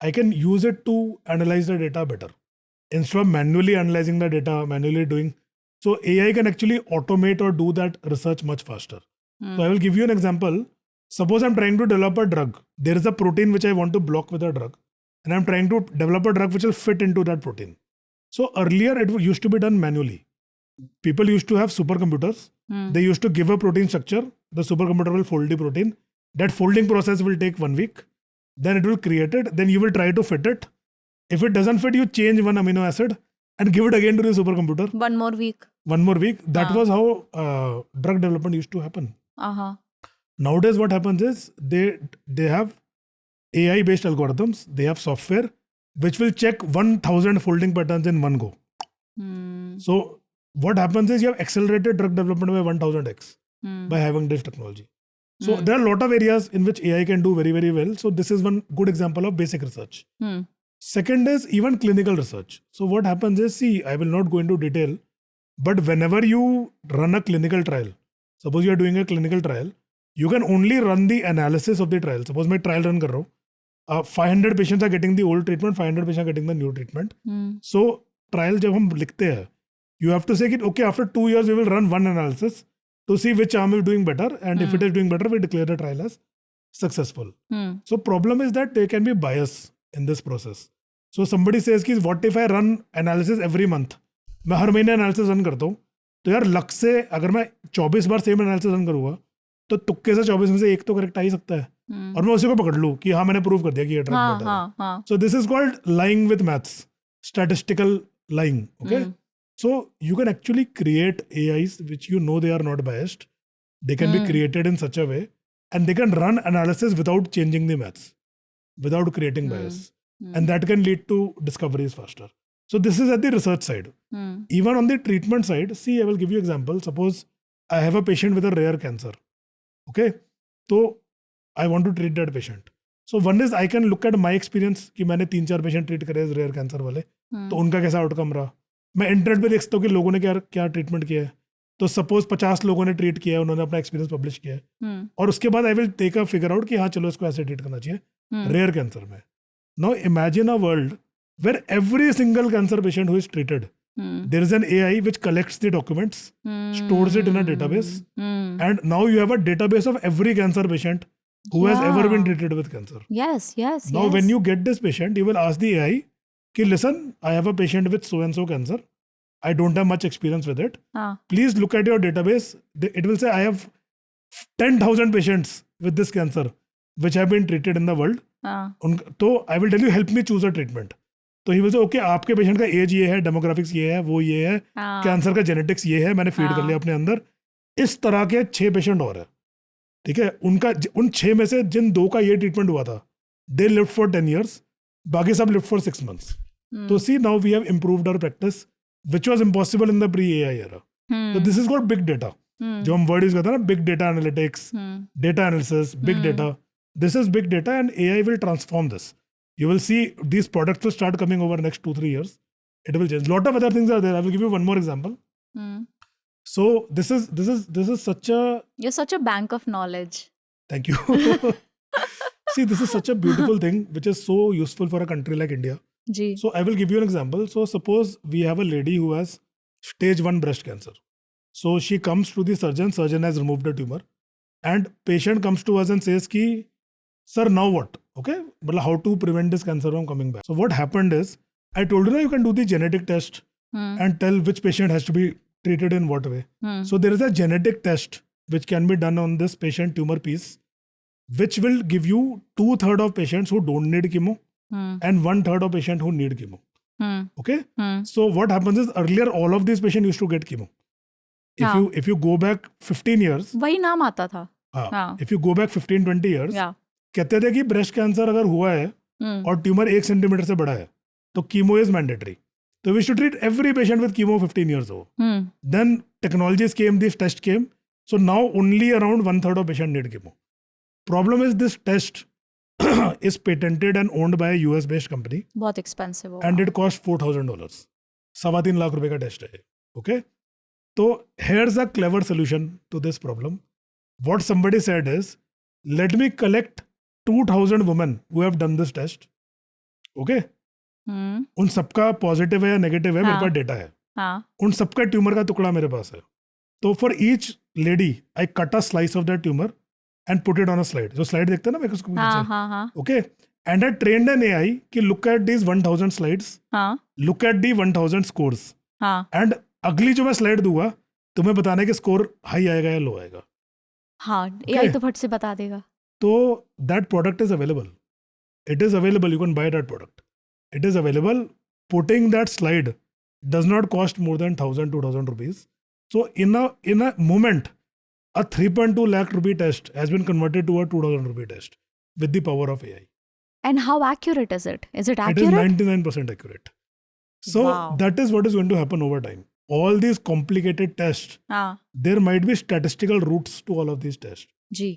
I can use it to analyze the data better. Instead of manually analyzing the data, manually doing. So AI can actually automate or do that research much faster. So I will give you an example. Suppose I'm trying to develop a drug. There is a protein which I want to block with a drug. And I'm trying to develop a drug which will fit into that protein. So earlier it used to be done manually. People used to have supercomputers. They used to give a protein structure. The supercomputer will fold the protein. That folding process will take 1 week. Then it will create it. Then you will try to fit it. If it doesn't fit, you change one amino acid. and give it again to the supercomputer. One more week. One more week. That हाँ. was how drug development used to happen. Uh-huh. Nowadays, what happens is they have AI based algorithms. They have software which will check 1,000 folding patterns in one go. Hmm. So what happens is you have accelerated drug development by 1,000x Hmm. by having this technology. So Hmm. there are a lot of areas in which AI can do very, very well. So this is one good example of basic research. Hmm. Second is even clinical research. So what happens is, see, I will not go into detail, but whenever you run a clinical trial, suppose you are doing a clinical trial, you can only run the analysis of the trial. Suppose मैं trial run कर रहा हूँ, 500 patients are getting the old treatment, 500 patients are getting the new treatment. Hmm. So trial जब हम लिखते हैं, you have to say that okay, after 2 years we will run one analysis to see which arm is doing better, and if it is doing better, we declare the trial as successful. Hmm. So problem is that there can be bias in this process. So somebody says कि what if I run analysis every month? मैं हर महीने analysis run करता हूँ, तो यार luck से अगर मैं 24 बार सेम analysis run करूँगा, तो तुक्के से 24 में से एक तो करेक्ट आ ही सकता है, और मैं उसी को पकड़ लूँ कि हाँ मैंने प्रूव कर दिया कि ये ड्रग हाँ बेटर है. हाँ हाँ. So this is called lying with maths, statistical lying. Okay. So you can actually create AIs which you know they are not biased. They can be created in such a way, and they can run analysis without changing the maths, without creating bias. And that can lead to discoveries faster. So this is at the research side. Hmm. Even on the treatment side, see, I will give you example. Suppose I have a patient with a rare cancer. Okay. So I want to treat that patient. So one is I can look at my experience कि मैंने 3-4 patient treat करे rare cancer वाले, तो उनका कैसा outcome रहा. मैं internet पे देख सकता हूँ कि लोगों ने क्या ट्रीटमेंट किया है. तो सपोज 50 लोगों ने ट्रीट किया है, उन्होंने अपना एक्सपीरियंस पब्लिश किया है, Hmm. और उसके बाद I will take a figure out कि हाँ चलो इसको ऐसे ट्रीट करना चाहिए रेयर कैंसर में. Now imagine a world where every single cancer patient who is treated, there is an AI which collects the documents, stores it in a database, and now you have a database of every cancer patient who has ever been treated with cancer. Yes, yes, Now, yes. when you get this patient, you will ask the AI, "Ki listen, I have a patient with so and so cancer. I don't have much experience with it. हाँ. Please look at your database." It will say, "I have 10,000 patients with this cancer which have been treated in the world. हाँ. तो I will tell you, help me choose a treatment." तो ही will say, "Okay, आपके patient का as ये है, demographics ये है, वो ये है, हाँ. कैंसर का जेनेटिक्स ये है, मैंने फीड कर लिया अपने अंदर, इस तरह के 6 पेशेंट और है, ठीक है, उन 6 में से जिन 2 का ये ट्रीटमेंट हुआ था, दे लिव्ड फॉर 10 years, बाकी सब लिव्ड फॉर 6 months. तो see now we have improved our practice which was impossible in the pre AI era. तो this is called big data. जो हम वर्ड यूज करते हैं ना, big data analytics, data analysis, big data. This is big data, and AI will transform this. You will see these products will start coming over next 2-3 years. It will change. Lot of other things are there. I will give you one more example. Hmm. So this is such a You're such a bank of knowledge. thank you. See, this is such a beautiful thing which is so useful for a country like India. जी. So I will give you an example. So suppose we have a lady who has stage 1 breast cancer. So she comes to the surgeon. Surgeon has removed the tumor, and patient comes to us and says ki, "Sir, now what? Okay, but how to prevent this cancer from coming back?" So what happened is, I told you, you can do the genetic test and tell which patient has to be treated in what way. So there is a genetic test which can be done on this patient tumor piece, which will give you 2/3 of patients who don't need chemo and 1/3 of patients who need chemo. Okay. So what happens is, earlier all of these patients used to get chemo. If you go back 15 years, वही नाम आता था. हाँ, if you go back 15-20 years, Yeah. कहते थे कि breast cancer अगर हुआ है और ट्यूमर 1 सेंटीमीटर से बड़ा है तो कीमो इज मैंडेटरी. तो we should treat every patient with chemo 15 years old. Then technologies came, this test came. So now only around 1/3 of patients need chemo. Problem is, this test is patented and owned by a US based company, बहुत expensive होगा. and it cost $4,000. 3.25 lakh रुपए का test है. Okay. तो here's a clever solution to this problem. What somebody said is, let me collect 2,000 women who have done this test. Okay. उन सबका positive है या नेगेटिव है, मेरे पास डेटा है. उन सबका ट्यूमर का टुकड़ा मेरे पास है. तो for each lady I cut a slice of that tumour and put it on a slide. जो स्लाइड देखते हैं ना मेरे को, okay, and I trained an AI कि look at these 1,000 slides, look at the 1,000 scores, and अगली जो मैं स्लाइड दूंगा तुम्हें बताना है कि स्कोर हाई आएगा या लो आएगा. हाँ, AI तो फट से बता देगा. तो that product is available. It is available. You can buy that product. It is available. Putting that slide does not cost more than 1,000-2,000 rupees. So in a moment, a 3.2 lakh rupee test has been converted to a 2,000 rupee test with the power of AI. And how accurate is it? Is it It is accurate? 99% accurate. So Wow. that is what is going to happen over time. All these complicated tests, हाँ, there might be statistical roots to all of these tests. Ji.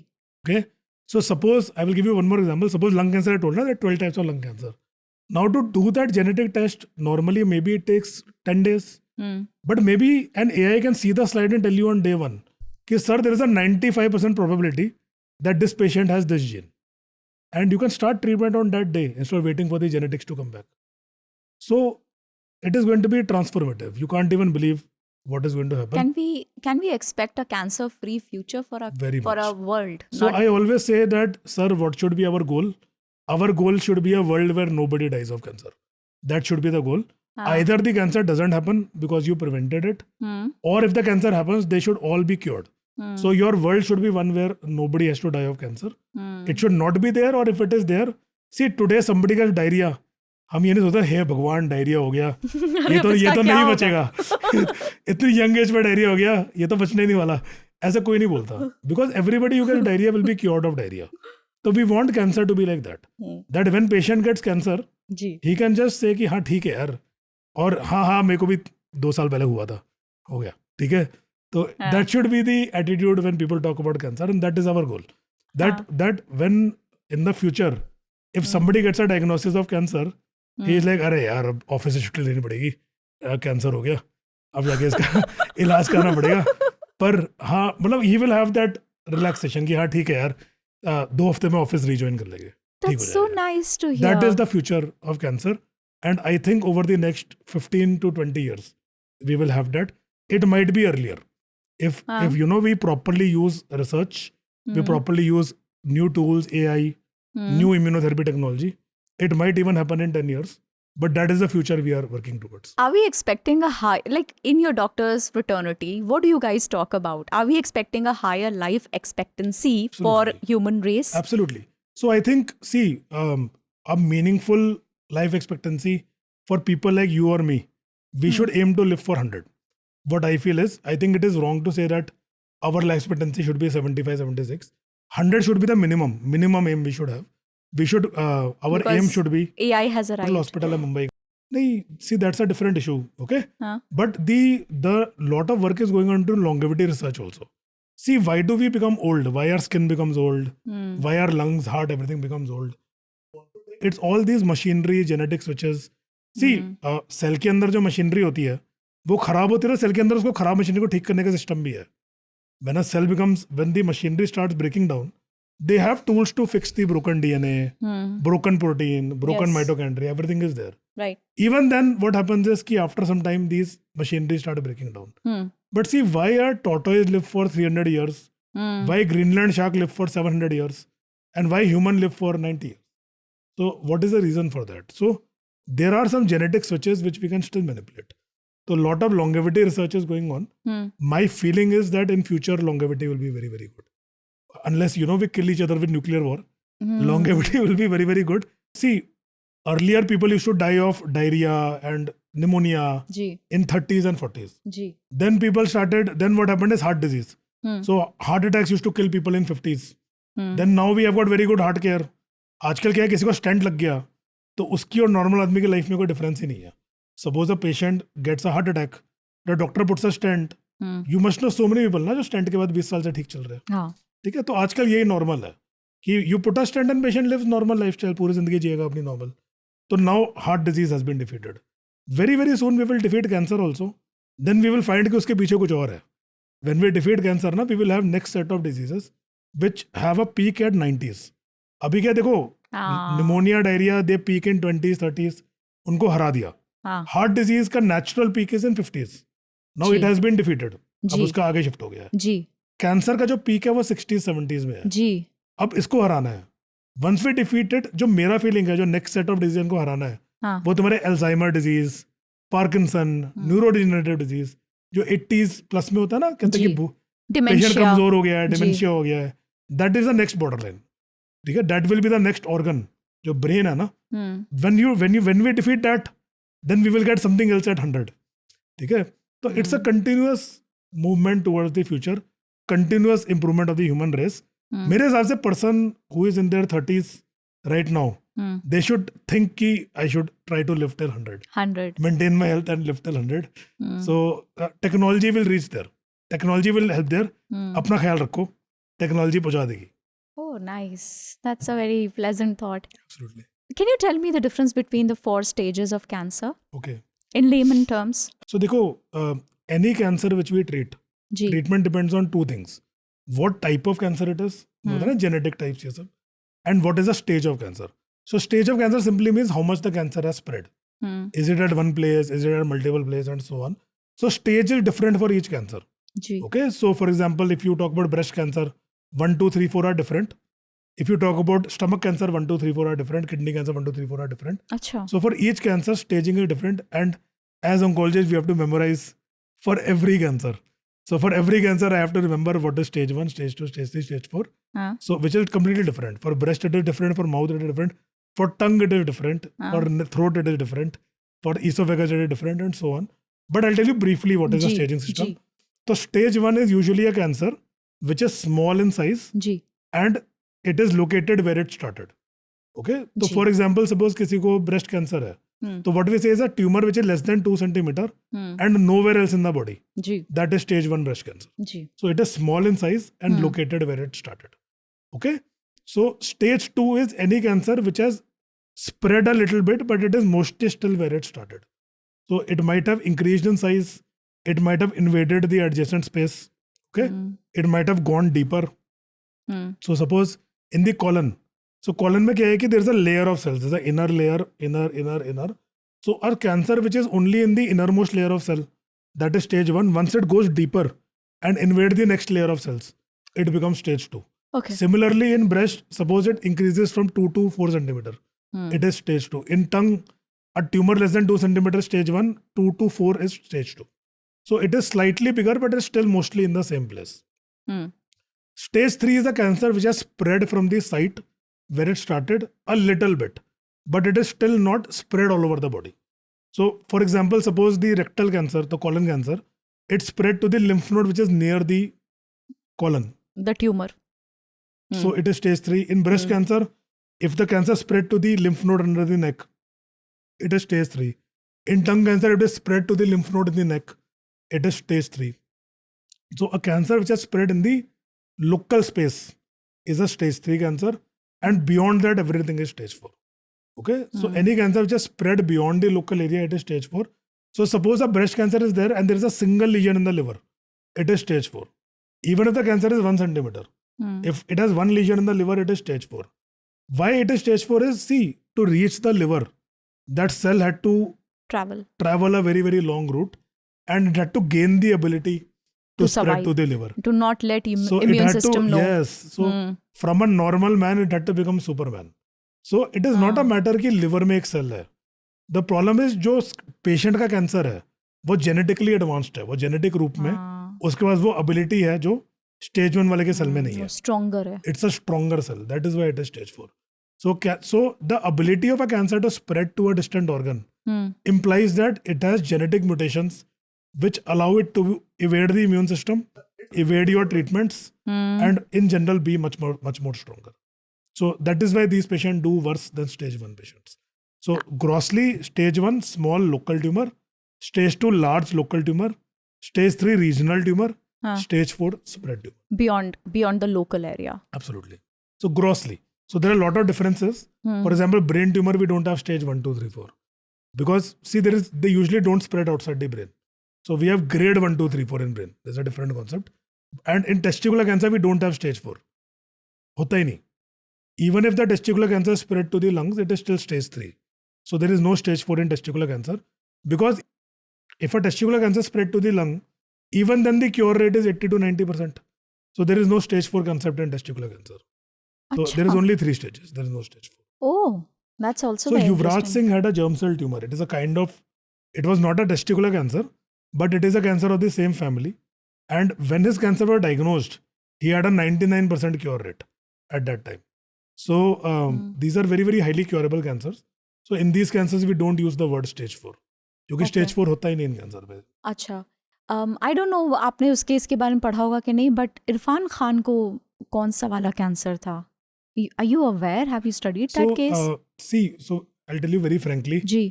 Okay. So suppose, I will give you one more example. Suppose lung cancer, I told you there are 12 types of lung cancer. Now to do that genetic test, normally maybe it takes 10 days. But maybe an AI can see the slide and tell you on day one, okay, sir, there is a 95% probability that this patient has this gene. And you can start treatment on that day instead of waiting for the genetics to come back. So it is going to be transformative. You can't even believe what is going to happen. Can we expect a cancer-free future for Very much. our world? So I always say that, sir, what should be our goal? Our goal should be a world where nobody dies of cancer. That should be the goal. Either the cancer doesn't happen because you prevented it, or if the cancer happens, they should all be cured. So your world should be one where nobody has to die of cancer. It should not be there, or if it is there, see, today somebody gets diarrhea. हम ये नहीं सोचते हे भगवान diarrhoea हो गया ये तो नहीं बचेगा इतनी यंग एज में डायरिया हो गया ये तो बचने ही नहीं वाला ऐसा कोई नहीं बोलता because everybody you get diarrhoea will be cured of diarrhoea तो we want cancer to be like that when patient gets cancer he can just say कि हाँ ठीक है यार और हाँ मेरे को भी 2 साल पहले हुआ था हो गया ठीक है तो that should be the attitude when people talk about cancer and that is our goal that when in the future if somebody gets a diagnosis of cancer he is like अरे यार अब ऑफिस से छुट्टी लेनी पड़ेगी cancer हो गया अब जाके इसका इलाज करना पड़ेगा पर हाँ मतलब he will have that relaxation कि हाँ ठीक है यार 2 हफ्ते में ऑफिस रिज्वाइन कर लेंगे ठीक हो That's so जाएगा nice to hear. That is the future of cancer and I think over the next 15 to 20 years we will have that. It might be earlier if you know we properly use research, we properly use new tools, AI, new immunotherapy technology. It might even happen in 10 years, but that is the future we are working towards. Are we expecting a high, like in your doctor's fraternity, what do you guys talk about? Are we expecting a higher life expectancy for Absolutely. human race? Absolutely. So I think, see, a meaningful life expectancy for people like you or me, we should aim to live for 100. What I feel is, I think it is wrong to say that our life expectancy should be 75, 76. 100 should be the minimum aim we should have. We should, our Because aim should be AI has a right. hospital in Mumbai. Nahi, see, that's a different issue, okay? Huh? But the lot of work is going on to longevity research also. See, why do we become old? Why our skin becomes old? Why our lungs, heart, everything becomes old? It's all these machinery, genetic switches. See, cell के अंदर जो machinery होती है वो खराब होती है ना सेल के अंदर उसको खराब मशीनरी को ठीक करने का सिस्टम भी है. When a cell becomes, when the machinery starts breaking down, they have tools to fix the broken DNA, broken protein, broken Yes. mitochondria, everything is there. Right. Even then, what happens is कि after some time these machinery start breaking down. But see, why a tortoise live for 300 years? Why Greenland shark live for 700 years? And why human live for 90 years? So what is the reason for that? So there are some genetic switches which we can still manipulate. So a lot of longevity research is going on. My feeling is that in future longevity will be very, very good. Unless, you know, we kill each other with nuclear war, longevity will be very, very good. See, earlier people used to die of diarrhea and pneumonia Ji. in 30s and 40s. Ji. Then people started, then what happened is heart disease. So heart attacks used to kill people in 50s. Then now we have got very good heart care. आजकल क्या है किसी को stent लग गया तो उसकी और नॉर्मल आदमी की लाइफ में कोई डिफरेंस ही नहीं है. Suppose a patient gets a heart attack, the doctor puts a stent. You must know so many people ना जो स्टेंट के बाद 20 साल से ठीक चल रहे हैं. हाँ. ठीक है, तो आजकल यही नॉर्मल है कि you put a stent and patient lives normal lifestyle, पूरी जिंदगी जिएगा अपनी नॉर्मल. तो now heart disease has been defeated. Very very soon we will defeat cancer also. Then we will find कि उसके पीछे कुछ और है. व्हेन वी डिफीट कैंसर ना, we will have next set of diseases which have a peak at 90s. अभी क्या देखो, pneumonia, diarrhoea, they peak in 20s 30s, उनको हरा दिया. हार्ट डिजीज का natural peak is in 50s. Now it has been defeated. अब उसका आगे शिफ्ट हो गया है. जी. कैंसर का जो पीक है वो 60s 70s में है. जी. अब इसको हराना है. वंस वी डिफीटेड, जो मेरा फीलिंग है, जो नेक्स्ट सेट ऑफ डिजीज को हराना है, वो तुम्हारे Alzheimer disease, Parkinson, neurodegenerative disease जो 80s प्लस में होता है ना, कहते हैं कि पेशेंट कमजोर हो गया है, डिमेंशिया हो गया है. That is the next border line. ठीक है, that will be the next organ, जो ब्रेन है ना. when we defeat that, then we will get something else at 100. ठीक है, तो it's a continuous movement towards the future, continuous improvement of the human race. मेरे हिसाब से person who is in their 30s right now, they should think ki I should try to live till 100. 100. Maintain my health and live till 100. So technology will reach there. Technology will help there. अपना ख्याल रखो, technology पहुंचा देगी. Oh, nice. That's a very pleasant thought. Absolutely. Can you tell me the difference between the 4 stages of cancer Okay. in layman terms? So देखो, any cancer which we treat, ji. treatment depends on 2 things. What type of cancer it is, होता है ना genetic types ये सब, and what is the stage of cancer. So stage of cancer simply means how much the cancer has spread. Is it at one place? Is it at multiple places, and so on. So stage is different for each cancer. Ji. Okay. So for example, if you talk about breast cancer, 1, 2, 3, 4 are different. If you talk about stomach cancer, 1, 2, 3, 4 are different. Kidney cancer, 1, 2, 3, 4 are different. अच्छा. So for each cancer, staging is different. And as oncologists, we have to memorize for every cancer. So for every cancer, I have to remember what is stage 1, stage 2, stage 3, stage 4. So which is completely different. For breast, it is different. For mouth, it is different. For tongue, it is different. For throat, it is different. For esophagus, it is different, and so on. But I'll tell you briefly what is the staging system. Ji. So stage 1 is usually a cancer which is small in size ji. and it is located where it started. Okay. So ji. for example, suppose किसी को breast cancer है, तो what we say is a tumor which is less than 2 centimeter and nowhere else in the body. Ji. That is stage 1 breast cancer. Ji. So it is small in size and located where it started. Okay. So stage 2 is any cancer which has spread a little bit, but it is mostly still where it started. So it might have increased in size. It might have invaded the adjacent space. Okay. It might have gone deeper. So suppose in the colon. So colon में क्या है कि there is a layer of cells. There is an inner layer, inner. So our cancer which is only in the innermost layer of cell, that is stage 1. Once it goes deeper and invade the next layer of cells, it becomes stage 2. Okay. Similarly in breast, suppose it increases from 2 to 4 centimeter. It is stage 2. In tongue, a tumor less than 2 centimeter, stage 1, 2 to 4 is stage 2. So it is slightly bigger, but it's still mostly in the same place. Stage 3 is a cancer which has spread from the site where it started a little bit, but it is still not spread all over the body. So for example, suppose the rectal cancer, the colon cancer, it spread to the lymph node which is near the colon. The tumor. So it is stage 3. In breast cancer, if the cancer spread to the lymph node under the neck, it is stage 3. In tongue cancer, it is spread to the lymph node in the neck. It is stage 3. So a cancer which has spread in the local space is a stage 3 cancer, and beyond that, everything is stage 4. Okay. So any cancer which has spread beyond the local area, it is stage 4. So suppose a breast cancer is there and there is a single lesion in the liver, it is stage 4. Even if the cancer is 1 centimeter, if it has one lesion in the liver, it is stage 4. Why it is stage 4 is, see, to reach the liver, that cell had to travel a very, very long route, and it had to gain the ability to spread survive. to the liver. To not let So it immune had system to, know. yes. So from a normal man, it had to become Superman. So it is not a matter कि liver में एक cell है. The problem is जो patient का cancer है, वो genetically advanced है, वो genetic रूप में, उसके पास वो ability है जो stage 1 वाले के cell में नहीं है. Stronger है. It's a stronger cell. That is why it is stage 4. So the ability of a cancer to spread to a distant organ implies that it has genetic mutations which allow it to evade the immune system, evade your treatments, and in general be much more stronger. So that is why these patients do worse than stage 1 patients. So grossly, stage 1 small local tumor, stage 2 large local tumor, stage 3 regional tumor, stage 4 spread tumor. Beyond the local area. Absolutely. So grossly. So there are a lot of differences. For example, brain tumor, we don't have stage 1, 2, 3, 4. Because see, they usually don't spread outside the brain. So we have grade 1, 2, 3, 4 in brain. There's a different concept. And in testicular cancer, we don't have stage 4. Hota hi nahi. Even if the testicular cancer spread to the lungs, it is still stage 3. So there is no stage 4 in testicular cancer. Because if a testicular cancer spread to the lung, even then the cure rate is 80 to 90%. So there is no stage 4 concept in testicular cancer. So there is only 3 stages. There is no stage 4. Oh, that's also So very Yuvraj interesting. Singh had a germ cell tumor. It is a kind of, it was not a testicular cancer, but it is a cancer of the same family. And when his cancer was diagnosed, he had a 99% cure rate at that time. So these are very, very highly curable cancers. So in these cancers, we don't use the word stage 4. क्योंकि stage 4 होता ही नहीं इन cancer पे. अच्छा, आई don't no आपने उस case के बारे में पढ़ा होगा कि नहीं, बट इरफान खान को कौन सा वाला कैंसर था? Are you aware? Have you studied that case? So I'll tell you very frankly, जी,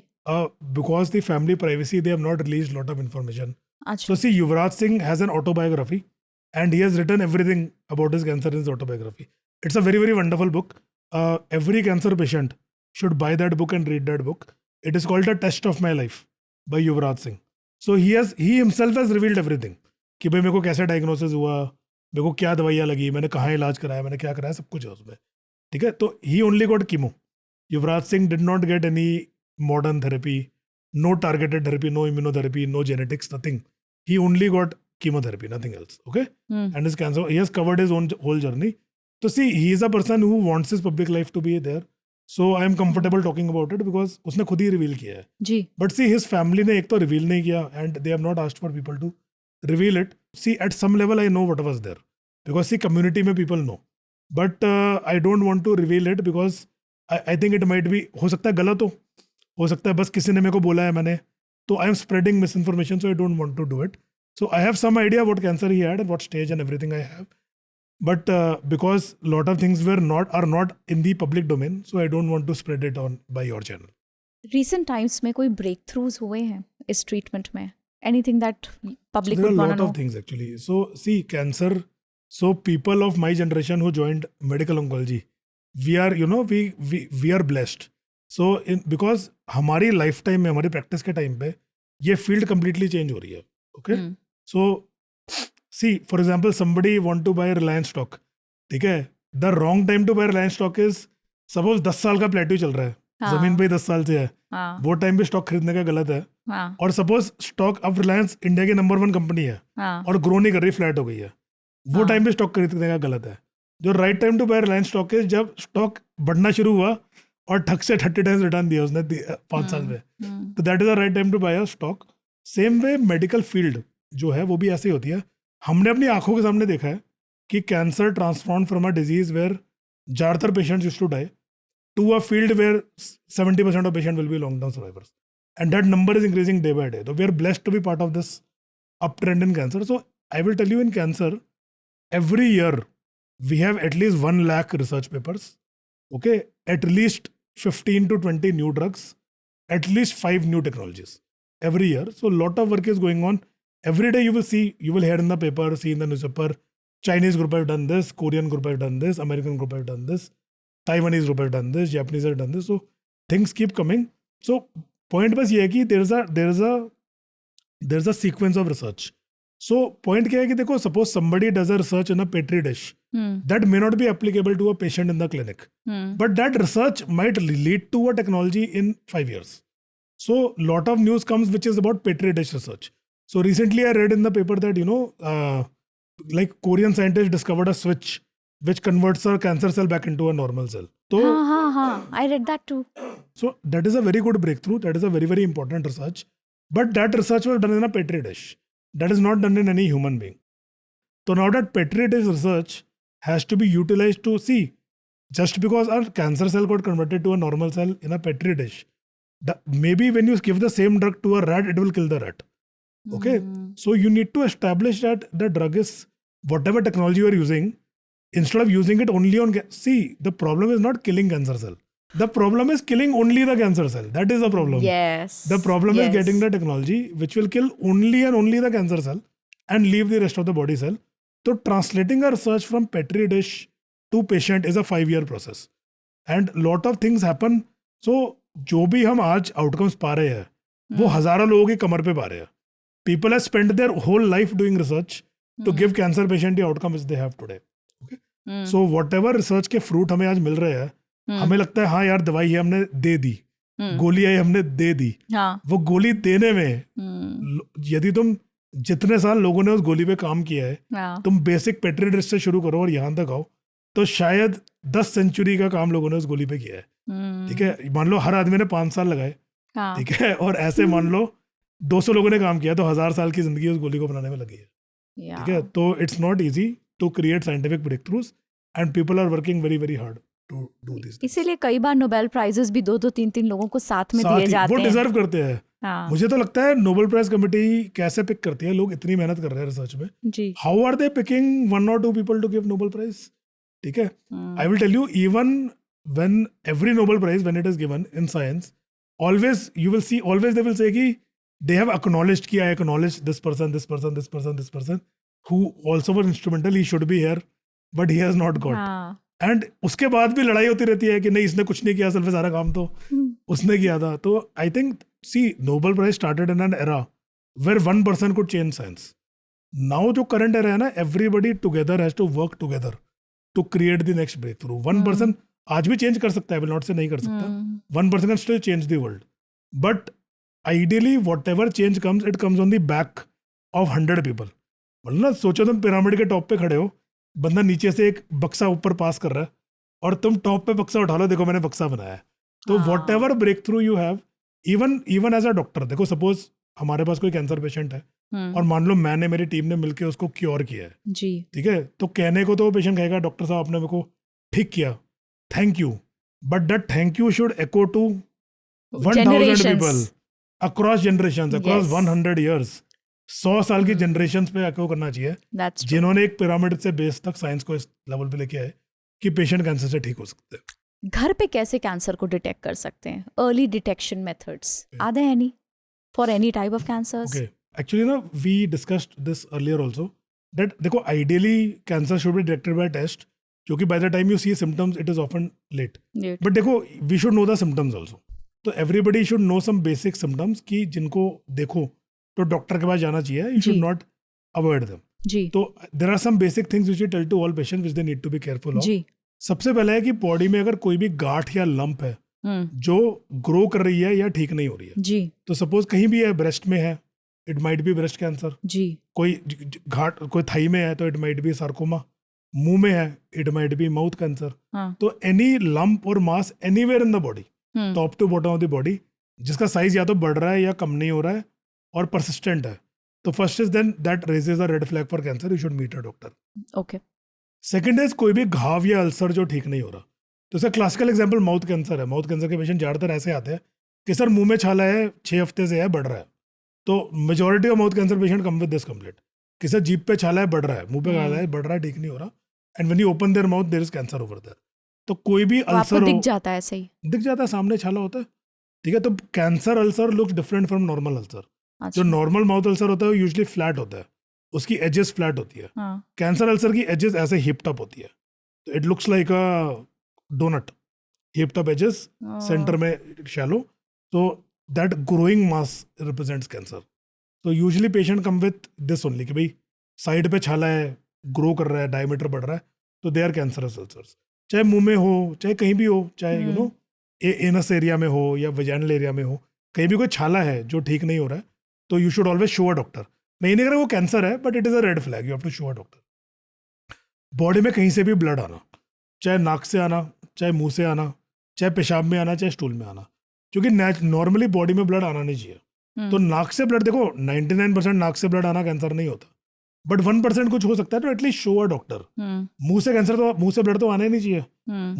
because the family privacy, they have not released lot of information. अच्छा, So see, Yuvraj Singh has an autobiography, and he has written everything about his cancer in his autobiography. It's a very, very wonderful book. Every cancer patient should buy that book and read that book. It is called The Test of My Life by Yuvraj Singh. So he himself has revealed everything. कि भाई मेरे को कैसे diagnosis हुआ, मेरे को क्या दवाइयाँ लगी, मैंने कहाँ इलाज कराया, मैंने क्या कराया, सब कुछ है उसमें. ठीक है, तो he only got chemo. Yuvraj Singh did not get any modern therapy, no targeted therapy, no immunotherapy, no genetics, nothing. He only got chemotherapy, nothing else. Okay? And his cancer, he has covered his own whole journey. So see, he is a person who wants his public life to be there. So I am comfortable talking about it because उसने खुद ही reveal किया है. जी, But see, his family ने एक तो reveal नहीं किया, and they have not asked for people to reveal it. See, at some level I know what was there. Because see, community में people know. But I don't want to reveal it because I think it might be, हो सकता है गलत हो सकता है बस किसी ने मेरे को बोला है मैंने, तो I am spreading misinformation, so I don't want to do it. So I have some idea what cancer he had and what stage and everything I have. But because lot of things are not in the public domain, so I don't want to spread it on by your channel. recent times में कोई breakthroughs हुए हैं इस treatment में? Anything that public So there are would a want lot to know? of things actually. So see, cancer. So people of my generation who joined medical oncology, we are, you know, we are blessed. So because हमारी lifetime में, हमारी practice के time पे ये field completely change हो रही है. Okay. So see, for example, somebody want to buy Reliance stock. ठीक है. The wrong time to buy Reliance stock is suppose 10 साल का plateau चल रहा है. हाँ. जमीन पे 10 साल से है. हाँ, वो टाइम पे स्टॉक खरीदने का गलत है. हाँ, और सपोज स्टॉक अब रिलायंस इंडिया की नंबर 1 कंपनी है हाँ, और ग्रो नहीं कर रही, फ्लैट हो गई है, वो हाँ. टाइम पे स्टॉक खरीदने का गलत है. जो right time to buy Reliance stock है जब स्टॉक बढ़ना शुरू हुआ और ठग से 30 टाइम्स रिटर्न दिया उसने 5 साल में, तो that is the right time to buy a stock. Same way medical field जो है वो भी ऐसे ही होती है. हमने अपनी आंखों के सामने देखा है कि cancer transform from a disease where ज्यादातर patients used to die to a field where 70% of patients will be long-term survivors. And that number is increasing day by day. So we are blessed to be part of this uptrend in cancer. So I will tell you, in cancer, every year we have at least 1 lakh research papers. Okay, at least 15 to 20 new drugs, at least 5 new technologies every year. So a lot of work is going on. Every day you will hear in the paper, see in the newspaper, Chinese group have done this, Korean group have done this, American group have done this, Taiwanese group have done this, Japanese have done this. So things keep coming. So point बस ये है कि there's a sequence of research. So point क्या है कि देखो, suppose somebody does a research in a petri dish, that may not be applicable to a patient in the clinic, but that research might lead to a technology in 5 years. So lot of news comes which is about petri dish research. So recently I read in the paper that like Korean scientists discovered a switch which converts a cancer cell back into a normal cell. So, हाँ, I read that too. So that is a very good breakthrough. That is a very, very important research. But that research was done in a petri dish. That is not done in any human being. So now that petri dish research has to be utilized to see, just because our cancer cell got converted to a normal cell in a petri dish, maybe when you give the same drug to a rat, it will kill the rat. Okay? So you need to establish that the drug is, whatever technology you are using, instead of using it only on, see, the problem is not killing cancer cell. The problem is killing only the cancer cell. That is the problem. Yes. The problem Yes. is getting the technology which will kill only and only the cancer cell and leave the rest of the body cell. So translating a research from petri dish to patient is a 5-year process. And lot of things happen. So जो भी हम आज outcomes पा रहे हैं, वो हजारों लोगों की कमर पे पा रहे हैं. People have spent their whole life doing research to give cancer patient the outcome which they have today. Okay? So whatever research के fruit हमें आज मिल रहे हैं, हमें लगता है हाँ यार दवाई है हमने दे दी, गोली है हमने दे दी. हाँ. वो गोली देने में यदि तुम जितने साल लोगों ने उस गोली पे काम किया है, हाँ. तुम बेसिक पेट्री डिश से शुरू करो और यहाँ तक आओ, तो शायद 10 सेंचुरी का काम लोगों ने उस गोली पे किया है. ठीक है, मान लो हर आदमी ने 5 साल लगाए. हाँ. ठीक है, और ऐसे मान लो 200 लोगों ने काम किया तो 1000 साल की जिंदगी उस गोली को बनाने में लगी है. ठीक है, तो it's not easy to create scientific breakthroughs and people are working very, very hard to do this. इसीलिए कई बार नोबेल प्राइजेस भी 2-2, 3-3 लोगों को साथ में साथ दिए ही जाते वो हैं. डिजर्व करते हैं. हाँ मुझे तो लगता है नोबेल प्राइज कमेटी कैसे पिक करती है, लोग इतनी मेहनत कर रहे हैं रिसर्च में, जी how are they picking 1 or 2 people to give Nobel Prize? ठीक है, I will tell you, even when every Nobel Prize, when it is given in science, always you will see, always they will say कि they have acknowledged कि I acknowledge this person, this person, this person, this person who also were instrumental, he should be here, but he has not got. हाँ and उसके बाद भी लड़ाई होती रहती है कि नहीं इसने कुछ नहीं किया, असल में सारा काम तो उसने किया था. तो I think see Nobel prize started in an era where 1 person could change science. Now जो करंट एरा है ना, everybody together has to work together to create the next breakthrough. 1 person आज भी चेंज कर सकता है, will not से नहीं कर सकता. 1 person can still change the world, but ideally what ever change comes, it comes on the back of 100 people. मतलब ना सोचो तुम पिरामिड के टॉप पे खड़े हो, बंदा नीचे से एक बक्सा ऊपर पास कर रहा है और तुम टॉप पे बक्सा उठा लो, देखो मैंने बक्सा बनाया है. तो whatever breakthrough you have, even as a doctor, देखो सपोज हमारे पास कोई कैंसर पेशेंट है और मान लो मैंने, मेरी टीम ने मिलकर उसको क्योर किया है, जी ठीक है, तो कहने को तो पेशेंट कहेगा डॉक्टर साहब आपने मेरे को ठीक किया, thank you, but that thank you should echo to 1000 people across generation, across 100 years, 100 साल की जनरेशन पे एको करना चाहिए, दैट्स जिन्होंने एक पिरामिड से बेस तक साइंस को इस लेवल पे लेके आए कि पेशेंट कैंसर से ठीक हो सकते हैं. घर पे कैसे कैंसर को डिटेक्ट कर सकते हैं? Early detection methods are there any for any type of cancers? Okay. Actually, ना, we discussed this earlier also. That देखो, ideally cancer should be detected by test, क्योंकि by the time you see symptoms, it is often late. But देखो, we should know the symptoms also. तो everybody should know some basic symptoms कि जिनको देखो तो doctor के पास जाना चाहिए. You should ji. not avoid them. जी तो there are some basic things which we tell to all patients which they need to be careful of. जी सबसे पहला है कि बॉडी में अगर कोई भी गांठ या लंप है जो ग्रो कर रही है या ठीक नहीं हो रही है, जी तो सपोज कहीं भी है, ब्रेस्ट में है, it might be breast cancer. जी कोई घाट कोई थाई में है तो इट माइट बी सार्कोमा. मुंह में है, it might be mouth cancer. हाँ तो एनी लंप और mass anywhere in the body, hmm, top to bottom of the body, जिसका साइज या तो बढ़ रहा है या कम नहीं हो रहा है और परसिस्टेंट है, तो first is then that raises a red flag for cancer, you should meet a doctor. Okay second is कोई भी घाव या अल्सर जो ठीक नहीं हो रहा. तो इसका क्लासिकल एग्जांपल माउथ कैंसर है. माउथ कैंसर के पेशेंट ज़्यादातर ऐसे आते हैं कि सर मुंह में छाला है, 6 हफ्ते से है, बढ़ रहा है. तो majority of mouth cancer patient come with this complaint कि सर जीभ पे छाला है, बढ़ रहा है, मुंह पे छाला है, बढ़ रहा है, ठीक नहीं हो रहा, and when you open their mouth there is cancer over there. तो कोई भी तो आपको अल्सर दिख हो, जाता है ऐसे ही? दिख जाता है, सामने छाला होता है, ठीक है. तो cancer ulcer looks different from normal ulcer. अच्छा जो नॉर्मल माउथ अल्सर होता है वो यूजुअली फ्लैट होता है, उसकी एजेस फ्लैट होती है. हाँ कैंसर अल्सर की एजेस ऐसे हिप्ड अप होती है, तो it looks like a doughnut, heaped up edges, centre में शैलो, तो that growing mass represents cancer. तो usually patient come with this only कि भाई साइड पे छाला है, ग्रो कर रहा है, डायमीटर बढ़ रहा है, तो दे आर कैंसरस अल्सर्स. चाहे मुंह में हो, चाहे कहीं भी हो, चाहे यू नो एनस एरिया में हो या वजाइनल एरिया में हो, कहीं भी कोई छाला है जो ठीक नहीं हो रहा है, तो you should always show a doctor. मैं ये नहीं कह रहा वो कैंसर है, but it is a red flag, you have to show a doctor. Body में कहीं से भी ब्लड आना, चाहे नाक से आना, चाहे मुंह से आना, चाहे पेशाब में आना, चाहे स्टूल में आना, क्योंकि नॉर्मली बॉडी में ब्लड आना नहीं चाहिए. तो नाक से ब्लड, देखो 99% नाक से ब्लड आना कैंसर नहीं होता, बट 1% कुछ हो सकता है, तो एटलीस्ट शो अ डॉक्टर. मुंह से कैंसर, तो मुंह से ब्लड तो आना ही नहीं चाहिए.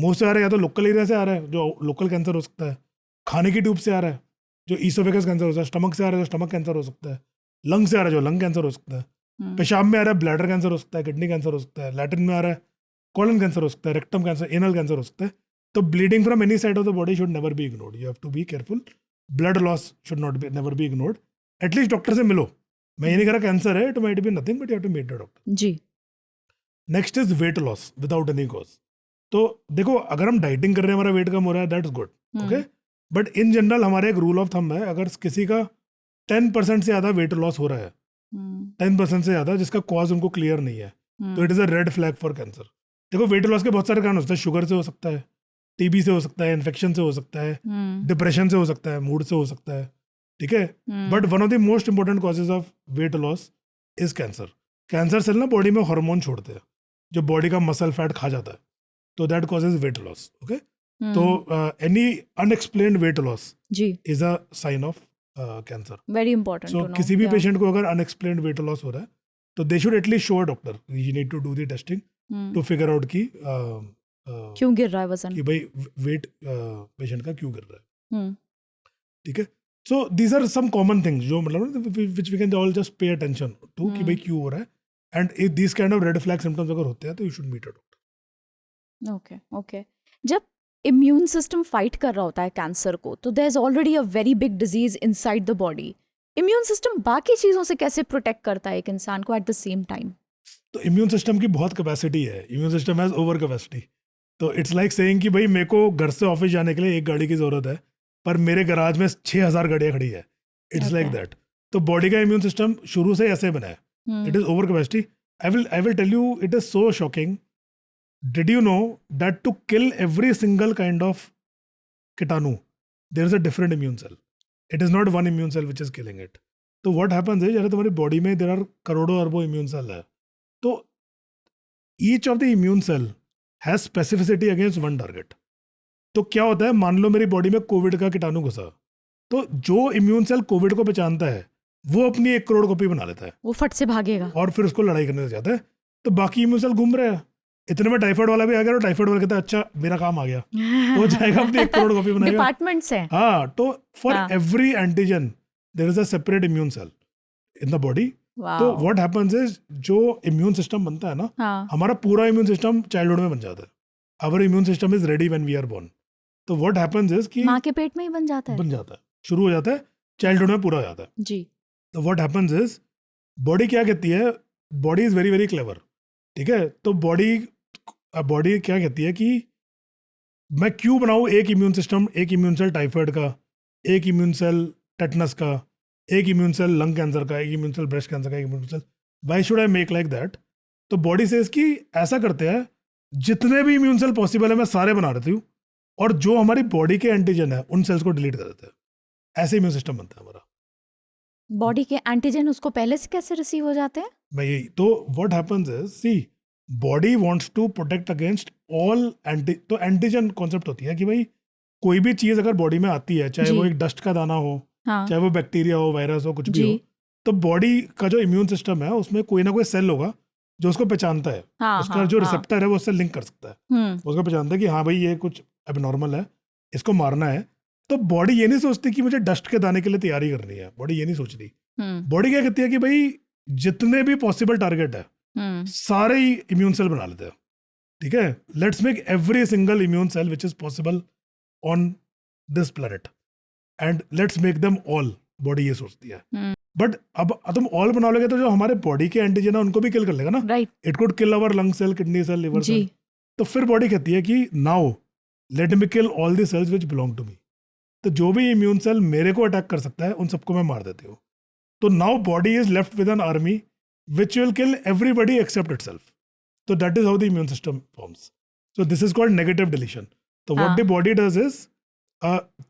मुंह से आ रहा है या तो लोकल एरिया से आ रहा है, जो लोकल कैंसर हो सकता है, खाने की ट्यूब से आ रहा है जो ईसोफेगस कैंसर हो सकता है, स्टमक से आ रहा है जो स्टमक कैंसर हो सकता है, लंग से आ रहा है जो लंग कैंसर हो सकता है, पेशाब में आ रहा है ब्लैडर कैंसर हो सकता है, किडनी कैंसर हो सकता है, लैट्रिन में आ रहा है कॉलन कैंसर हो सकता है, रेक्टम कैंसर, एनल कैंसर हो सकता है. तो bleeding from any side of the body should never be ignored, you have to be careful. Blood loss should not be never be ignored. At least doctor से मिलो. मैं ये नहीं कह रहा कैंसर है, it might be nothing, but you have to meet the doctor. जी next is weight loss without any cause. तो देखो अगर हम डाइटिंग कर रहे हैं, हमारा वेट कम हो रहा है, that's good, okay. But in general हमारा एक रूल ऑफ थंब है, अगर किसी का 10% से ज़्यादा वेट लॉस हो रहा है, 10% से ज़्यादा, जिसका कॉज उनको क्लियर नहीं है, तो it is a red flag for cancer. देखो वेट लॉस के बहुत सारे कारण हो सकते हैं. शुगर से हो सकता है, टीबी से हो सकता है, इन्फेक्शन से हो सकता है, डिप्रेशन से हो सकता है, मूड से हो सकता है, ठीक है. But one of the most important causes of weight loss is cancer. Cancer cell ना बॉडी में हार्मोन छोड़ते हैं जो बॉडी का मसल फैट खा जाता है, तो that causes weight loss, okay. तो एनी अनएक्सप्लेन्ड वेट लॉस जी is a sign of cancer. Very important so किसी भी पेशेंट को अगर अनएक्सप्लेन्ड वेट लॉस हो रहा है, तो they should at least show a doctor. You need to do the testing to figure out की क्यों गिर रहा है वजन. कि भाई वेट पेशेंट का क्यों गिर रहा है, ठीक है. So these are some common things जो मतलब which we can all just pay attention to कि भाई क्यों हो रहा है, and if these kind of red flag symptoms अगर होते हैं तो you should meet a doctor. Okay okay. जब इम्यून सिस्टम फाइट कर रहा होता है कैंसर को, तो there is already a very big disease inside the body. Immune system बाकी चीजों से कैसे प्रोटेक्ट करता है एक इंसान को एट द सेम टाइम? तो इम्यून सिस्टम की बहुत कैपेसिटी है. Immune system has over capacity. तो इट्स लाइक सेइंग कि भाई मेरे को घर से ऑफिस जाने के लिए एक गाड़ी की जरूरत है, पर मेरे गराज में 6000 गाड़ियां खड़ी है. It's like that. तो बॉडी का इम्यून सिस्टम शुरू से ऐसे बना है. It is over capacity. I will tell you, it is so shocking. Did you know that to kill every single kind of kitanu, there is a different immune cell. It is not one immune cell which is killing it. तो what happens is, जैसे तुम्हारी body में there are करोड़ों अरबों immune cell है, तो each of the immune cell has specificity against one target. तो क्या होता है, मान लो मेरी बॉडी में कोविड का कीटाणु घुसा, तो जो इम्यून सेल कोविड को पहचानता है वो अपनी 1 करोड़ कॉपी बना लेता है, वो फट से भागेगा और फिर उसको लड़ाई करने लग जाता है. तो बाकी इम्यून सेल घूम रहे हैं. इतने में टाइफाइड वाला भी आ गया, और टाइफाइड वाला कहता है अच्छा मेरा काम आ गया, वो जाएगा अपनी 1 करोड़ कॉपी बनाएगा. डिपार्टमेंट्स हैं. हाँ, तो for every antigen there is a separate immune cell in the body. तो व्हाट हैपेंस इज, जो इम्यून सिस्टम बनता है ना, हमारा पूरा इम्यून सिस्टम चाइल्डहुड में बन जाता है. Our immune system is ready when we are born. तो व्हाट हैपेंस इज कि माँ के पेट में ही बन जाता है, शुरू हो जाता है, चाइल्डहुड में पूरा हो जाता है जी. तो व्हाट हैपेंस इज, बॉडी क्या कहती है, body is very very clever. ठीक है, तो बॉडी क्या कहती है कि मैं क्यों बनाऊं एक इम्यून सिस्टम, एक इम्यून सेल टाइफाइड का, एक इम्यून सेल टेटनस का, एक इम्यून सेल लंग कैंसर का, एक इम्यून सेल ब्रेस्ट कैंसर का, एक immune cell, why should I make like that. तो बॉडी से इसकी ऐसा करते हैं, जितने भी इम्यून सेल पॉसिबल है मैं सारे बना देती हूँ, और जो हमारी बॉडी के एंटीजन है उन सेल्स को डिलीट कर देते हैं. ऐसे इम्यून सिस्टम बनता है हमारा. बॉडी के एंटीजन उसको पहले से कैसे रिसीव हो जाते हैं? भाई यही तो what happens is, see body wants to protect against all तो एंटीजन कॉन्सेप्ट होती है कि भाई कोई भी चीज अगर बॉडी में आती है, चाहे वो एक डस्ट का दाना हो, चाहे वो बैक्टीरिया हो, वायरस हो, कुछ भी हो, तो बॉडी का जो इम्यून सिस्टम है उसमें कोई ना कोई सेल होगा जो उसको पहचानता है. उसका जो रिसेप्टर है वो उससे लिंक कर सकता है. उसको पहचानता है कि हाँ भाई ये कुछ एबनॉर्मल है, इसको मारना है. तो बॉडी ये नहीं सोचती कि मुझे डस्ट के दाने के लिए तैयारी करनी है. बॉडी ये नहीं सोचती. बॉडी क्या कहती है कि भाई जितने भी पॉसिबल टारगेट है सारे ही इम्यून सेल बना लेते हैं. ठीक है, let's make every single immune cell which is possible on this planet and let's make them all. Body ये सोचती है. बट अब तुम ऑल बना लोगे तो जो हमारे बॉडी के एंटीजन है उनको भी किल कर लेगा ना. It could kill our lung cell, kidney cell, liver cell. तो फिर बॉडी कहती है कि now let me kill all the cells which belong to me. तो जो भी इम्यून सेल मेरे को अटैक कर सकता है उन सबको मैं मार देती हूँ. तो now body is left with an army which will kill everybody except itself. So that is how the immune system forms. So this is called negative deletion. So what the body does is,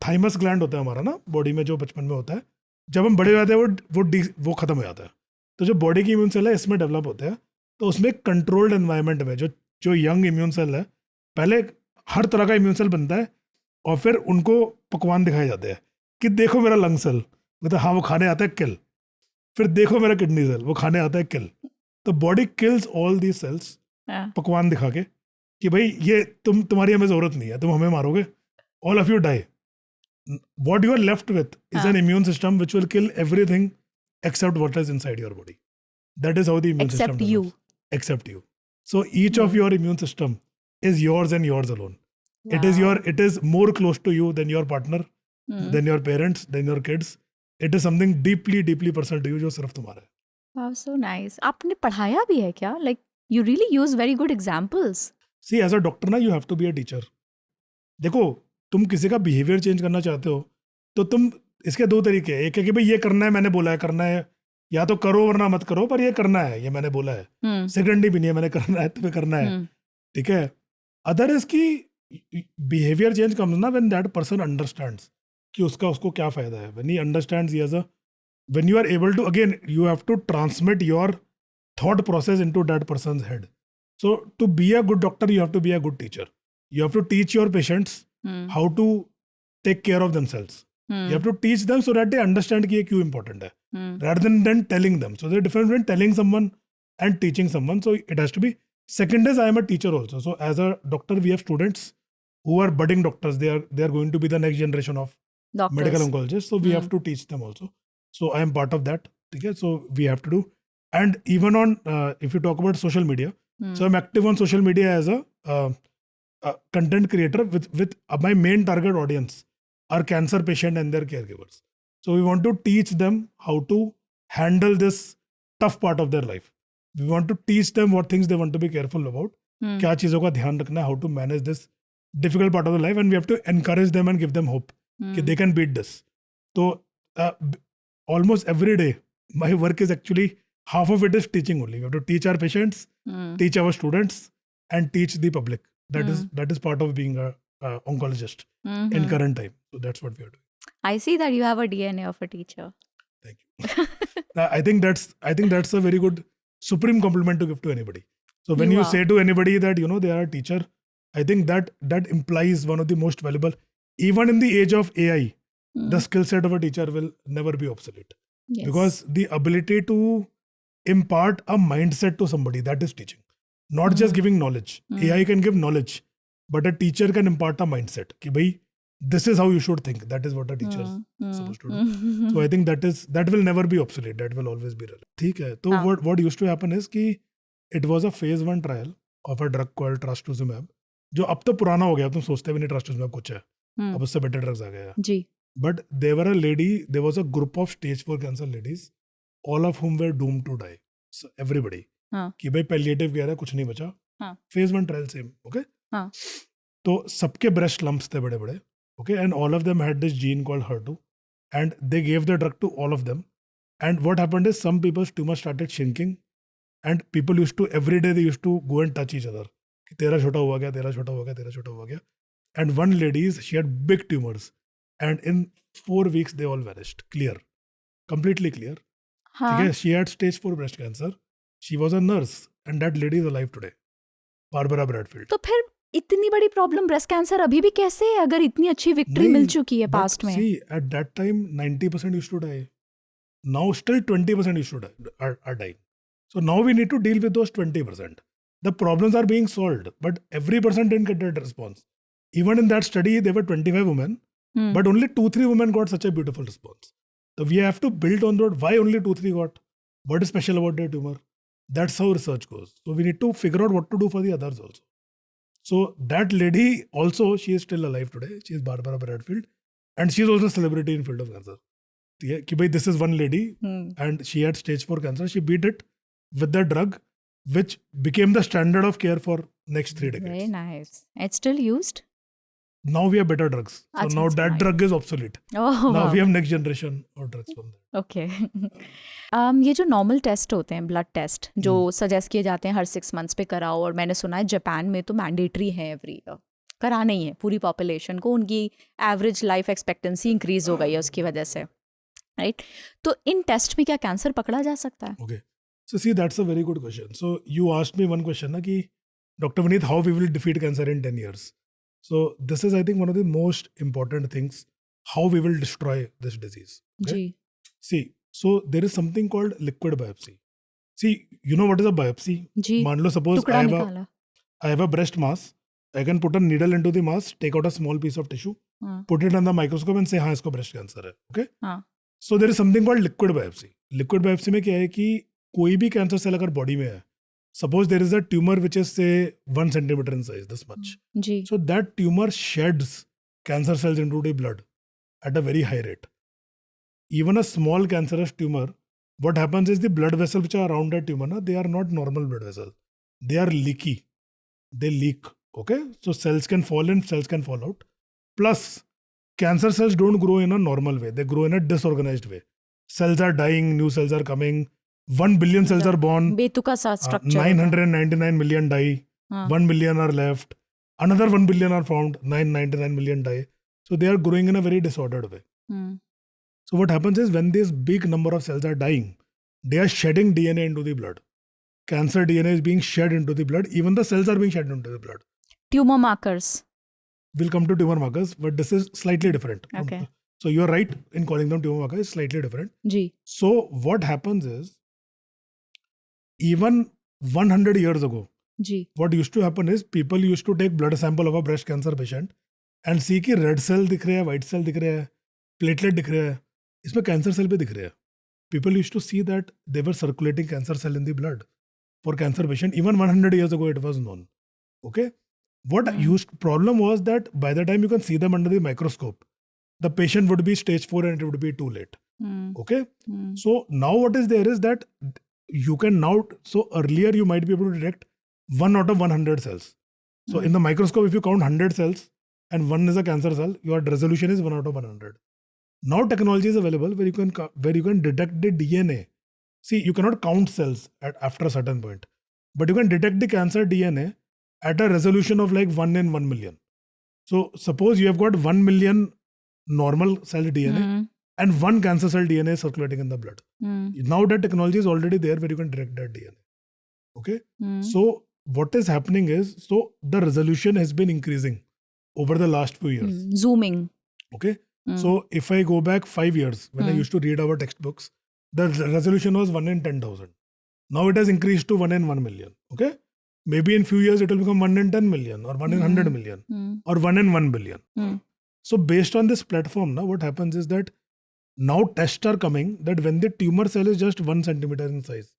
thymus gland होता है हमारा ना body में, जो बचपन में होता है, जब हम बड़े हो जाते हैं वो खत्म हो जाता है. तो जो बॉडी की इम्यून सेल है इसमें डेवलप होते हैं. तो उसमें कंट्रोल्ड एनवायरनमेंट में जो यंग इम्यून सेल है, पहले हर तरह का इम्यून सेल बनता है और फिर उनको पकवान दिखाए जाते हैं कि देखो मेरा लंग सेल, मतलब हाँ वो खाने आता है, किल. फिर देखो मेरा किडनी सेल, वो खाने आता है, किल. तो body kills all the cells पकवान दिखा के कि भाई ये तुम्हारी हमें जरूरत नहीं है, तुम हमें मारोगे, all of you die. What you are left with is an immune system which will kill everything except what is inside your body. That is how the immune system accept you. So each of your immune system is yours and yours alone. It is more close to you than your partner, than your parents, than your kids. It is something deeply, deeply personal to you, जो सिर्फ तुम्हारा है. Wow, so nice. आपने पढ़ाया भी है क्या? Like you really use very good examples. See, as a doctor ना, you have to be a teacher. देखो, तुम किसी का बिहेवियर चेंज करना चाहते हो, तो तुम इसके 2 तरीके हैं. एक है कि भाई ये करना है, मैंने बोला है करना है, या तो करो वरना मत करो, पर ये करना है, ये मैंने बोला है. सेकेंडरी भी नहीं है, मैंने करना है, तुम्हें करना है. ठीक है. अदर इज की बिहेवियर चेंज कम्स ना व्हेन दैट पर्सन अंडरस्टैंड्स कि उसको क्या फायदा है. When he understands he has a, when you are able to, again you have to transmit your thought process into that person's head. So to be a good doctor you have to be a good teacher. You have to teach your patients how to take care of themselves. You have to teach them so that they understand कि ये क्यों important है, rather than telling them. So there is difference between telling someone and teaching someone. So it has to be. Second is I am a teacher also. So as a doctor, we have students who are budding doctors. They are going to be the next generation of Doctors. medical oncologists. So we have to teach them also. So I am part of that. Okay, so we have to do. And even on, if you talk about social media, so I'm active on social media as a content creator with my main target audience are cancer patient and their caregivers. So we want to teach them how to handle this tough part of their life. We want to teach them what things they want to be careful about. क्या चीज़ों का ध्यान रखना है, how to manage this difficult part of the life, and we have to encourage them and give them hope that they can beat this. So almost every day, my work is actually half of it is teaching only. We have to teach our patients, teach our students, and teach the public. That is part of being a oncologist in current time. So that's what we are doing. I see that you have a DNA of a teacher. Thank you. I think that's a very good supreme compliment to give to anybody. So when you say to anybody that they are a teacher, I think that implies one of the most valuable. Even in the age of AI, the skill set of a teacher will never be obsolete. Yes. Because the ability to impart a mindset to somebody, that is teaching. Not just giving knowledge. AI can give knowledge, but a teacher can impart a mindset. Ki bhai, this is how you should think. That is what a teacher is supposed to do. So I think that will never be obsolete. That will always be relevant. ठीक है. So what used to happen is कि it was a phase 1 trial of a drug called trastuzumab, जो अब तो पुराना हो गया. तुम सोचते भी नहीं trastuzumab कुछ है. अब उससे better drugs आ गया. जी. But there was a group of stage 4 cancer ladies, all of whom were doomed to die. So everybody. कि भाई palliative care है, कुछ नहीं बचा. Phase 1 trial same. Okay. तो सबके breast lumps थे बड़े बड़े. Okay, and all of them had this gene called HER2, and they gave the drug to all of them. And what happened is some people's tumors started shrinking, and people every day they used to go and touch each other. कि तेरा छोटा हुआ गया, तेरा छोटा हुआ गया, तेरा छोटा हुआ गया. And one lady, she had big tumors, and in 4 weeks they all vanished, clear, completely clear. Okay, she had stage 4 breast cancer. She was a nurse, and that lady is alive today, Barbara Bradfield. तो फिर इतनी बड़ी problem breast cancer अभी भी कैसे है अगर इतनी अच्छी विक्ट्री मिल चुकी है पास्ट में? See, at that time 90% used to die. Now still 20% used to die, are dying. So now we need to deal with those 20%. The problems are being solved, but every person didn't get that response. Even in that study, there were 25 women, but only 2-3 women got such a beautiful response. So we have to build on that. Why only 2-3 got? What is special about their tumor? That's how research goes. So we need to figure out what to do for the others also. So that lady also, she is still alive today. She is Barbara Bradfield, and she is also a celebrity in field of cancer. This is one lady, and she had stage 4 cancer. She beat it with the drug, which became the standard of care for next 3 decades. Very nice. It's still used? Now we have better drugs. So now that drug is obsolete. Oh, now we have next generation of drugs from that. Okay. ये जो normal test होते हैं, blood test जो suggest किए जाते हैं हर 6 months पे कराओ, और मैंने सुना है जापान में तो मैंडेटरी है एवरी ईयर, कराना ही है पूरी पॉपुलेशन को. उनकी एवरेज लाइफ एक्सपेक्टेंसी इंक्रीज हो गई है उसकी वजह से, राइट? तो इन टेस्ट में क्या कैंसर पकड़ा जा सकता है? Okay. So see, that's a very good question. So you asked me one question na ki, Dr. Vineet, how we will defeat cancer in 10 years. So this is, I think, one of the most important things, how we will destroy this disease. Okay? See, so there is something called liquid biopsy. See, you know what is a biopsy? मान लो suppose I have a breast mass. I can put a needle into the mass, take out a small piece of tissue, put it under the microscope and say, हाँ इसको breast cancer है. Okay? So there is something called liquid biopsy. Liquid biopsy में क्या है कि कोई भी cancer cell अगर बॉडी में है, suppose there is a tumor which is say 1 centimeter in size, this much. So that tumor sheds cancer cells into the blood at a very high rate. Even a small cancerous tumor, what happens is the blood vessels which are around that tumor, they are not normal blood vessels. They are leaky. They leak. Okay? So cells can fall in, cells can fall out. Plus, cancer cells don't grow in a normal way. They grow in a disorganized way. Cells are dying, new cells are coming. 1 billion cells are born. बेतुका सा structure. 999 million die. 1 billion are left. Another 1 billion are found. 999 million die. So they are growing in a very disordered way. So what happens is when this big number of cells are dying, they are shedding DNA into the blood. Cancer DNA is being shed into the blood. Even the cells are being shed into the blood. Tumor markers. We'll come to tumor markers, but this is slightly different. Okay. So you're right in calling them tumor markers. It's slightly different. Ji. So what happens is, even 100 years ago, what used to happen is people used to take blood sample of a breast cancer patient and see कि red cell दिख रहे हैं, white cell दिख रहे हैं, platelet दिख रहा है, इसमें कैंसर सेल भी दिख रहे हैं. People used to see that they were circulating cancer cell in the blood for cancer patient. Even 100 years ago, it was known. Okay. What problem was that by the time you can see them under the microscope, the patient would be stage 4 and it would be too late. Okay. So now what is there is that you can now, so earlier you might be able to detect 1 out of 100 cells. So in the microscope, if you count 100 cells and 1 is a cancer cell, your resolution is 1 out of 100. Now technology is available where you can detect the DNA. See, you cannot count cells after a certain point, but you can detect the cancer DNA at a resolution of like 1 in 1 million. So suppose you have got 1 million normal cell DNA and 1 cancer cell DNA circulating in the blood. Now that technology is already there where you can detect that DNA. Okay. So what is happening is, so the resolution has been increasing over the last few years. Zooming. Okay. So if I go back 5 years, when I used to read our textbooks, the resolution was 1 in 10,000. Now it has increased to 1 in 1 million. Okay. Maybe in few years it will become 1 in 10 million or 1 in 100 million or 1 in 1 billion. So based on this platform, now what happens is that now tests are coming that when the tumor cell is just 1 centimeter in size,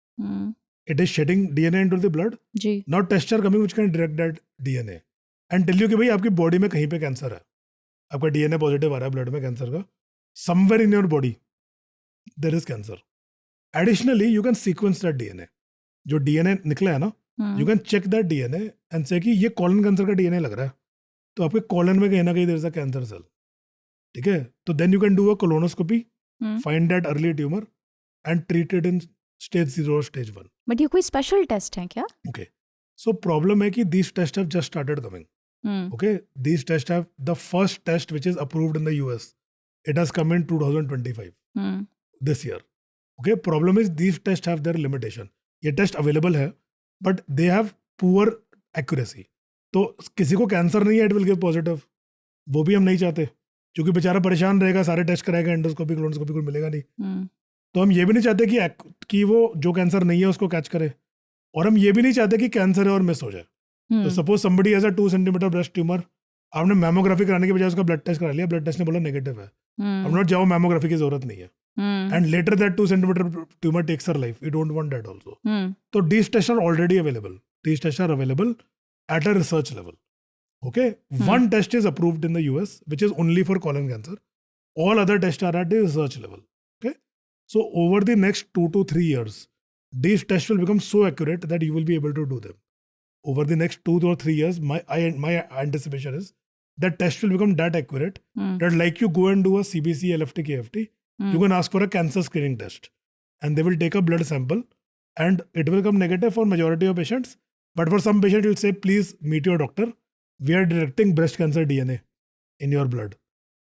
it is shedding DNA into the blood. Now tests are coming which can detect that DNA and tell you कि भाई आपकी body में कहीं पे cancer है. आपका DNA positive आ रहा है ब्लड में कैंसर का. Somewhere in your body there is cancer. Additionally, you can sequence that DNA. जो DNA निकला है ना, you can check that DNA and say कि ये colon cancer का DNA लग रहा है, तो आपके colon में कहीं ना कहीं there is a cancer cell. ठीक है, तो then you can do a colonoscopy, find that early tumor and treat it in stage 0 or stage 1. But ये कोई special test है क्या? Okay. So problem है कि these tests have just started coming. Okay, these tests have the first test which is approved in the US. It has come in 2025 this year. Okay, problem is these tests have their limitation. ये test available है, but they have poor accuracy. तो किसी को cancer नहीं है, it will give positive. वो भी हम नहीं चाहते, क्योंकि बेचारा परेशान रहेगा, सारे टेस्ट कराएगा, एंडोस्कोपी कोलोनोस्कोपी कुछ मिलेगा नहीं. तो हम ये भी नहीं चाहते कि वो जो कैंसर नहीं है उसको कैच करे, और हम ये भी नहीं चाहते कि कैंसर है और मिस हो जाए. तो suppose somebody has a 2 centimetre breast tumour, आपने मैमोग्राफी कराने के बजाय उसका ब्लड टेस्ट करा लिया, ब्लड टेस्ट ने बोला नेगेटिव है, अब नॉट जाओ, मैमोग्राफी की जरूरत नहीं है, and later that 2 centimetre tumour takes her life, we don't want that also. तो these tests are already available. These tests are available at a research level. Okay, one test is approved in the US which is only for colon cancer. All other tests are at the research level. Okay, so over the next 2 to 3 years, these tests will become so accurate that you will be able to do them. Over the next 2 or 3 years, my anticipation is that test will become that accurate that like you go and do a CBC, LFT, KFT, you can ask for a cancer screening test and they will take a blood sample and it will come negative for majority of patients. But for some patients, it will say, please meet your doctor. We are detecting breast cancer DNA in your blood.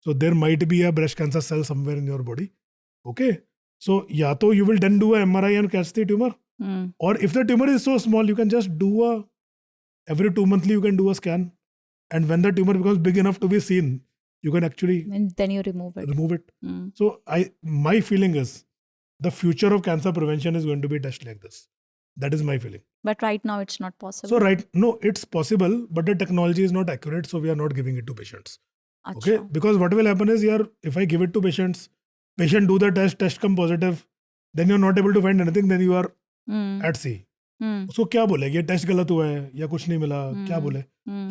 So there might be a breast cancer cell somewhere in your body. Okay. So ya to you will then do a MRI and catch the tumor. Or if the tumor is so small, you can just do every 2 monthly you can do a scan, and when the tumor becomes big enough to be seen, you can actually And then you remove it. So my feeling is the future of cancer prevention is going to be a test like this. That is my feeling. But right now it's not possible. So no, it's possible, but the technology is not accurate, so we are not giving it to patients. Okay, because what will happen is here, if I give it to patients, patient do the test come positive, then you're not able to find anything, then you are at sea. उसको क्या बोले, ये test गलत हुआ है या कुछ नहीं मिला, क्या बोले,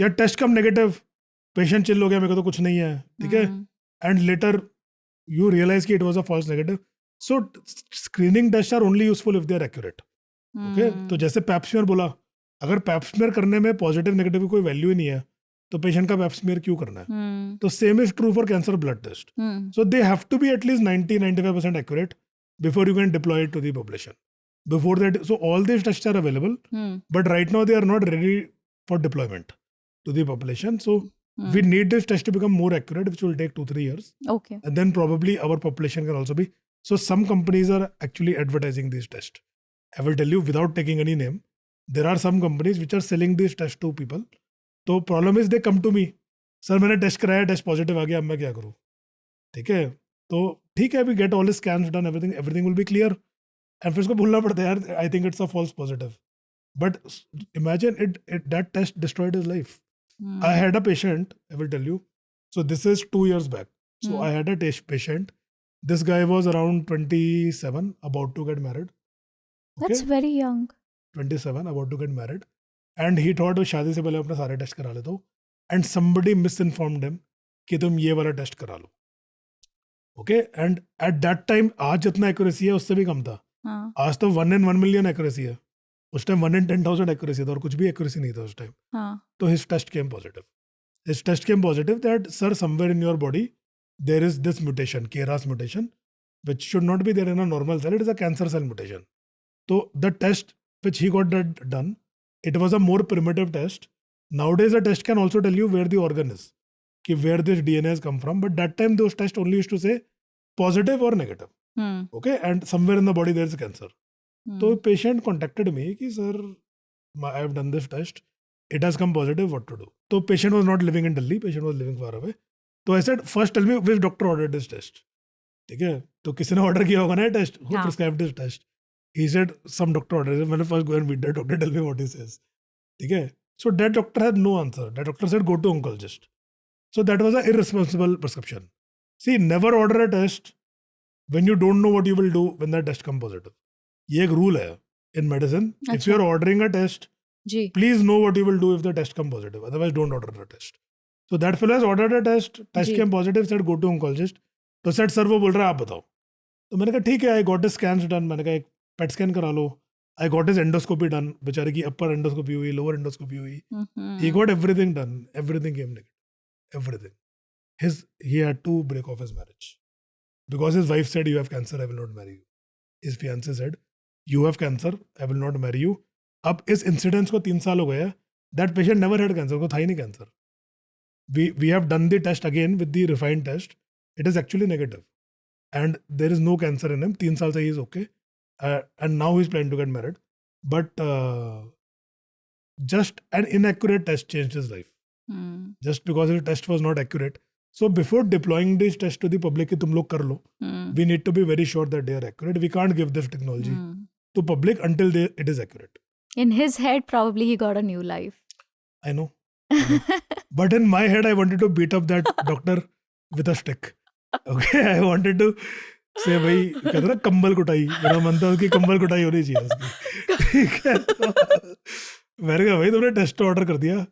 या टेस्ट कम नेगेटिव, पेशेंट चिल हो गया, मेरे को तो कुछ नहीं है, ठीक है, एंड लेटर यू रियलाइज कि it was a false negative. So screening test are only useful if they are accurate. Okay, तो जैसे पैप्समियर बोला, अगर पैप्समियर करने में पॉजिटिव नेगेटिव की कोई वैल्यू ही नहीं है, तो पेशेंट का पैप्समियर क्यों करना है? तो same is true for cancer blood test. So they have to be at least 90-95% accurate before you can deploy it to the population. Before that, so all these tests are available, but right now they are not ready for deployment to the population. So we need this test to become more accurate, which will take 2-3 years. Okay. And then probably our population can also be. So some companies are actually advertising these tests. I will tell you without taking any name, there are some companies which are selling these tests to people. So problem is they come to me, sir मैंने test कराया, test positive आ गया, अब मैं क्या करूँ? ठीक है, तो ठीक है, we get all the scans done, everything will be clear. And फिर उसको भूलना पड़ता है यार, I think it's a false positive. But imagine that test destroyed his life. I had a patient, I will tell you. So this is 2 years back. So I had a patient. This guy was around 27, about to get married. That's very young. 27, about to get married. And he thought वो शादी से पहले अपने सारे test करा लेता हूँ. And somebody misinformed him कि तुम ये वाला टेस्ट करा लो. Okay, and at that time आज जितना एक्यूरेसी है उससे भी कम था. हाँ. आज तो 1 in 1 million एक्यूरेसी है. उस टाइम 1 in 10,000 एक्यूरेसी था और कुछ भी एक्यूरेसी नहीं था उस टाइम. हाँ. तो his test came positive. His test came positive that sir, somewhere in your body there is this mutation, KRAS mutation, which should not be there in a normal cell. It is a cancer cell mutation. So the test which he got that done, it was a more primitive test. Nowadays a test can also tell you where the organ is, ki where this DNA has come from. But that time those tests only used to say positive or negative. Okay, and somewhere in the body there is cancer. So patient contacted me ki sir, I have done this test. It has come positive. What to do? So patient was not living in Delhi. Patient was living far away. So I said, first tell me which doctor ordered this test. ठीक है, तो किसी ने order किया होगा ना test. Who prescribed this test? He said some doctor ordered it. मैंने first go and meet that doctor. Tell me what he says. ठीक है. So that doctor had no answer. That doctor said go to oncologist. So that was an irresponsible prescription. See, never order a test when you don't know what you will do when that test comes positive. ये एक rule है in medicine. If you are ordering a test, please know what you will do if the test comes positive. Otherwise, don't order the test. So that fellow has ordered a test. Test came positive. Said go to oncologist. तो said sir वो बोल रहा है आप बताओ. तो मैंने कहा ठीक है. I got his scans done. मैंने कहा एक PET scan करा लो. I got his endoscopy done. बेचारे की upper endoscopy हुई, lower endoscopy हुई. He got everything done. Everything came negative. Everything. He had to break off his marriage because his wife said you have cancer. I will not marry you. His fiance said you have cancer. I will not marry you. अब इस incidence को 3 साल हो गए. That patient never had cancer. उसको था ही नहीं cancer. We have done the test again with the refined test. It is actually negative. And there is no cancer in him. 3 साल से he is okay. And now he is planning to get married. But just an inaccurate test changed his life. Just because his test was not accurate. So before deploying this test to the public, कि तुम लोग कर लो, we need to be very sure that they are accurate. We can't give this technology to public until it is accurate. In his head, probably he got a new life. I know. But in my head, I wanted to beat up that doctor with a stick. Okay, I wanted to say, भाई कहते ना कंबल कुटाई. मेरा मन था उसकी कंबल कुटाई होनी चाहिए उसकी. ठीक है. मैंने कहा भाई तुमने टेस्ट ऑर्डर कर दिया.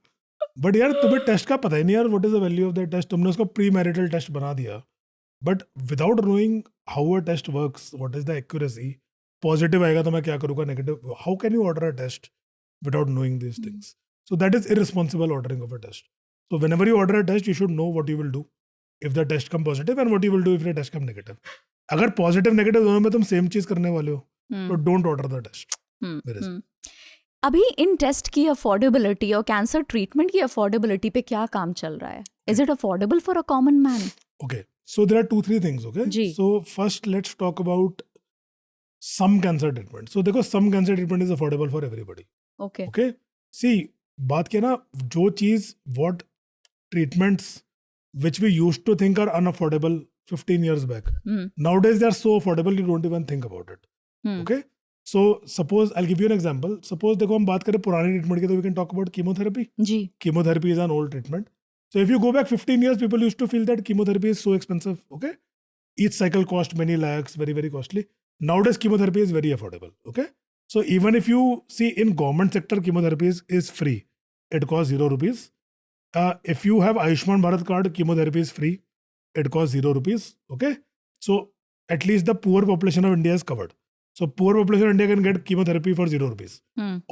बट यार तुम्हें टेस्ट का पता ही नहीं यार. What is the value of that test. तुमने उसको प्री मैरिटल टेस्ट बना दिया. But without knowing how a test works, what is the accuracy. Positive आएगा तो मैं क्या करूँगा, negative. How can you order a test without knowing these things? So that is irresponsible ordering of a test. So whenever you order a test, you should know what you will do if the test come positive and what you will do if the test come negative. अगर positive negative दोनों में तुम same चीज करने वाले हो, तो don't order the test. अभी इन टेस्ट की अफोर्डेबिलिटी और कैंसर ट्रीटमेंट की अफोर्डेबिलिटी पे क्या काम चल रहा है? Is it affordable for a common man? Okay, so there are 2-3 things. Okay, जी. So first let's talk about some cancer treatment. So देखो, some cancer treatment is affordable for everybody. Okay. Okay, see, बात किया ना, जो चीज what treatments which we used to think are unaffordable 15 years back, nowadays they are so affordable you don't even think about it. Okay, so suppose I'll give you an example. Suppose देखो हम बात करें पुरानी treatment की, तो we can talk about chemotherapy. Ji. Chemotherapy is an old treatment. So if you go back 15 years, people used to feel that chemotherapy is so expensive. Okay, each cycle cost many lakhs, very very costly. Nowadays chemotherapy is very affordable. Okay, so even if you see in government sector, chemotherapy is free. It costs 0 rupees. If you have Ayushman Bharat card, chemotherapy is free. It costs 0 rupees. Okay, so at least the poor population of India is covered. So poor population of India can get chemotherapy for 0 rupees.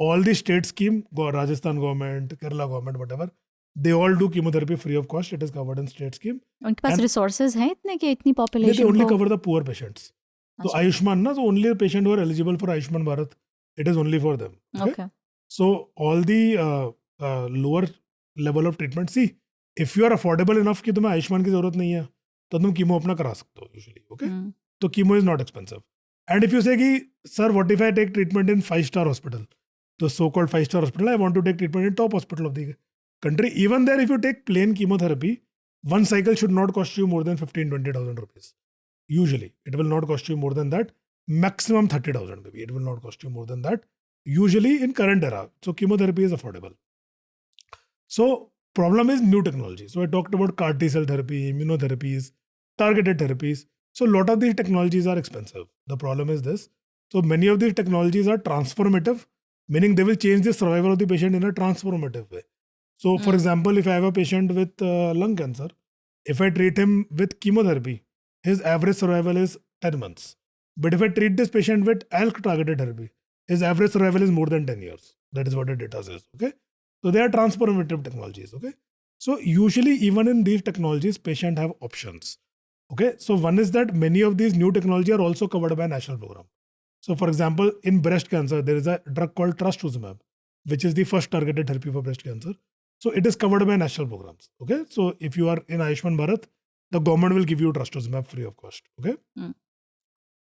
All the state scheme, Rajasthan government, Kerala government, whatever, they all do chemotherapy free of cost. It is covered in state scheme. उनके पास resources हैं इतने कि इतनी They population only को? cover the poor patients. So Ayushman, na, so only the patient who are eligible for Ayushman Bharat, it is only for them. Okay. So all the lower level of treatment, see, if you are affordable enough कि तुम्हें आयुष्मान की जरूरत नहीं है, तो तुम chemo अपना करा सकते हो usually. Okay, तो chemo is not expensive. And if you say कि sir, what if I take treatment in 5-star hospital, the so-called 5-star hospital, I want to take treatment in top hospital of the country. Even there, if you take plain chemotherapy, one cycle should not cost you more than 15,000-20,000 rupees. Usually, it will not cost you more than that. Maximum 30,000 maybe. It will not cost you more than that. Usually in current era. So chemotherapy is affordable. So problem is new technology. So I talked about CAR T cell therapy, immunotherapies. targeted therapies. So a lot of these technologies are expensive. The problem is this. So many of these technologies are transformative, meaning they will change the survival of the patient in a transformative way. So for example, if I have a patient with lung cancer, if I treat him with chemotherapy, his average survival is 10 months. But if I treat this patient with ALK targeted therapy, his average survival is more than 10 years. That is what the data says. Okay. So they are transformative technologies. Okay. So usually even in these technologies, patients have options. Okay. So one is that many of these new technology are also covered by national program. So for example, in breast cancer, there is a drug called trastuzumab, which is the first targeted therapy for breast cancer. So it is covered by national programs. Okay. So if you are in Ayushman Bharat, the government will give you trastuzumab free of cost. Okay.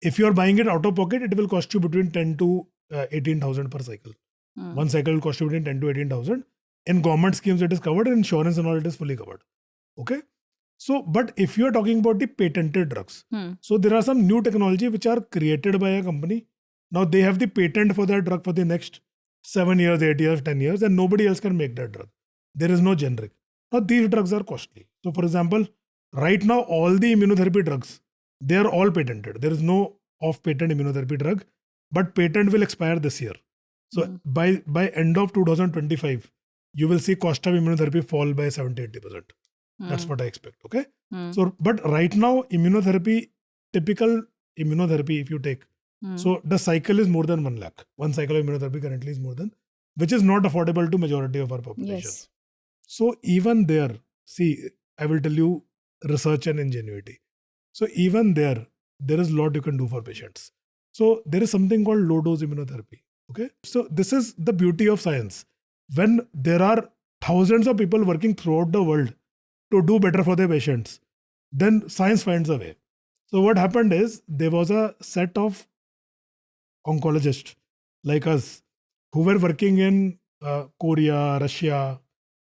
If you are buying it out of pocket, it will cost you between 10 to 18,000 per cycle. One cycle will cost you between 10 to 18,000. In government schemes, it is covered. In insurance and all, it is fully covered. Okay. So, but if you are talking about the patented drugs, so there are some new technology which are created by a company. Now they have the patent for that drug for the next 7 years, 8 years, 10 years, and nobody else can make that drug. There is no generic. Now these drugs are costly. So for example, right now all the immunotherapy drugs, they are all patented. There is no off-patent immunotherapy drug, but patent will expire this year. So by end of 2025, you will see cost of immunotherapy fall by 70-80%. That's what I expect. Okay. So, but right now, immunotherapy, typical immunotherapy, if you take, so the cycle is more than 1 lakh. One cycle of immunotherapy currently is more than, which is not affordable to majority of our population. Yes. So even there, see, I will tell you research and ingenuity. So even there is a lot you can do for patients. So there is something called low dose immunotherapy. Okay. So this is the beauty of science. When there are thousands of people working throughout the world to do better for their patients, then science finds a way. So what happened is there was a set of oncologists like us who were working in Korea, Russia,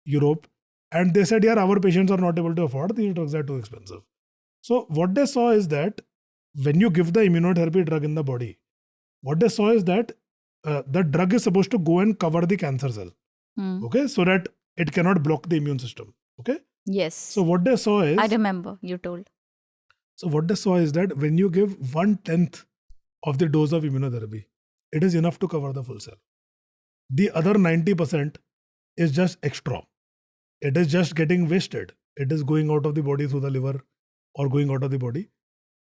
Europe, and they said, yeah, our patients are not able to afford, these drugs are too expensive. So what they saw is that when you give the immunotherapy drug in the body, what they saw is that the drug is supposed to go and cover the cancer cell, okay, so that it cannot block the immune system. Okay. Yes. So what they saw is, I remember you told. So what they saw is that when you give 1/10 of the dose of immunotherapy, it is enough to cover the full cell. The other 90% is just extra. It is just getting wasted. It is going out of the body through the liver or going out of the body.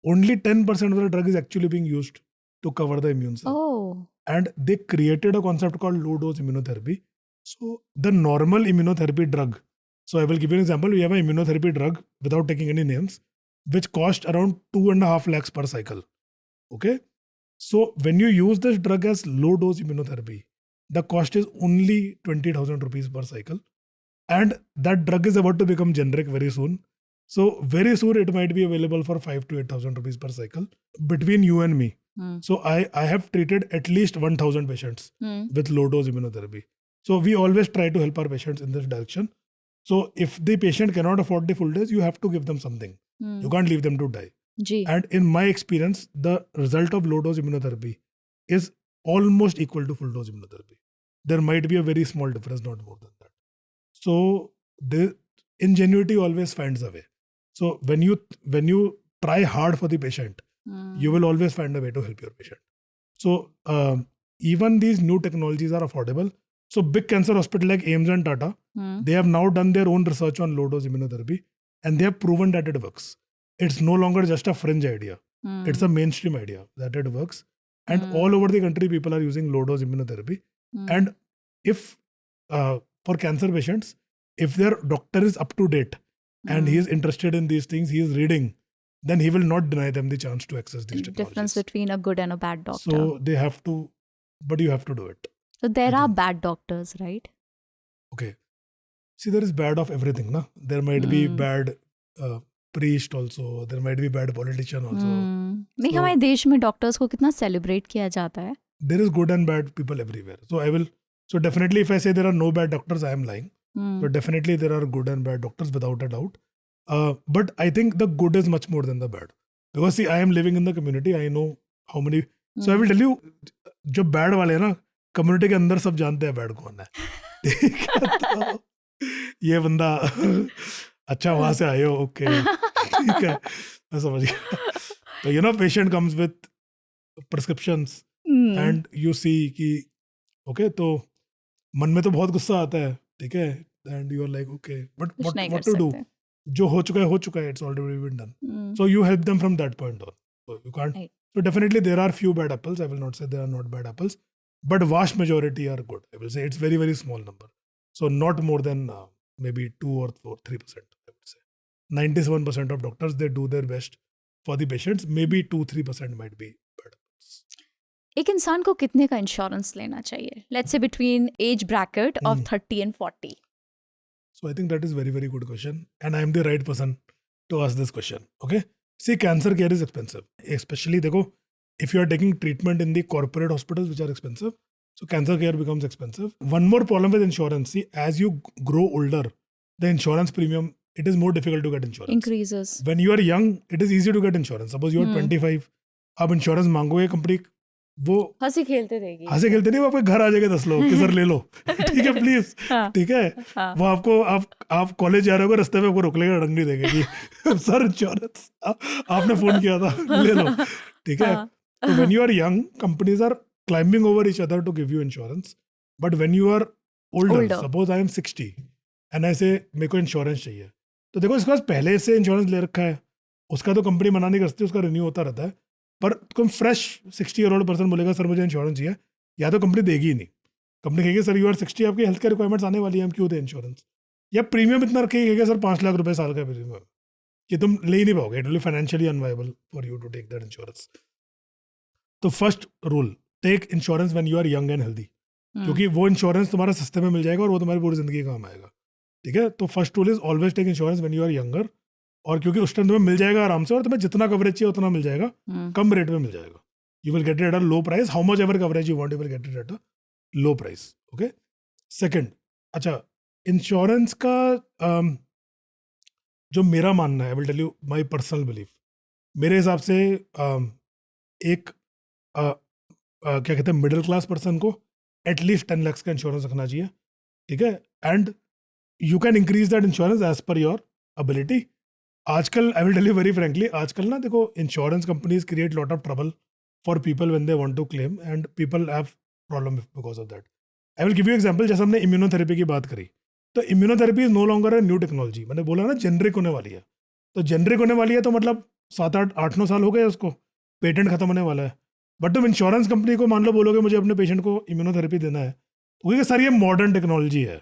Only 10% of the drug is actually being used to cover the immune cell. Oh. And they created a concept called low dose immunotherapy. So the normal immunotherapy drug, so I will give you an example. We have an immunotherapy drug without taking any names, which cost around 2.5 lakhs per cycle. Okay. So when you use this drug as low dose immunotherapy, the cost is only 20,000 rupees per cycle. And that drug is about to become generic very soon. So very soon it might be available for 5,000 to 8,000 rupees per cycle between you and me. So I have treated at least 1,000 patients with low dose immunotherapy. So we always try to help our patients in this direction. So if the patient cannot afford the full dose, you have to give them something. You can't leave them to die. Gee. And in my experience, the result of low dose immunotherapy is almost equal to full dose immunotherapy. There might be a very small difference, not more than that. So the ingenuity always finds a way. So when you try hard for the patient, you will always find a way to help your patient. So even these new technologies are affordable. So big cancer hospital like AIIMS and Tata, they have now done their own research on low dose immunotherapy, and they have proven that it works. It's no longer just a fringe idea. It's a mainstream idea that it works. And all over the country, people are using low dose immunotherapy. And if for cancer patients, if their doctor is up to date and he is interested in these things, he is reading, then he will not deny them the chance to access these technologies. Difference between a good and a bad doctor. So they have to, but you have to do it. So there are bad doctors, right? Okay. See, there is bad of everything, na? There might be bad priest also. There might be bad politician also. नहीं, हमारे देश में doctors को कितना celebrate किया जाता है. There is good and bad people everywhere. So definitely if I say there are no bad doctors, I am lying. So definitely there are good and bad doctors without a doubt. But I think the good is much more than the bad. Because see, I am living in the community. I know how many. So I will tell you, जो bad वाले हैं ना, community के अंदर सब जानते हैं bad कौन है. ठीक है, तो ये बंदा अच्छा वहां से आए हो, ओके ठीक है, मैं समझ गया। तो you know patient comes with prescriptions Hmm. And you see कि ओके, तो मन में तो बहुत गुस्सा आता है, ठीक है, and you are like okay but कुछ नहीं कर व्हाट टू डू, सकते. जो हो चुका है, it's already been done, Hmm. so you help them from that point on, so you can't, Right. so definitely there are few bad apples, I will not say there are not bad apples, but vast majority are good. I will say it's very very small number, so not more than maybe 2 or 3%. I would say 97% of doctors, they do their best for the patients, maybe 2-3% might be bad apples. एक इंसान को कितने का insurance लेना चाहिए, let's say between age bracket of 30 and 40? So I think that is very very good question, and I am the right person to ask this question. Okay, see, cancer care is expensive, especially देखो, if you are taking treatment in the corporate hospitals which are expensive, so cancer care becomes expensive. One more problem with insurance, see, as you grow older, the insurance premium, it is more difficult to get insurance. Increases. When you are young, it is easy to get insurance. Suppose you are 25, आप insurance मांगोगे, company वो हंसी खेलते देगी. हंसे खेलते नहीं, वो आपके घर आ जाएगा 10 लोग कि सर ले लो, ठीक है प्लीज, हाँ. ठीक है, हाँ. वो आपको आप कॉलेज जा रहे हो, रास्ते में आपको रोक लेगा, डंडी देगा कि सर इंश्योरेंस आपने फोन किया था, ले लो, ठीक है. तो when you are young, companies are climbing over each other to give you insurance, but when you are older, Older. Suppose I am 60 and I say मेरे को इंश्योरेंस चाहिए, तो देखो इसके पास पहले से इंश्योरेंस ले रखा है, उसका तो कंपनी मना नहीं कर सकती, उसका रिन्यू होता रहता है, पर तुम फ्रेश 60-year-old पर्सन बोलेगा सर मुझे इंश्योरेंस चाहिए, या तो कंपनी देगी ही नहीं, कंपनी कहेगी सर यू आर 60, आपकी हेल्थ केयर रिक्वायरमेंट्स आने वाली है, हम क्यों दें इंश्योरेंस, या प्रीमियम इतना रखेगी सर 5 लाख रुपए साल का प्रीमियम, कि तुम ले ही नहीं पाओगे, it will be financially unviable for you to take that insurance. तो first rule, take insurance when you are young and healthy, क्योंकि वो इंश्योरेंस तुम्हारा सस्ते में मिल जाएगा और वो तुम्हारी पूरी जिंदगी काम आएगा, ठीक है. तो first rule is always take insurance when you are younger, और क्योंकि उस टाइम तुम्हें मिल जाएगा आराम से, और तुम्हें जितना कवरेज चाहिए उतना मिल जाएगा, कम रेट में मिल जाएगा. You will get it at a low price. How much ever coverage you want, you will get it at a low price. Okay. Second, अच्छा, इंश्योरेंस का जो मेरा मानना है, I will tell you my personal belief. मेरे हिसाब से एक क्या कहते हैं, मिडिल क्लास पर्सन को एटलीस्ट 10 lakhs का इंश्योरेंस रखना चाहिए, ठीक है. And you can increase that insurance as per your ability. आजकल I will tell you very frankly, आजकल ना देखो, insurance companies create lot of trouble for people when they want to claim, and people have problem because of that. I will give you example. जैसे हमने immunotherapy की बात करी, तो immunotherapy is no longer a new technology. मैंने बोला ना generic होने वाली है, तो जेनरिक होने वाली है तो मतलब 7-8-9 साल हो गए उसको, पेटेंट खत्म होने वाला है. बट तुम इंश्योरेंस कंपनी को मान लो बोलोगे मुझे अपने पेशेंट को इम्यूनोथेरेपी देना है, तो क्योंकि सर ये मॉडर्न टेक्नोलॉजी है,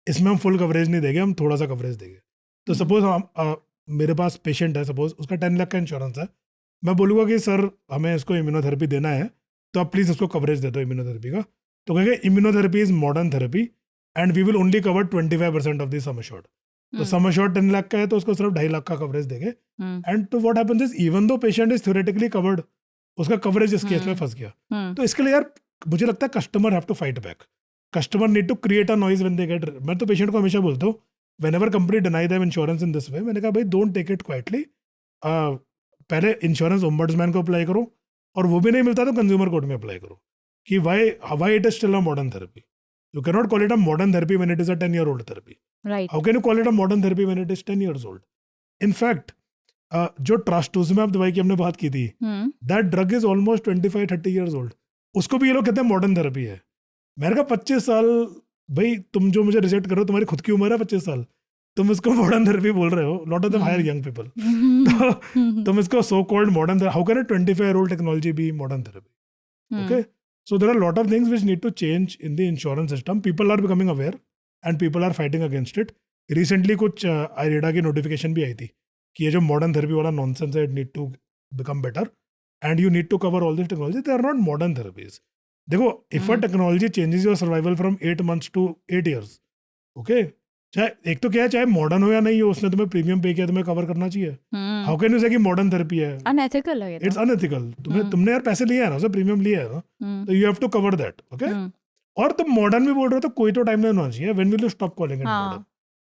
इसमें हम फुल कवरेज नहीं देंगे, हम थोड़ा सा कवरेज देंगे. तो सपोज मेरे पास पेशेंट है, सपोज उसका 10 लाख का इंश्योरेंस है, मैं बोलूँगा कि सर हमें इसको इम्यूनोथेरेपी देना है, तो आप प्लीज़ इसको कवरेज दे दो इम्यूनोथेरेपी का. तो कहेंगे immunotherapy is modern therapy and we will only cover 25% of the sum assured. तो सम अश्योर्ड 10 लाख का है, तो उसको सिर्फ 2.5 लाख का कवरेज देंगे. एंड तो what happens is, even though patient is theoretically covered, उसका कवरेज इस केस में फंस गया. तो इसके लिए यार मुझे लगता है customer have to fight back. Customer need to create a noise when they get. मैं तो पेशेंट को हमेशा बोलता हूँ, whenever company deny them insurance in this way, मैंने कहा भाई डोंट टेक इट क्वाइटली, पहले इंश्योरेंस ओम्बड्समैन को अप्लाई करो, और वो भी नहीं मिलता तो कंज्यूमर कोर्ट में अप्लाई करो कि why it is still a modern therapy. You can not call it a modern therapy when it is a 10-year-old therapy. Right. How can you call it a modern therapy when it is 10 years old? In fact जो ट्रास्टुजिमैब दवाई की हमने बात की थी, that drug is almost 25-30 years old. उसको भी ये लोग कहते हैं मॉडर्न थेरेपी है. मैंने कहा 25 साल, भाई तुम जो मुझे रिजेक्ट करो, तुम्हारी खुद की उम्र है 25 साल, तुम इसको मॉडर्न थेरेपी बोल रहे हो. Lot of them hire young people. तो तुम इसको so called modern, how can a 25-year-old technology be modern therapy? Okay, so there are lot of things which need to change in the insurance system. People are becoming aware and people are fighting against it. Recently कुछ IRDA की notification भी आई थी कि ये जो modern therapy वाला nonsense है, it need to become better and you need to cover all this technology. They are not modern therapies. देखो, if a technology changes your survival from 8 months to 8 years, okay, चाहे एक तो क्या है, चाहे modern हो या नहीं हो, उसने तुम्हें प्रीमियम पे किया, तुम्हें कवर करना चाहिए. हाउ कैन यू से कि मॉडर्न थेरेपी है? अनएथिकल है ये तो. It's unethical. तुमने यार पैसे लिए हैं ना, उसे प्रीमियम लिया है ना, तो you have to cover that. Okay, और तुम मॉडर्न भी बोल रहे हो तो कोई तो टाइम लाइन होना चाहिए. When will you stop calling it modern?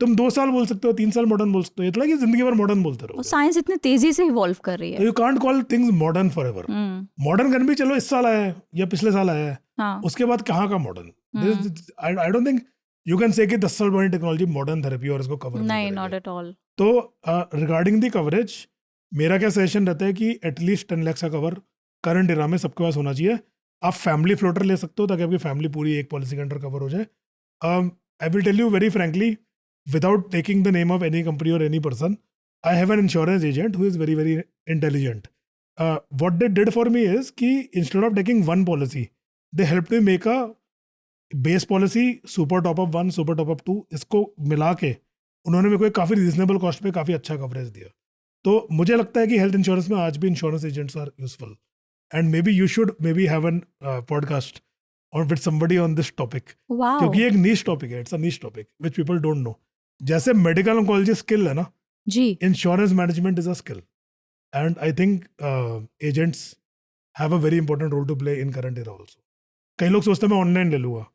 तुम 2 साल बोल सकते हो, 3 साल मॉडर्न बोल सकते हो, इतना कि जिंदगी भर मॉडर्न बोलते रहो. साइंस इतनी तेजी से इवॉल्व कर रही है. You can't call things modern for ever. Modern gun भी चलो इस साल आया है या पिछले साल आया है, उसके बाद कहाँ का modern? I don't think you can say कि 10 साल पुरानी टेक्नोलॉजी मॉडर्न थेरेपी और इसको कवर नहीं, नॉट एट ऑल. तो रिगार्डिंग दी कवरेज मेरा क्या सजेशन रहता है कि एटलीस्ट 10 लाख का कवर करंट इरा में सबके पास होना चाहिए. आप फैमिली फ्लोटर ले सकते हो ताकि आपकी फैमिली पूरी एक पॉलिसी के अंडर कवर हो जाए. I will tell you very frankly without taking the name of any company और any person, I have an insurance agent who is very very intelligent. What they did for me is कि instead of taking one policy they help me make a base policy, super top up 1, super top up 2, इसको मिला के उन्होंने मेरे को एक काफ़ी reasonable cost पे काफ़ी अच्छा कवरेज दिया. तो मुझे लगता है कि हेल्थ इंश्योरेंस में आज भी insurance agents are useful and maybe you should maybe have an podcast और with somebody on this topic, Wow. क्योंकि ये एक नीश टॉपिक है. It's a niche topic which people don't know. जैसे medical oncology skill है ना, जी. Insurance management is a skill and I think agents have a very important role to play in current era also. कई लोग सोचते हैं मैं online ले लूँगा,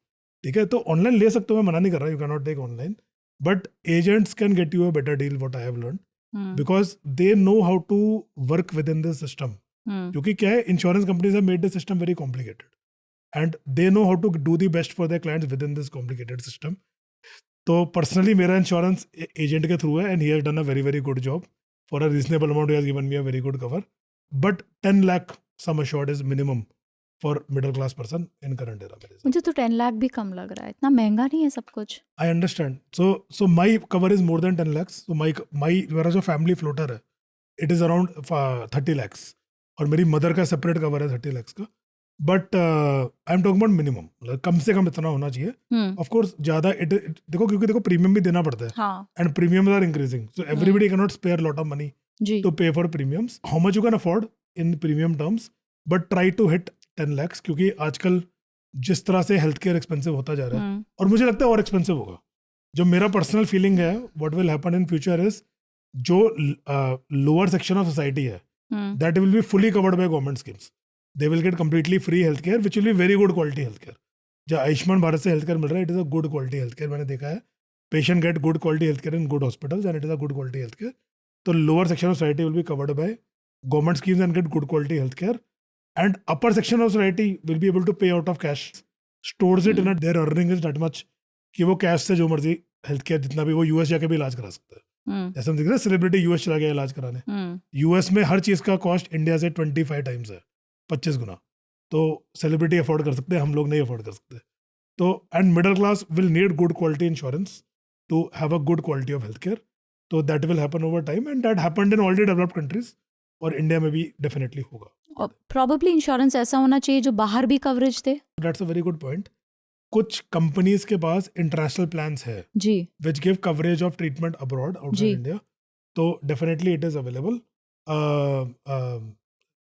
ठीक है, तो ऑनलाइन ले सकते हो, मैं मना नहीं कर रहा, you can not take online, but agents can get you a better deal what I have learn because they know how to work with in this system. क्योंकि क्या है, insurance companies have made the system very complicated and they know how to do the best for their clients with in this complicated system. तो personally मेरा insurance agent के through है and he has done a very very good job for a reasonable amount. He has given me a very good cover, but 10 lakh sum assured is minimum for middle class person in current era. मुझे तो 10 लाख भी कम लग रहा है, इतना महंगा नहीं है सब कुछ. I understand. So my cover is more than 10 lakhs. So my मेरा जो फैमिली फ्लोटर है, it is around 30 lakhs. और मेरी मदर का सेपरेट कवर है 30 lakhs का. But I am talking about minimum, कम से कम इतना होना चाहिए. ऑफ कोर्स ज़्यादा देखो, क्योंकि देखो प्रीमियम भी देना पड़ता है. हाँ. And premiums are increasing, so everybody can not spare lot of money जी. To pay for premiums. How much you can afford in premium terms, but try to hit 10 lakhs, क्योंकि आजकल जिस तरह से हेल्थ केयर एक्सपेंसिव होता जा रहा है, और मुझे लगता है और एक्सपेंसिव होगा. जो मेरा पर्सनल फीलिंग है, what will happen in future is जो लोअर सेक्शन ऑफ सोसाइटी है, that will be fully covered by government schemes. They will get completely free health care which will be very good quality health care. जो आयुष्मान भारत से health care मिल रहा है, it is a good quality health care. मैंने देखा है, patient gate good quality health care in good hospitals and it is a good quality health care. तो lower section of society will be covered by government schemes and get good quality health care. And upper section of society will be able to pay out of cash, stores it in it, their earning is that much कि वो cash से जो मर्जी health care जितना भी, वो US जाके भी इलाज करा सकता है. जैसे हम देख रहे हैं सेलिब्रिटी यूएस चला गया इलाज कराने. यूएस में हर चीज़ का कॉस्ट इंडिया से 25 टाइम्स है, 25 गुना. तो सेलिब्रिटी अफोर्ड कर सकते हैं, हम लोग नहीं अफोर्ड कर सकते. तो and middle class will need good quality insurance to have a good quality of health care. तो that will happen over time and that happened in already developed countries, और इंडिया में भी डेफिनेटली होगा. और probably insurance ऐसा होना चाहिए जो बाहर भी कवरेज दे. That's a very good point. कुछ कंपनीज के पास इंटरनेशनल प्लान्स है जी, which give coverage of treatment abroad outside India. तो definitely it is available.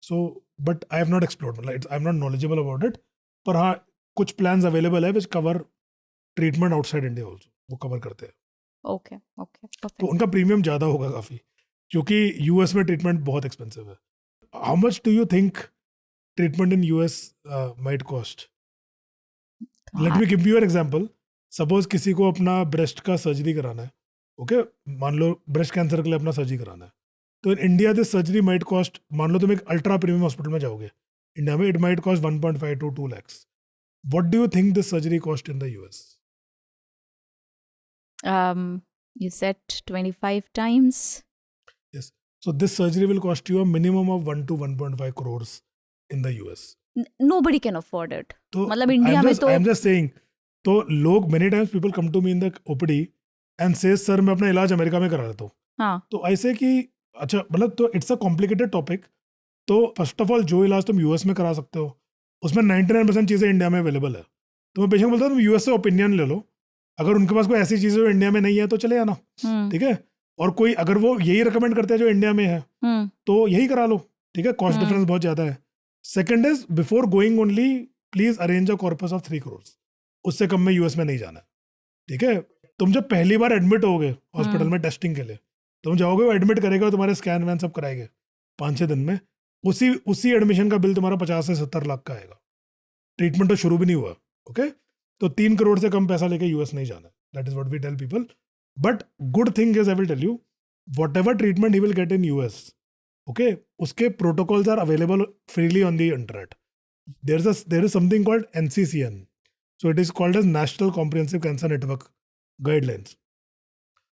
So but I have not explored, मतलब I am not knowledgeable about it. पर हाँ, कुछ प्लान्स अवेलेबल है which cover treatment outside India also, वो cover करते हैं. Okay okay, तो परफेक्ट. उनका प्रीमियम ज़्यादा होगा काफ़ी, क्योंकि यूएस में ट्रीटमेंट बहुत एक्सपेंसिव है. How much do you think treatment in US might cost? Let me give you an example. Suppose किसी को अपना ब्रेस्ट का सर्जरी कराना है, ओके, मान लो ब्रेस्ट कैंसर के लिए अपना सर्जरी कराना है, तो in India this surgery might cost, मान लो तुम एक अल्ट्रा प्रीमियम हॉस्पिटल में जाओगे इंडिया में, it might cost 1.5 to 2 lakhs. What do you think this surgery cost in the US? You said 25 times. Yes. So this surgery will cost you a minimum of 1 to 1.5 crores in the US. Nobody can afford it. तो मतलब India में तो I am just saying, तो लोग many times people come to me in the OPD and say sir मैं अपना इलाज America में करा लेता हूँ. हाँ. तो ऐसे कि अच्छा, मतलब तो इट्स अ कॉम्प्लिकेटेड टॉपिक. तो फर्स्ट ऑफ ऑल जो इलाज तुम यूएस में करा सकते हो, उसमें 99% चीज़ें इंडिया में अवेलेबल है. तो मैं पेशेंट बोलता हूँ तुम यूएस से ओपिनियन ले लो, अगर उनके पास कोई ऐसी चीज़ जो इंडिया में नहीं है तो चले आना, ठीक है. और कोई अगर वो यही रिकमेंड करते हैं जो इंडिया में है, तो यही करा लो, ठीक है. कॉस्ट डिफरेंस बहुत ज़्यादा है. Second is before going only please arrange a corpus of 3 crores. उससे कम में यूएस में नहीं जाना है, ठीक है. तुम जब पहली बार एडमिट होगे हॉस्पिटल में टेस्टिंग के लिए, तुम जाओगे, वो एडमिट करेगा, तुम्हारे स्कैन वैन सब कराएंगे 5-6 दिन में. उसी एडमिशन का बिल तुम्हारा 50 से 70 लाख का आएगा. ट्रीटमेंट तो शुरू भी नहीं हुआ, ओके. तो 3 करोड़ से कम पैसा लेके यूएस नहीं जाना. That is what we tell people. But good thing is, I will tell you, whatever treatment he will get in US, okay, उसके protocols are available freely on the internet. There is something called NCCN. So it is called as National Comprehensive Cancer Network guidelines.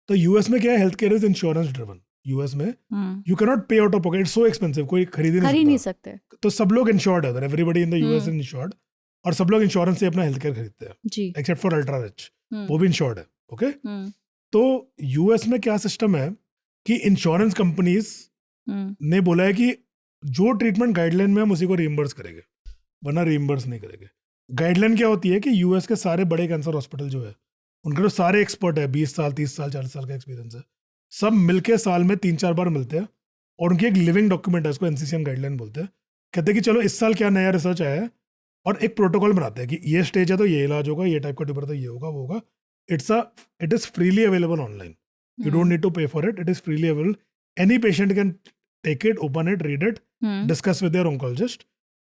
तो US में क्या है, health care is insurance driven. US में you can not पे out of pocket, so expensive, कोई खरीद ही नहीं सकता। सकते तो सब लोग इंश्योर्ड है, everybody in the US is insured, और सब लोग इंश्योरेंस से अपना हेल्थ केयर खरीदते हैं, जी। एक्सेप्ट फॉर अल्ट्रा रिच, वो भी इंश्योर्ड है। ओके, हम्म, तो यूएस में क्या सिस्टम है कि इंश्योरेंस कंपनीज ने बोला है कि जो ट्रीटमेंट गाइडलाइन में हम उसी को रिइम्बर्स करेंगे, वरना रिइम्बर्स नहीं करेंगे। गाइडलाइन क्या होती है कि यूएस के सारे बड़े कैंसर हॉस्पिटल जो है, उनके तो सारे एक्सपर्ट है, 20 साल 30 साल 40 साल का एक्सपीरियंस है, सब मिलके साल में 3-4 बार मिलते हैं, और उनकी एक लिविंग डॉक्यूमेंट है, उसको एनसीसीएन गाइडलाइन बोलते हैं। कहते हैं कि चलो इस साल क्या नया रिसर्च आया है, और एक प्रोटोकॉल बनाते हैं कि ये स्टेज है तो ये इलाज होगा, ये टाइप का ट्यूबर तो ये होगा, वो होगा। It is freely available online, you don't need to pay for it, it is freely available, any patient can take it, open it, read it, discuss with their oncologist,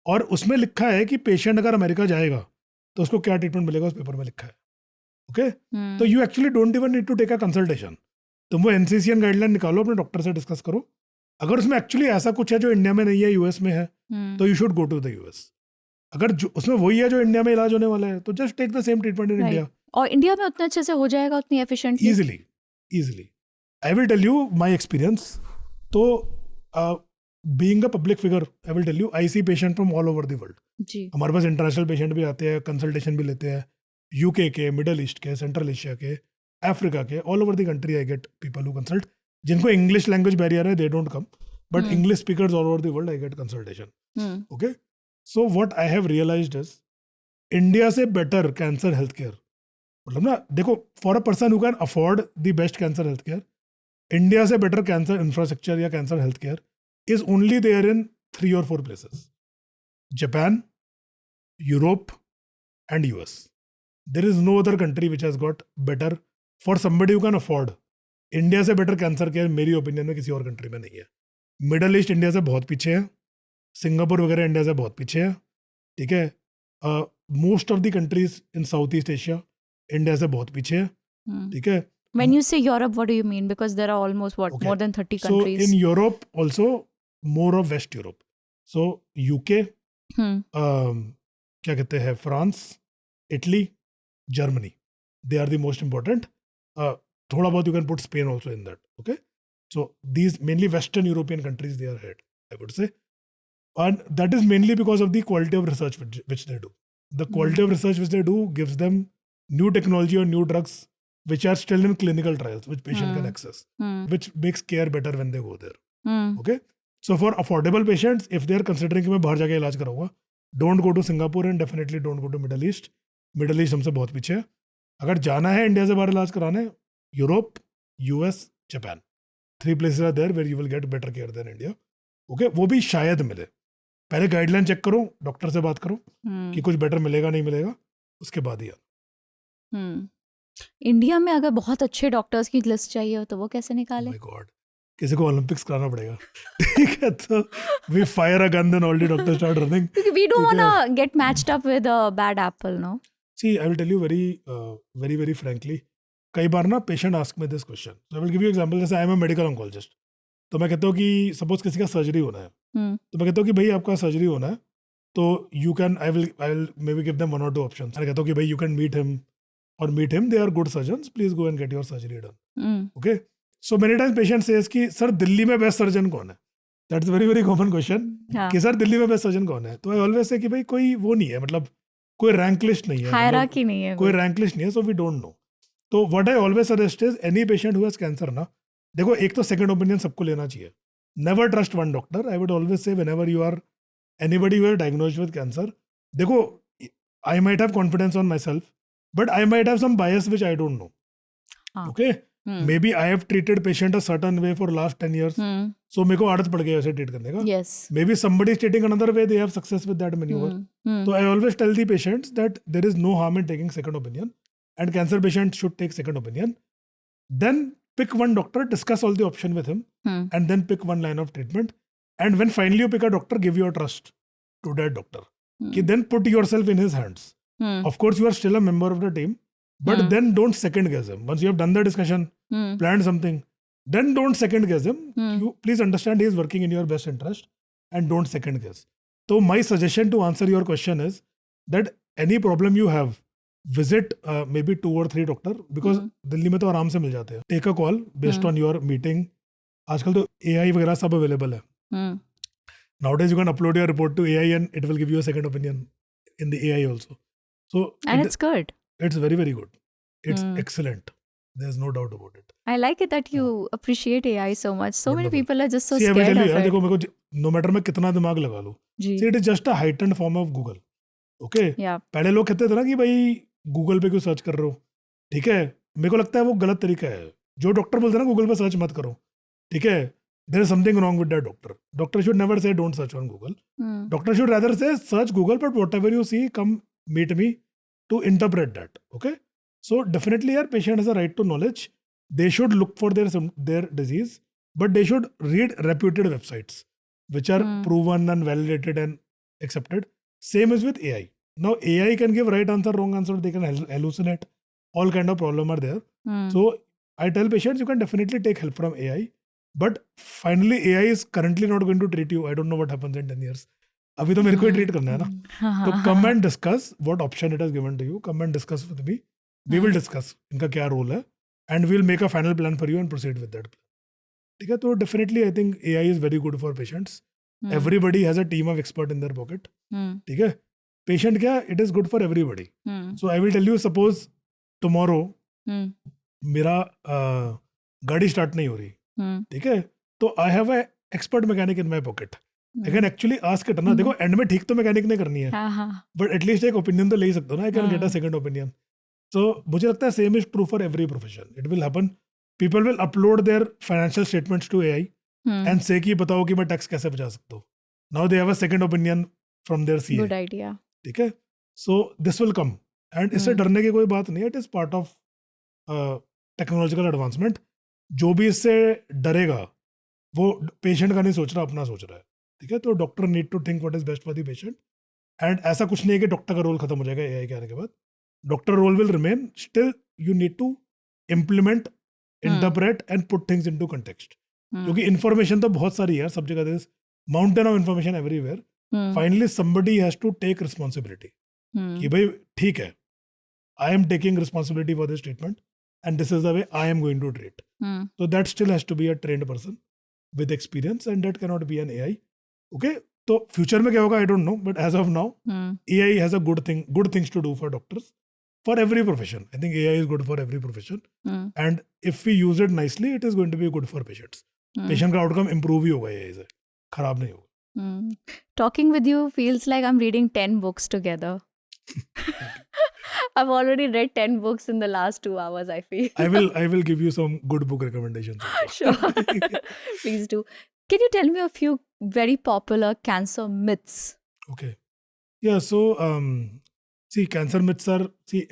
और उसमें लिखा है कि पेशेंट अगर अमेरिका जाएगा तो उसको क्या ट्रीटमेंट मिलेगा, उस पेपर में लिखा है। ओके, तो you actually don't even need to take a consultation, तुम वो एनसीसीएन गाइडलाइन निकालो, अपने डॉक्टर से डिस्कस करो, अगर उसमें एक्चुअली ऐसा कुछ है जो इंडिया में नहीं है, यूएस में है, तो you should go to the US. अगर उसमें वही है जो इंडिया में इलाज होने वाला है, तो just take the same treatment in India, और इंडिया में उतने अच्छे से हो जाएगा, उतनी efficiently, easily. I will tell you my experience. तो being a public figure, I will tell you, I see patient from all over the world. जी। हमारे पास इंटरनेशनल पेशेंट भी आते हैं, कंसल्टेशन भी लेते हैं, यूके के, मिडल ईस्ट के, सेंट्रल एशिया के, अफ्रीका के, all over the country I get people who consult. जिनको इंग्लिश लैंग्वेज बैरियर है, they don't come, but English speakers all over the world I get consultation. Okay, so what I have realised is India से better cancer health care, मतलब ना, देखो, for a person who can afford the best cancer health care, India से better cancer infrastructure या cancer health care is only there in 3 or 4 places: Japan, Europe, and US. There is no other country which has got better for somebody who can afford. India से better cancer care मेरी opinion में किसी और country में नहीं है। Middle east India से बहुत पीछे है, सिंगापुर वगैरह इंडिया से बहुत पीछे है, ठीक है। Most of the countries in south east Asia India से बहुत पीछे है, ठीक है। When you say Europe, what do you mean? Because there are almost Okay. more than 30 countries. So in Europe also, more of West Europe. So UK, क्या कहते हैं, France, Italy, Germany, they are the most important. थोड़ा बहुत you can put Spain also in that. Okay, so these mainly Western European countries, they are ahead, I would say, and that is mainly because of the quality of research which they do. The quality of research which they do gives them new technology or new drugs which are still in clinical trials, which patient can access, which makes care better when they go there. Okay, so for affordable patients, if they are considering कि मैं बाहर जाके इलाज कराऊंगा, don't go to Singapore and definitely don't go to Middle East. Middle East हमसे बहुत पीछे है। अगर जाना है इंडिया से बाहर इलाज कराने, Europe, US, Japan, 3 places are there where you will get better care than India. Okay, वो भी शायद मिले। पहले गाइडलाइन चेक करो, डॉक्टर से बात करो कि कुछ बेटर मिलेगा नहीं मिलेगा, उसके बाद ही इंडिया में अगर बहुत अच्छे डॉक्टर्स की लिस्ट चाहिए हो तो वो कैसे निकाले? माय गॉड, किसी को ओलंपिक्स कराना पड़ेगा। ठीक है, तो we fire a gun, then all the doctors start running, क्योंकि we don't want to get matched up with a bad apple, no. See, I will tell you very frankly, कई बार ना patient ask me this question, so I will give you example. जैसे I am a medical oncologist, तो मैं कहता हूँ कि suppose किसी का सर्जरी होना है, तो मैं कहता हूँ कि भाई आपका सर्जरी होना है, तो you can, I will maybe give them 1 or 2 options. मैं कहता हूँ कि भाई you can meet him, they are good surgeons, please go and get your surgery done. Okay, so many times patient says कि sir Delhi में best surgeon कौन है? That's a very common question. कि सर दिल्ली में बेस्ट सर्जन कौन है? तो I always say कि भाई कोई वो नहीं है, मतलब कोई रैंक लिस्ट नहीं है, हायरार्की नहीं है, कोई रैंक लिस्ट नहीं है, so we don't know. तो what I always suggest is any patient who has cancer ना, देखो, एक तो सेकंड ओपिनियन सबको लेना चाहिए, never trust one doctor. I would always say whenever you are anybody who is diagnosed with cancer, देखो, I might have confidence on myself, but I might have some bias which I don't know. Okay, maybe I have treated patient a certain way for last 10 years, so मेरे को आदत पड़ गई ऐसे treat करने का. Yes. Maybe somebody is treating another way, they have success with that maneuver. So I always tell the patients that there is no harm in taking second opinion, and cancer patients should take second opinion. Then pick one doctor, discuss all the option with him, and then pick one line of treatment. And when finally you pick a doctor, give your trust to that doctor. Then put yourself in his hands. Of course, you are still a member of the team, but then don't second guess him. Once you have done the discussion, planned something, then don't second guess him. You please understand he is working in your best interest, and don't second guess. So my suggestion to answer your question is that any problem you have, visit maybe 2 or 3 doctor, because Delhi में तो आराम से मिल जाते हैं. Take a call based on your meeting. आजकल तो AI वगैरह सब अवेलेबल है. Nowadays you can upload your report to AI and it will give you a second opinion in the AI also. So And it's good. it's very very good. It's excellent. There's no doubt about it. I like it that you appreciate AI so much. So many Wonderful. people are just so See, I will scared tell you, of it. देखो मेरे को no matter मैं कितना दिमाग लगा लूँ, जी. see, it is just a heightened form of Google. Okay? Yeah. पहले लोग कहते थे ना कि भाई गूगल पे क्यों सर्च कर रहे हो. ठीक है, मेरे को लगता है वो गलत तरीका है. जो डॉक्टर बोलते हैं ना गूगल पे सर्च मत करो, ठीक है, there is something wrong with that doctor. Doctor should never say don't search on Google. Doctor should rather say search Google, but whatever you see come meet me to interpret that. Okay, so definitely यार patient has a right to knowledge. They should look for their disease, but they should read reputed websites which are proven and validated and accepted. Same as with AI. Now AI can give right answer, wrong answer, they can hallucinate. All kind of problem are there. So I tell patients you can definitely take help from AI, but finally AI is currently not going to treat you. I don't know what happens in 10 years. अभी तो मेरे को ही treat करना है ना. तो come and discuss what option it has given to you. Come and discuss with me. We will discuss इनका क्या role है, and we will make a final plan for you and proceed with that plan. ठीक है, तो definitely I think AI is very good for patients. Everybody has a team of expert in their pocket. ठीक है, patient क्या, it is good for everybody. So I will tell you, suppose tomorrow मेरा गाड़ी start नहीं हो रही, ठीक है, तो I have a expert mechanic in my pocket. I can actually ask it ना. देखो एंड में ठीक तो मैकेनिक ने करनी है, बट एटलीस्ट एक ओपिनियन तो ले ही सकते हो ना. I can get a second opinion. So मुझे लगता है same is true for every profession. It will happen. People will upload their financial statements to AI and say कि बताओ कि मैं टैक्स कैसे बचा सकता हूँ. Now they have a second opinion from their CA. Good idea. ठीक है, so this will come and इससे डरने की कोई बात नहीं है. It is part of technological advancement. जो भी इससे डरेगा वो पेशेंट का नहीं सोच रहा, अपना सोच रहा है. ठीक है, तो doctor need to think what is best for the patient. And ऐसा कुछ नहीं है कि डॉक्टर का रोल खत्म हो जाएगा AI के आने के बाद. Doctor role will remain. Still you need to implement, interpret and put things into context. क्योंकि इंफॉर्मेशन तो बहुत सारी है सब जगह. There is mountain of information everywhere. Finally somebody has to take responsibility कि भाई ठीक है, I am taking responsibility for this treatment and this is the way I am going to treat. So that still has to be a trained person with experience and that can not be an AI. Okay, तो future में क्या होगा I don't know, but as of now AI has a good things to do for doctors. For every profession, I think AI is good for every profession, and if we use it nicely, it is going to be good for patients. Patient का outcome improve ही होगा AI से, खराब नहीं होगा. Talking with you feels like I'm reading 10 books together. I've already read 10 books in the last 2 hours, I feel. I will give you some good book recommendations. Sure. Please do. Can you tell me a few very popular cancer myths? Okay. Yeah, so see, cancer myths are,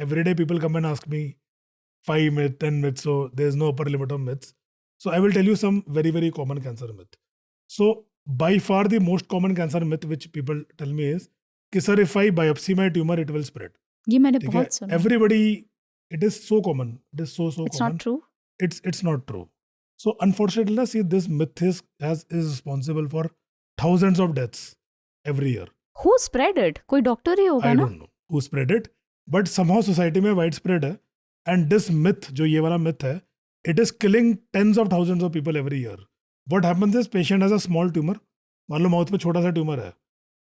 everyday people come and ask me 5 myths, 10 myths, so there's no upper limit of myths. So I will tell you some very, very common cancer myth. So by far the most common cancer myth which people tell me is, कि sir, if I biopsy my tumor, it will spread. ये मैंने बहुत सुना. Everybody, it is so common. It is so It's common. not true? It's not true. So unfortunately, see, this myth is responsible for thousands of deaths every year. Who spread it? कोई doctor ही होगा I ना? don't know who spread it, but somehow society में widespread है. And this myth, जो ये वाला myth है, it is killing tens of thousands of people every year. What happens is patient has a small tumor. मान लो mouth में छोटा सा ट्यूमर है,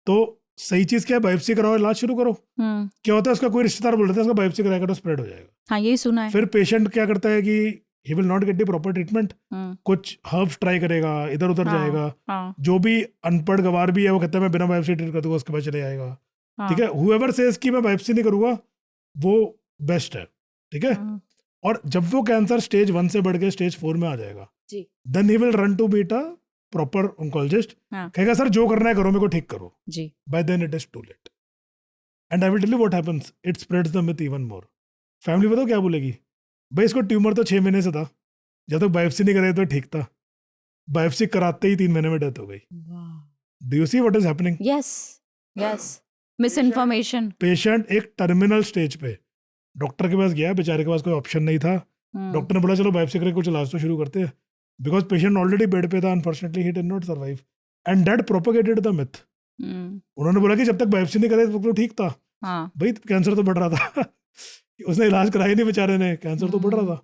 तो सही चीज क्या है, बायोप्सी कराओ, इलाज शुरू करो. क्या होता है, उसका कोई रिश्तेदार बोल रहा है उसका बायोप्सी कराएगा तो स्प्रेड हो जाएगा. हाँ, यही सुना है. फिर पेशेंट क्या करता है कि he will not get the proper treatment. कुछ हर्ब्स ट्राई करेगा, इधर उधर जाएगा. जो भी अनपढ़ गवार भी है वो कहता है मैं बिना बायोप्सी ट्रीट कर दूंगा, उसके बाद चले जाएगा. ठीक है, whoever says कि मैं बायोप्सी नहीं करूंगा वो बेस्ट है. ठीक है, और जब वो कैंसर स्टेज 1 से बढ़ के स्टेज 4 में आ जाएगा, then he will run to meet a proper oncologist. कहेगा सर जो करना है करो, मेरे को ठीक करो. By then it is too late. And I will tell you what happens, it spreads the myth even more. Family बताओ क्या बोलेगी, भाई इसको ट्यूमर तो 6 महीने से था, जब तक बायोप्सी नहीं कराई तो ठीक था, बायोप्सी कराते ही 3 महीने में डेथ हो गई. Do you see what is happening? Yes, misinformation. Patient एक टर्मिनल स्टेज पे डॉक्टर के पास गया, बेचारे के पास कोई ऑप्शन नहीं था. डॉक्टर ने बोला चलो बायोप्सी करके कुछ इलाज तो शुरू करते हैं, बिकॉज पेशेंट ऑलरेडी बेड पे था. Unfortunately he did not survive and that propagated the myth. उन्होंने बोला कि जब तक बायोप्सी नहीं कराई तो ठीक था. भाई कैंसर तो बढ़ रहा था. उसने इलाज कराया नहीं बेचारे ने, कैंसर तो बढ़ रहा था।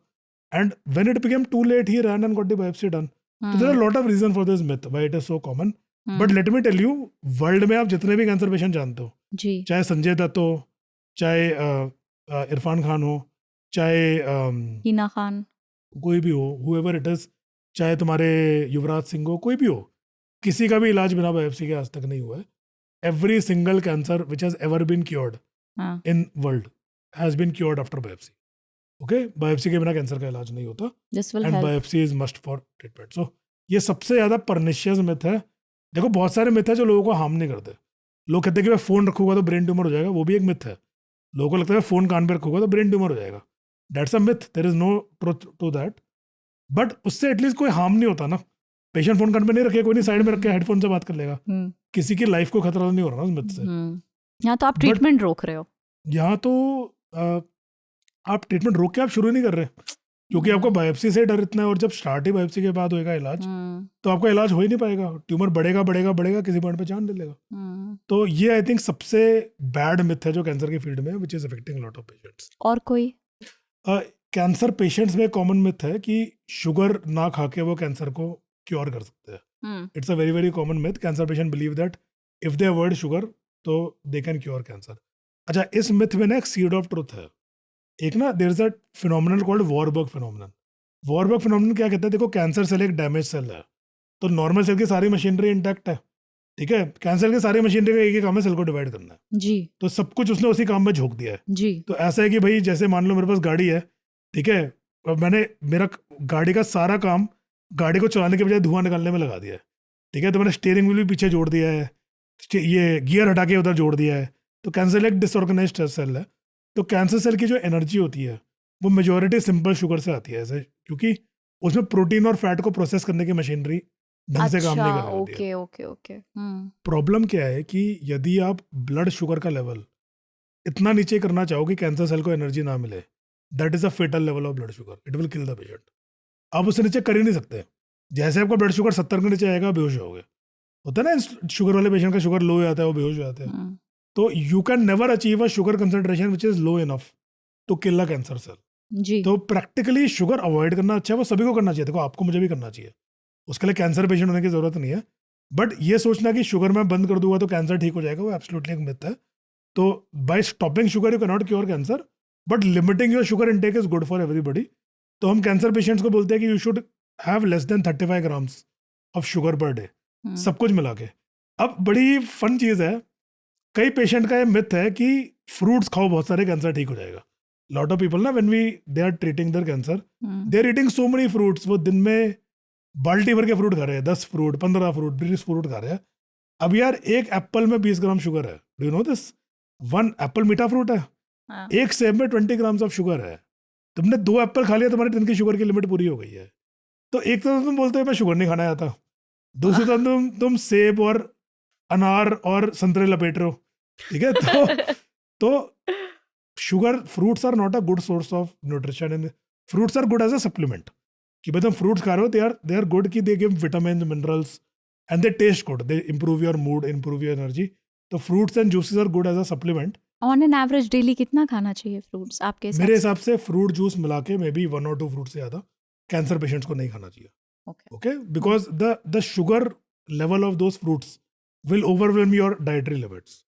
And when it became too late he run and got the biopsy done. तो there are lot of reason for this myth why it is so common. But let me tell you, world में आप जितने भी cancer patient जानते हो, जी चाहे संजय दत्त हो, चाहे इरफान खान हो, चाहे हिना खान, कोई भी हो, whoever it is, चाहे तुम्हारे युवराज सिंह हो, कोई भी हो, किसी का भी इलाज बिना बायोप्सी के आज तक नहीं हुआ है। Every single cancer which has ever been cured हाँ in world has been cured after biopsy. Okay, biopsy के बिना कैंसर का इलाज नहीं होता this will and help. Biopsy is must for treatment. So ये सबसे ज़्यादा परनिशियस मिथ है। देखो बहुत सारे मिथ है जो लोगों को हार्म नहीं करते। लोग कहते हैं कि मैं फ़ोन रखूंगा तो ब्रेन ट्यूमर हो जाएगा, वो भी एक मिथ है। लोगों को लगता है फ़ोन कान पे रखूंगा तो ब्रेन ट्यूमर हो जाएगा। That's a myth, there is no truth to that. But उससे एटलीस्ट कोई हार्म नहीं होता ना। पेशेंट फोन कान पे नहीं रखे, कोई नहीं साइड में रख के हेडफोन से बात कर लेगा, किसी की लाइफ को खतरा नहीं हो रहा ना उस मिथ से। यहाँ तो आप ट्रीटमेंट रोक रहे हो। यहाँ तो आप ट्रीटमेंट रोक के आप शुरू नहीं कर रहे, क्योंकि आपको बायोप्सी से डर इतना है। और जब स्टार्ट ही बायोप्सी के बाद होएगा इलाज, तो आपका इलाज हो ही नहीं पाएगा। ट्यूमर बढ़ेगा बढ़ेगा बढ़ेगा, किसी पॉइंट पे जान ले लेगा। तो ये आई थिंक सबसे बैड मिथ है जो कैंसर की फील्ड में, which is affecting lot of patients. और कोई कैंसर पेशेंट्स में कॉमन मिथ है कि शुगर ना खा के वो कैंसर को क्योर कर सकते हैं। It's a very very common myth. Cancer patient believe that if they avoid sugar तो दे कैन क्योर कैंसर। अच्छा, इस मिथ में ना एक सीड ऑफ ट्रुथ है। एक ना there is a phenomenon called Warburg phenomenon. Warburg phenomenon क्या कहता है? देखो, कैंसर सेल एक डैमेज सेल है, तो नॉर्मल सेल की सारी मशीनरी इंटैक्ट है, ठीक है। कैंसर की सारी मशीनरी का एक ही काम है, सेल को डिवाइड करना है जी। तो सब कुछ उसने उसी काम में झोंक दिया है जी। तो ऐसा है कि भाई जैसे मान लो मेरे पास गाड़ी है, ठीक है, और मैंने मेरा गाड़ी का सारा काम गाड़ी को चलाने के बजाय धुआं निकालने में लगा दिया है, ठीक है। तो मैंने स्टीयरिंग व्हील भी पीछे जोड़ दिया है, ये गियर हटा के उधर जोड़ दिया है। तो कैंसर एक डिसऑर्गेनाइज्ड सेल है। तो कैंसर सेल की जो एनर्जी होती है वो मेजॉरिटी सिंपल शुगर से आती है, ऐसे क्योंकि उसमें प्रोटीन और फैट को प्रोसेस करने की मशीनरी ढंग से काम नहीं कर रही होती है। Okay okay. प्रॉब्लम क्या है कि यदि आप ब्लड शुगर का लेवल इतना नीचे करना चाहो कि कैंसर सेल को एनर्जी ना मिले, that is a fatal level of blood sugar, it will kill the patient. आप उससे नीचे कर ही नहीं सकते। जैसे आपका ब्लड शुगर 70 के नीचे आएगा, बेहोश होगे। होता है ना शुगर वाले पेशेंट का शुगर लो हो जाता है, वो बेहोश हो जाते हैं। तो you can never achieve a sugar concentration which is low enough to kill a cancer cell. जी। तो प्रैक्टिकली शुगर अवॉइड करना अच्छा है, वो सभी को करना चाहिए। देखो, आपको मुझे भी करना चाहिए, उसके लिए कैंसर पेशेंट होने की जरूरत नहीं है। बट ये सोचना कि शुगर मैं बंद कर दूंगा तो कैंसर ठीक हो जाएगा, वो एब्सोल्युटली एक मिथ है। तो by stopping sugar you can not cure cancer, but limiting your sugar intake is good for everybody. तो हम कैंसर पेशेंट्स को बोलते हैं कि you should have less than 35 grams of sugar per day, सब कुछ मिला के। अब बड़ी फन चीज़ है, कई पेशेंट का ये मिथ है कि फ्रूट्स खाओ बहुत सारे, कैंसर ठीक हो जाएगा। लॉट ऑफ पीपल ना when they are treating their cancer, they are eating so many fruits. वो दिन में बाल्टी भर के फ्रूट खा रहे हैं, 10 फ्रूट, 15 फ्रूट, 20 फ्रूट खा रहे हैं। अब यार एक एप्पल में 20 ग्राम शुगर है, do you know this? 1 Apple मीठा फ्रूट है, एक सेब में 20 ग्राम्स ऑफ शुगर है। तुमने 2 एप्पल खा लिया, तुम्हारे दिन की शुगर की लिमिट पूरी हो गई है। तो एक तो तुम बोलते हो मैं शुगर नहीं खाना चाहता, दूसरी तो तुम सेब और अनार और संतरे लपेट रहे हो, ठीक है। तो sugar, fruits are not a good source of nutrition, and fruits are good as a supplement. कि भाई तुम फ्रूट्स खा रहे हो, दे आर गुड, कि they give vitamin, minerals and they taste good, they improve your mood, improve your energy. तो fruits and juices are good as a supplement. On an average daily कितना खाना चाहिए फ्रूट्स आपके हिसाब मेरे से? हिसाब से फ्रूट जूस मिला के मे बी 1 और 2 फ्रूट से ज़्यादा कैंसर पेशेंट्स को नहीं खाना चाहिए। Okay, because the sugar level of those fruits will overwhelm your dietary limits.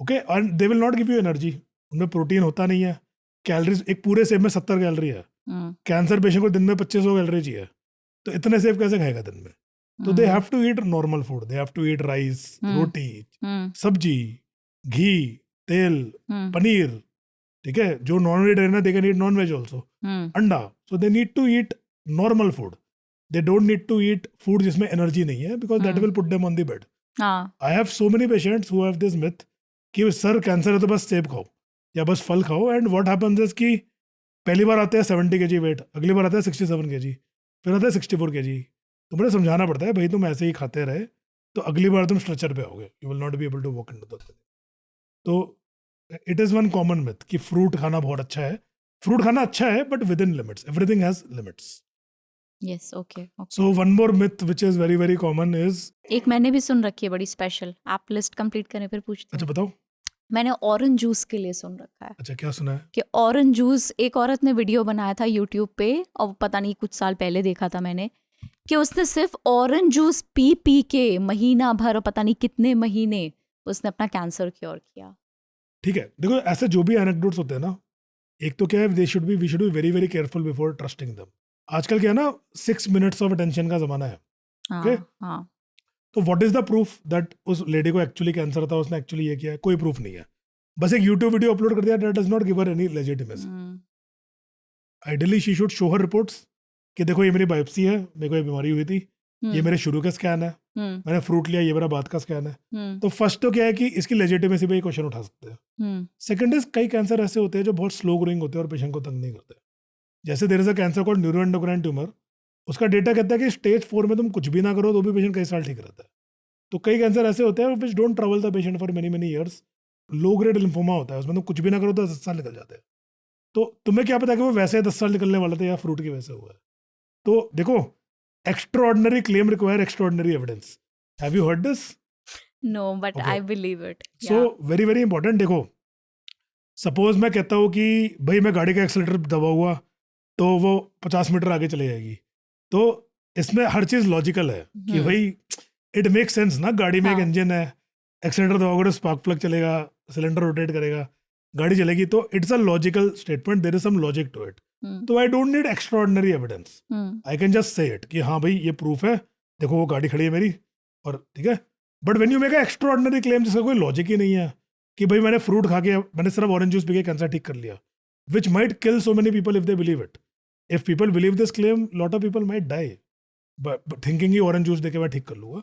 Okay, and they will not give you energy. उनमें प्रोटीन होता नहीं है। कैलोरीज, एक पूरे सेब में 70 कैलोरी है, कैंसर पेशेंट को दिन में 2500 कैलोरी चाहिए, तो इतने सेब कैसे खाएगा दिन में? तो they have to eat normal food, they have to eat rice, roti, sabzi, ghee, तेल, पनीर, ठीक है। जो नॉन वेजिटेरियन है, they can eat non veg also, अंडा। So they need to eat normal food, they don't need to eat food जिसमें energy नहीं है, because that will put them on the bed. I have so many patients who have this myth कि sir cancer है तो बस सेब खाओ या बस फल खाओ, एंड व्हाट हैपेंस इज कि पहली बार आते हैं 70 kg वेट, अगली बार आता है 67 kg, फिर आता है 64 kg। तो मुझे समझाना पड़ता है, भाई तुम ऐसे ही खाते रहे तो अगली बार तुम स्ट्रेचर पे आओगे, you will not be able to walk into the. तो it is one common myth कि फ्रूट खाना बहुत अच्छा है। फ्रूट खाना अच्छा है but within limits, everything has limits. Yes, okay. So one more myth which is very very common is, एक मैंने भी सुन रखी है बड़ी स्पेशल, आप लिस्ट कंप्लीट करें फिर पूछते अच्छा हैं। बताओ। मैंने ऑरेंज जूस के लिए सुन रखा है अच्छा, क्या सुना है? कि ऑरेंज जूस, एक औरत ने वीडियो बनाया था यूट्यूब पे, और पता नहीं कुछ साल पहले देखा था मैंने, कि उसने सिर्फ ऑरेंज जूस पी पी के महीना भर, पता नहीं कितने महीने, उसने अपना कैंसर क्योर किया। ठीक है, देखो ऐसे जो भी एनेक्डोट्स होते हैं ना, एक तो क्या है, we should be very very careful before trusting them. आजकल क्या है ना, 6 मिनट्स ऑफ अटेंशन का जमाना है। हाँ Okay. हाँ। तो what is the proof that उस लेडी को एक्चुअली कैंसर था, उसने एक्चुअली ये किया है? कोई प्रूफ नहीं है। बस एक यूट्यूब वीडियो अपलोड कर दिया, that does not give her any legitimacy. Ideally she should show her reports कि देखो ये मेरी बायोप्सी है, मेरे को ये बीमारी हुई थी, ये मेरे शुरू का स्कैन है, मैंने फ्रूट लिया, ये मेरा बाद का स्कैन है। तो फर्स्ट तो क्या है कि इसकी लेजिटिमेसी पे क्वेश्चन उठा सकते हैं। सेकंड इज, कई कैंसर ऐसे होते हैं जो बहुत स्लो ग्रोइंग होते हैं और पेशेंट को तंग नहीं करते। जैसे there is a cancer called neuroendocrine tumour, उसका डेटा कहता है कि स्टेज 4 में तुम कुछ भी ना करो तो भी पेशेंट कई साल ठीक रहता है। तो कई कैंसर ऐसे होते हैं which don't travel the patient for many many years. Low grade lymphoma होता है, उसमें तुम कुछ भी ना करो तो 10 साल निकल जाते हैं। तो तुम्हें क्या पता कि वो वैसे 10 साल निकलने वाले थे या फ्रूट की वजह से हुआ है। तो देखो, extraordinary claim require extraordinary evidence. Have you heard this? No, but Okay. I believe it. So very very important. देखो, सपोज मैं कहता हूँ कि भाई मैं गाड़ी का एक्सीलरेटर दबा हुआ तो वो 50 मीटर आगे चले जाएगी, तो इसमें हर चीज लॉजिकल है कि भाई इट मेक सेंस ना, गाड़ी में एक हाँ। इंजन है, एक्सीलरेटर दबाओगे तो स्पार्क प्लग चलेगा, सिलेंडर रोटेट करेगा, गाड़ी चलेगी। तो it's a logical statement, there is some logic to it. तो I don't need extraordinary evidence, I can just say it कि हाँ भाई ये प्रूफ है, देखो वो गाड़ी खड़ी है मेरी, और ठीक है। But when you make a extraordinary claim जिसका कोई लॉजिक ही नहीं है कि भाई मैंने फ्रूट खा के, मैंने सिर्फ ऑरेंज जूस पी के कैंसर ठीक कर लिया, which might kill so many people if they believe it. If people believe this claim, lot of people might die thinking he orange juice देके मैं ठीक कर लूंगा,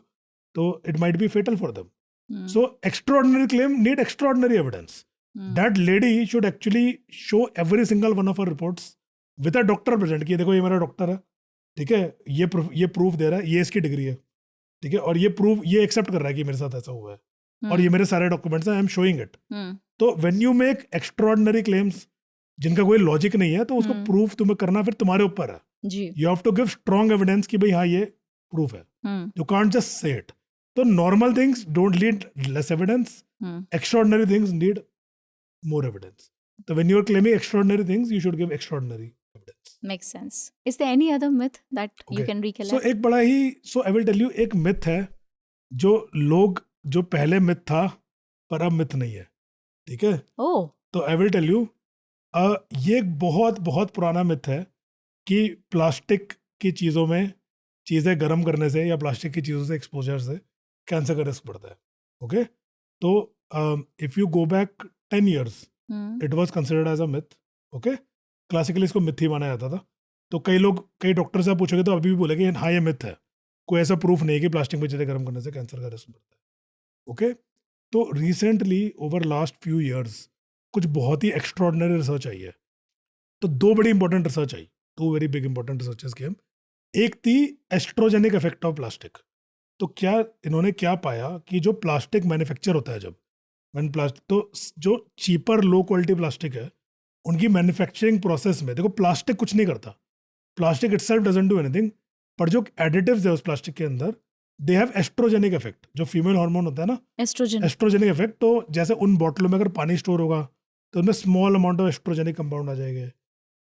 तो it might be fatal for them. So extraordinary claim need extraordinary evidence. That lady should actually show every single one of her reports with a doctor present कि देखो ये मेरा डॉक्टर है, ठीक है, ये प्रूफ दे रहा है, ये इसकी डिग्री है, ठीक है, और ये प्रूफ ये एक्सेप्ट कर रहा है कि मेरे साथ ऐसा हुआ है, और ये मेरे सारे डॉक्यूमेंट्स हैं, आई एम शोइंग इट। तो when you make extraordinary claims जिनका कोई लॉजिक नहीं है, तो उसको प्रूफ तुम्हें करना फिर तुम्हारे ऊपर है। जी। You have to give strong evidence कि भाई हाँ ये प्रूफ है, you can't just say it. तो normal things don't need less evidence, extraordinary things need more evidence. So when you are claiming extraordinary things, you should give extraordinary evidence. Makes sense. Is there any other myth that you Okay. can recollect? So एक बड़ा ही, so I will tell you एक myth है जो पहले myth था पर अब myth नहीं है, ठीक है? Oh. तो I will tell you ये एक बहुत बहुत पुराना myth है कि प्लास्टिक की चीज़ों में चीज़ें गर्म करने से या प्लास्टिक की चीज़ों से एक्सपोजर से कैंसर का रिस्क बढ़ता है। ओके, तो if you go back 10 years, it was considered as a myth. Okay, classically इसको मिथ ही माना जाता था। तो कई डॉक्टर से आप पूछोगे तो अभी भी बोलेंगे हाँ ये मिथ है, कोई ऐसा प्रूफ नहीं है कि प्लास्टिक में चीज़ें गर्म करने से कैंसर का रिस्क बढ़ता है। ओके, तो recently over last few years कुछ बहुत ही एक्स्ट्रॉर्डिनरी रिसर्च आई है। तो दो बड़ी इंपॉर्टेंट रिसर्च आई, two very big important researches की। एक थी एस्ट्रोजेनिक इफेक्ट ऑफ प्लास्टिक। तो इन्होंने क्या पाया कि जो प्लास्टिक मैन्युफैक्चर होता है जब प्लास्टिक, तो जो चीपर लो क्वालिटी प्लास्टिक है उनकी मैन्युफैक्चरिंग प्रोसेस में, देखो प्लास्टिक कुछ नहीं करता, plastic itself doesn't do anything, पर जो एडिटिव्स है उस प्लास्टिक के अंदर दे हैव एस्ट्रोजेनिक इफेक्ट, जो फीमेल हार्मोन होता है ना, एस्ट्रोजेनिक इफेक्ट। तो जैसे उन बॉटलों में अगर पानी स्टोर होगा तो उनमें small amount of estrogenic compound आ जाएंगे।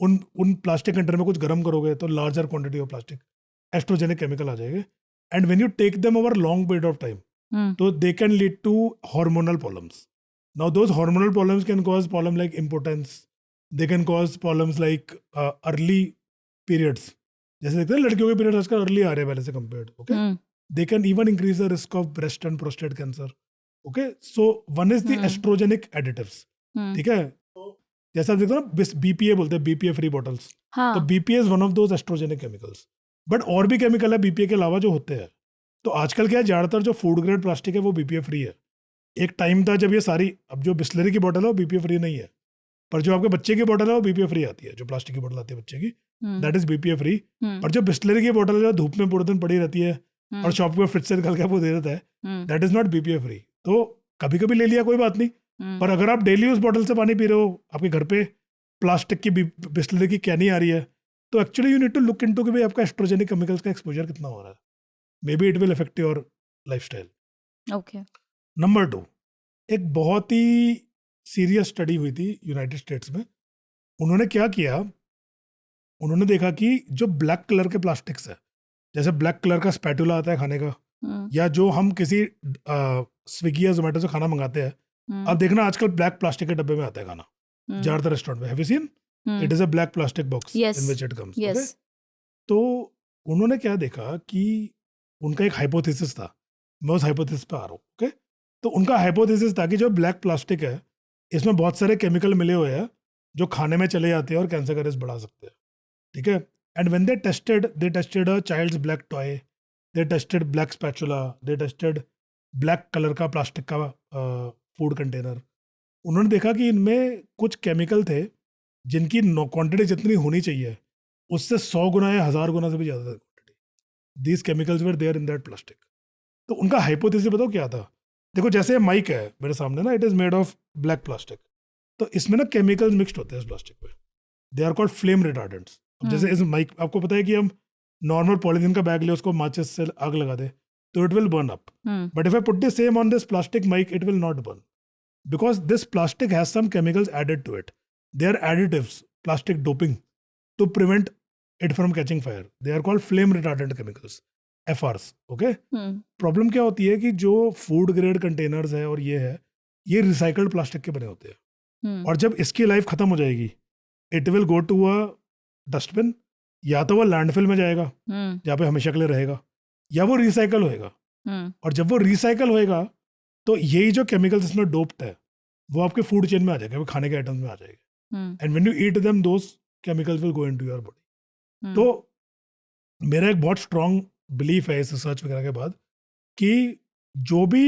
उन प्लास्टिक कंटेनर में कुछ गर्म करोगे तो larger quantity of plastic estrogenic chemical आ जाएंगे। And when you take them over long period of time, so they can lead to hormonal problems. Now those hormonal problems can cause problem like impotence, they can cause problems like early periods, जैसे देखते हैं लड़कियों के period आजकल early आ रहे हैं पहले से compared. Okay, they can even increase the risk of breast and prostate cancer. Okay, so one is the estrogenic additives, ठीक है। जैसे आप देखते हो ना BPA बोलते हैं, BPA फ्री बॉटल्स, तो BPA is one of those estrogenic chemicals. But और भी केमिकल है BPA के अलावा जो होते हैं। तो आजकल क्या है, ज़्यादातर जो फूड ग्रेड प्लास्टिक है वो BPA फ्री है। एक टाइम था जब ये सारी, अब जो बिस्लरी की बोतल है वो BPA फ्री नहीं है, पर जो आपके बच्चे की बोतल है वो BPA फ्री आती है, जो प्लास्टिक की बोतल आती है बच्चे की, दैट इज BPA फ्री। पर जो बिस्लरी की बोतल है जो धूप में पूरे दिन पड़ी रहती है और शॉप पे फ्रिज से निकल के आपको दे देता है, that is not BPA free. तो कभी कभी ले लिया कोई बात नहीं, पर अगर आप डेली उस बोतल से पानी पी रहे हो, आपके घर पे प्लास्टिक की बिस्लरी की कैनी आ रही है, तो actually you need to look into कि भाई आपका एस्ट्रोजेनिक केमिकल्स का एक्सपोजर कितना हो रहा है। Maybe it will affect your lifestyle. Okay. Number 2, एक बहुत ही सीरियस स्टडी हुई थी यूनाइटेड स्टेट्स में. उन्होंने क्या किया, उन्होंने देखा कि जो ब्लैक कलर के प्लास्टिक्स है, जैसे ब्लैक कलर का स्पैटुला आता है खाने का, या जो हम किसी स्विगी या जोमेटो से खाना मंगाते हैं, अब देखना आजकल ब्लैक प्लास्टिक के डब्बे में आता है खाना ज्यादातर रेस्टोरेंट में. Have you seen? It is a black plastic box in which it comes. Okay, तो उन्होंने क्या देखा कि उनका एक हाइपोथेसिस था, मैं उस हाइपोथेसिस पे आ रहा हूँ. ओके, तो उनका हाइपोथेसिस था कि जो ब्लैक प्लास्टिक है इसमें बहुत सारे केमिकल मिले हुए हैं जो खाने में चले जाते हैं और कैंसर का रिस्क बढ़ा सकते हैं. ठीक है, and when they tested a child's black toy, they tested black spatula, they tested black colour का प्लास्टिक का फूड कंटेनर. उन्होंने देखा कि इनमें कुछ केमिकल थे जिनकी क्वांटिटी जितनी होनी चाहिए उससे 100 गुना या 1000 गुना से भी ज़्यादा quantity. These chemicals were there in that plastic. तो उनका हाइपोथेसिस बताओ क्या था. देखो जैसे माइक है मेरे सामने ना, it is made of black plastic, तो इसमें ना केमिकल्स मिक्सड होते हैं इस प्लास्टिक में. They are called flame retardants. जैसे इस माइक, आपको पता है कि हम नॉर्मल पॉलीथीन का बैग ले उसको माचिस से आग लगा दे तो it will burn up. But if I put this same on this plastic mic, it will not burn because this plastic has some chemicals added to it. They are additives, plastic doping, to prevent it from catching fire. They are called flame retardant chemicals, FRs. Okay? Problem क्या होती है कि जो food grade containers है और ये recycled plastic के बने होते हैं. और जब इसकी लाइफ खत्म हो जाएगी, it will go to a dustbin, या तो वो लैंडफिल में जाएगा जहाँ पे हमेशा के लिए रहेगा, या वो रिसाइकल होएगा. और जब वो रिसाइकल होएगा तो यही जो केमिकल्स इसमें डोप्ड है वो आपके फूड चेन में आ जाएगा, वो खाने के आइटम्स में आ जाएगा. And when you eat them those chemicals will go into your body. तो मेरा एक बहुत स्ट्रॉन्ग बिलीफ है इस रिसर्च वगैरह के बाद कि जो भी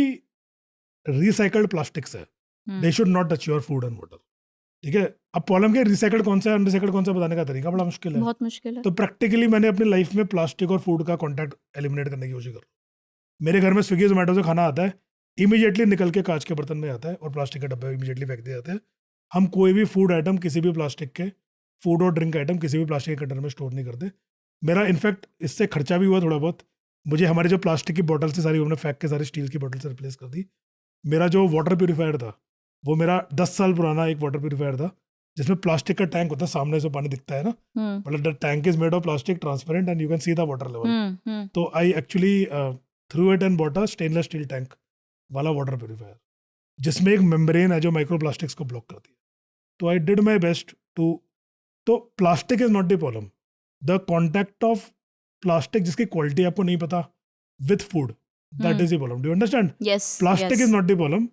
रिसाइकल्ड प्लास्टिक्स है they should not touch your food and water. ठीक है, अब प्रॉब्लम क्या है, रिसाइकल्ड कौन सा है अनरिसाइकल्ड कौन सा बताने का तरीका बड़ा मुश्किल है, बहुत मुश्किल है. तो प्रैक्टिकली मैंने अपनी लाइफ में प्लास्टिक और फूड का कॉन्टैक्ट एलिमिनेट करने की कोशिश कर रहा हूँ. मेरे घर में स्विगी जोमेटो से खाना आता है, इमीडिएटली निकल के कांच के बर्तन में आता है और प्लास्टिक के डब्बे इमीडिएटली फेंक दिए जाते हैं. हम कोई भी फूड आइटम किसी भी प्लास्टिक के, फूड और ड्रिंक आइटम किसी भी प्लास्टिक के कंटेनर में स्टोर नहीं करते. मेरा इनफैक्ट इससे खर्चा भी हुआ थोड़ा बहुत. मुझे हमारे जो प्लास्टिक की बॉटल से सारी हमने फेंक के सारी स्टील की बॉटल से रिप्लेस कर दी. मेरा जो वाटर प्यूरीफायर था वो मेरा 10 साल पुराना एक वाटर प्यूरीफायर था जिसमें प्लास्टिक का टैंक होता है, सामने से पानी दिखता है ना, मतलब the tank is made of plastic, transparent, and you can see the water level. तो I actually threw it and bought a stainless steel tank वाला वाटर प्यूरीफायर जिसमें एक मेम्ब्रेन है जो माइक्रोप्लास्टिक्स को ब्लॉक करती है. तो I did my best to. तो plastic is not the problem, the contact of plastic जिसकी क्वालिटी आपको नहीं पता with food, that is the problem. Do you understand? Yes. Plastic is not the problem.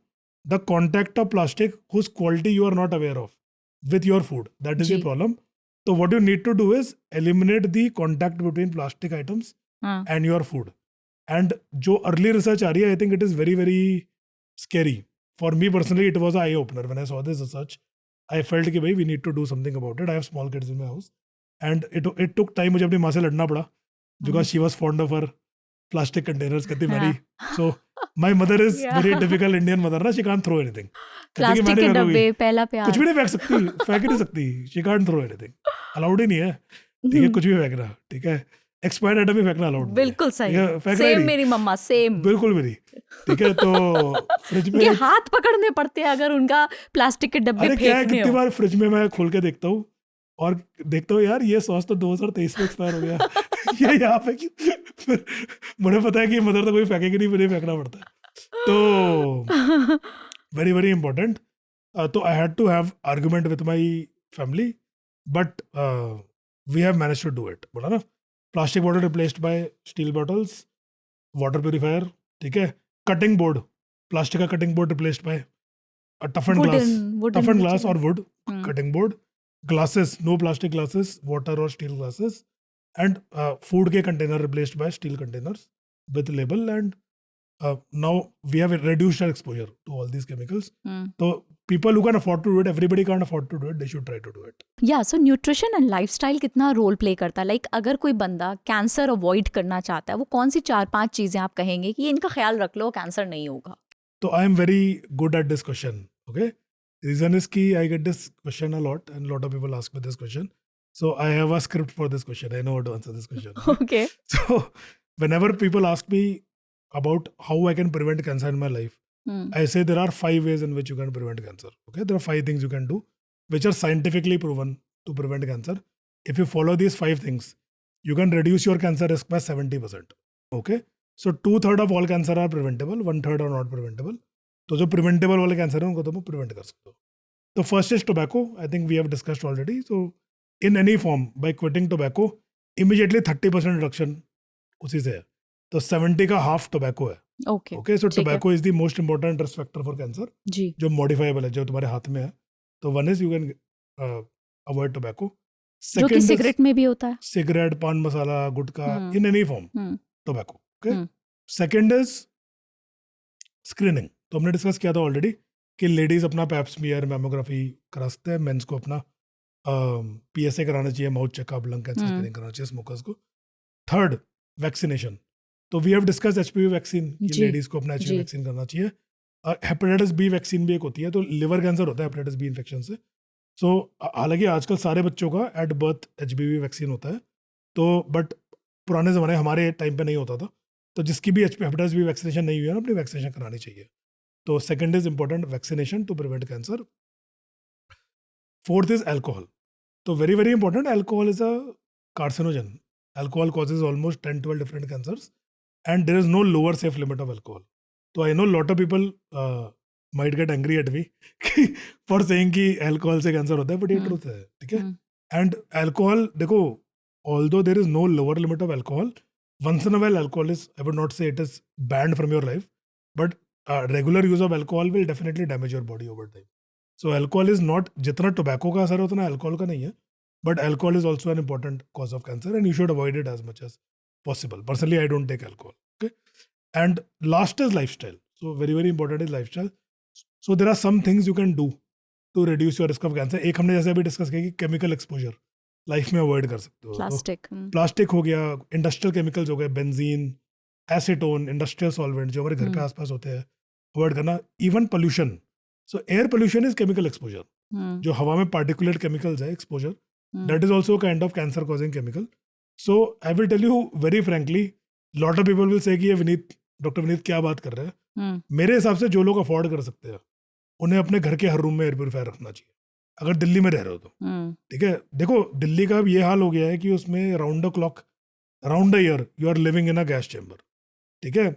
The contact of plastic whose quality you are not aware of with your food, that is the G. problem. So what you need to do is eliminate the contact between plastic items हाँ. and your food. And जो early research आ रही है, I think it is very very scary. For me personally, it was an eye opener when I saw this research. I felt कि भाई we need to do something about it. I have small kids in my house, and it took time. मुझे अपनी माँ से लड़ना पड़ा because she was fond of her plastic containers. कहती मेरी, so my mother is very typical Indian mother ना, she can't throw anything. कहती कि प्लास्टिक मैंने के फेंकोगी, डब्बे, पहला कुछ प्यार. भी नहीं फेंक सकती, फेंक ही नहीं सकती, she can't throw anything, allowed ही नहीं है. ठीक है, कुछ भी फेंकना, ठीक है, एक्सपायर्ड आइटम भी फेंकना अलाउड. बिल्कुल सही. फेंकना सेम नहीं, मेरी मम्मा, सेम. बिल्कुल भी नहीं. ठीक है, तो फ्रिज में, ये हाथ पकड़ने पड़ते हैं अगर उनका प्लास्टिक के डब्बे अरे क्या है, फेंकने कितनी हो. बार फ्रिज में मैं खोल के देखता हूँ और देखता हूँ यार ये सॉस तो 2023 में एक्सपायर हो गया. ये यहाँ पे फिर मुझे पता है कि मदर तो कोई फेंकेगी नहीं, मुझे फेंकना पड़ता है. तो वेरी वेरी इंपॉर्टेंट. तो I had to have argument with my family, but we have manage to do it. बोला ना, plastic bottle replaced by steel bottles, water purifier, ठीक है, कटिंग बोर्ड, प्लास्टिक का cutting board replaced by tough and glass और wood cutting board, glasses, no plastic glasses, water or steel glasses, and food के container replaced by steel containers with label. And now we have reduced our exposure to all these chemicals. So people who can afford to do it, everybody can't afford to do it, they should try to do it. या सो nutrition and lifestyle कितना role play करता है. Like अगर कोई बंदा cancer avoid करना चाहता है, वो कौन सी 4-5 चीजें आप कहेंगे कि इनका ख्याल रख लो, कैंसर नहीं होगा? So I am very good at this question. Okay, reason is कि I get this question a lot and a lot of people ask me this question. So I have a script for this question. I know how to answer this question. Okay. So whenever people ask me about how I can prevent cancer in my life, I say there are 5 ways in which you can prevent cancer. Okay, there are 5 things you can do which are scientifically proven to prevent cancer. If you follow these 5 things, you can reduce your cancer risk by 70%. Okay, so 2/3 of all cancer are preventable, 1/3 are not preventable. तो जो preventable वाले cancer है उनको तुम prevent कर सकते हो. The first is tobacco. I think we have discussed already. So in any form, by quitting tobacco, immediately 30% reduction उसी से है. तो 70 का half tobacco है. ओके Okay, so ठीक है. tobacco is the most important risk factor for cancer. जी. जो modifiable है, जो तुम्हारे हाथ में है. तो one is you can avoid tobacco. जो कि Second is सिगरेट में भी होता है. cigarette, पान मसाला, गुटखा, in any form, tobacco. Okay. Hmm. Second is screening. तो हमने डिस्कस किया था ऑलरेडी कि लेडीज अपना पैप स्मीयर, मैमोग्राफी करा सकते हैं, मेंस को अपना PSA कराना चाहिए, mouth checkup, lung cancer screening कराना चाहिए स्मोकर्स को. Third, vaccination. तो we have discuss HPV vaccine कि जी, लेडीज को अपना HPV जी. वैक्सीन करना चाहिए. हेपेटाइटिस बी वैक्सीन भी एक होती है. तो लिवर कैंसर होता है हेपेटाइटिस बी इन्फेक्शन से. सो हालांकि आजकल सारे बच्चों का एट बर्थ HPV वैक्सीन होता है. तो बट पुराने ज़माने हमारे टाइम पे नहीं होता था. तो जिसकी भी हेपेटाइटिस बी वैक्सीनेशन नहीं हुई है ना, अपनी वैक्सीनेशन करानी चाहिए. तो second is important vaccination to prevent cancer. Fourth is alcohol. तो very very important, alcohol is a carcinogen. Alcohol causes almost 10-12 different cancers, and there is no lower safe limit of alcohol. So I know a lot of people might get angry at me for saying कि alcohol से cancer होता है, but ये truth है, ठीक है? And alcohol, देखो, although there is no lower limit of alcohol, once in a while alcohol is, I would not say it is banned from your life, but regular use of alcohol will definitely damage your body over time. So alcohol is not, जितना tobacco का असर है उतना alcohol का नहीं है. But alcohol is also an important cause of cancer, and you should avoid it as much as possible. Personally, I don't take alcohol. Okay, and last is lifestyle. So very very important is lifestyle. So there are some things you can do to reduce your risk of cancer. एक हमने जैसे अभी discuss किया कि chemical exposure life में avoid कर सकते हो. प्लास्टिक. प्लास्टिक हो गया, इंडस्ट्रियल केमिकल्स हो गए, बेंजीन, एसीटोन, इंडस्ट्रियल सॉल्वेंट जो हमारे घर के आसपास होते हैं, अवॉइड करना. Even pollution. So air pollution is chemical exposure. जो हवा में पार्टिकुलेट केमिकल्स है, exposure, that is also a kind of cancer causing chemical. So I will tell you very frankly, lot of people will say कि ये Vineet, doctor Vineet क्या बात कर रहे हैं. मेरे हिसाब से जो लोग अफोर्ड कर सकते हैं उन्हें अपने घर के हर रूम में एयर प्योरीफायर रखना चाहिए, अगर दिल्ली में रह रहे हो तो. ठीक है, देखो दिल्ली का अब ये हाल हो गया है कि उसमें round the clock, round the year you are living in a gas chamber. ठीक है,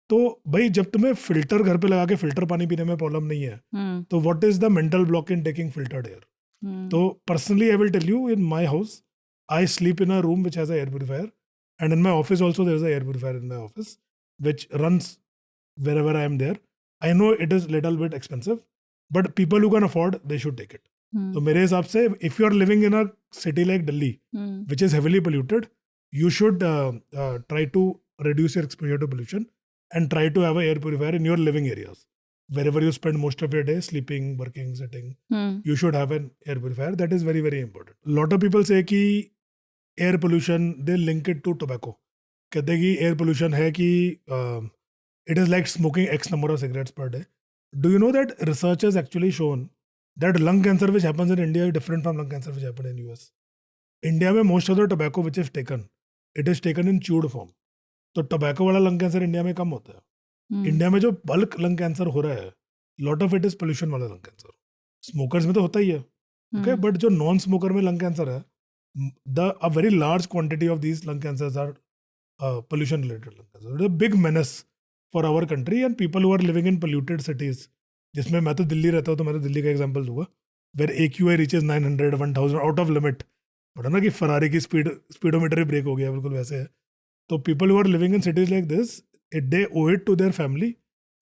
तो भाई जब तुम्हें फिल्टर घर पे लगा के फिल्टर पानी पीने में प्रॉब्लम नहीं है, तो what is the mental block in taking filtered air. So personally, I will tell you, in my house, I sleep in a room which has an air purifier, and in my office also there is an air purifier in my office, which runs wherever I am there. I know it is little bit expensive, but people who can afford, they should take it. So मेरे हिसाब से, if you are living in a city like Delhi, which is heavily polluted, you should try to reduce your exposure to pollution and try to have an air purifier in your living areas. Wherever you spend most of your day sleeping, working, sitting, you should have an air purifier. That is very, very important. A lot of people say कि air pollution, they link it to tobacco. कहते हैं कि air pollution है कि it is like smoking X number of cigarettes per day. Do you know that research has actually shown that lung cancer which happens in India is different from lung cancer which happens in US? India में most of the tobacco which is taken, it is taken in chewed form. तो tobacco वाला lung cancer India में कम होता है. India में जो bulk lung cancer हो रहा है, lot of it is pollution वाला लंग कैंसर. स्मोकर्स में तो होता ही है, ओके, बट जो नॉन स्मोकर में लंग कैंसर है, a very large quantity of these lung cancers are pollution related lung cancer. It is a big menace for our country and people who are living in polluted cities. जिसमें मैं तो दिल्ली रहता हूँ, तो मैं तो दिल्ली का एग्जांपल दूंगा, where AQI reaches 900, 1000 out of limit. But ना कि फरारी की स्पीडोमीटर ही ब्रेक हो गया, बिल्कुल वैसे है. तो people who are living in cities like this, they owe it to their family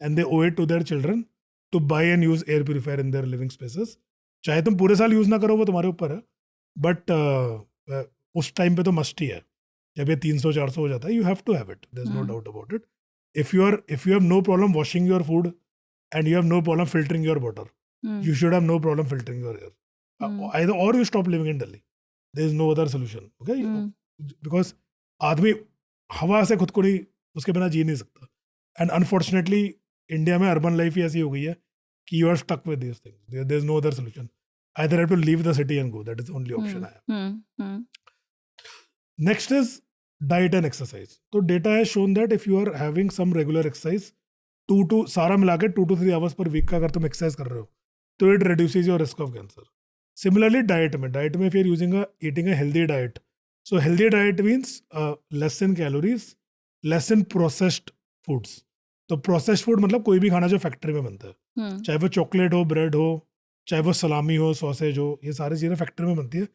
and they owe it to their children to buy and use air purifier in their living spaces. चाहे तुम पूरे साल use ना करो, वो तुम्हारे ऊपर है, बट उस टाइम पे तो मस्ट ही है. जब ये 300-400 हो जाता है, you have to have it, there is no doubt about it. If you have no problem washing your food and you have no problem filtering your water, you should have no problem filtering your air. Either or you stop living in Delhi. There is no other solution. Okay, because आदमी हवा से खुद को नहीं, उसके बिना जी नहीं सकता. एंड अनफॉर्चुनेटली इंडिया में अर्बन लाइफ ही ऐसी हो गई है कि you are stuck with this things. There is no other solution. Either have to leave the city and go. That is the only option I have. Next is diet and exercise. तो data has shown that if you are having some regular exercise, सारा मिला के 2 to 3 hours per week का अगर तुम exercise कर रहे हो तो it reduces your risk of cancer. Similarly diet में if you're eating a healthy diet, so healthy diet means less in calories, less in processed foods. तो प्रोसेस्ड फूड मतलब कोई भी खाना जो फैक्ट्री में बनता है, चाहे वो चॉकलेट हो, ब्रेड हो, चाहे वो सलामी हो, सॉसेज हो, ये सारी चीज़ें फैक्ट्री में बनती है.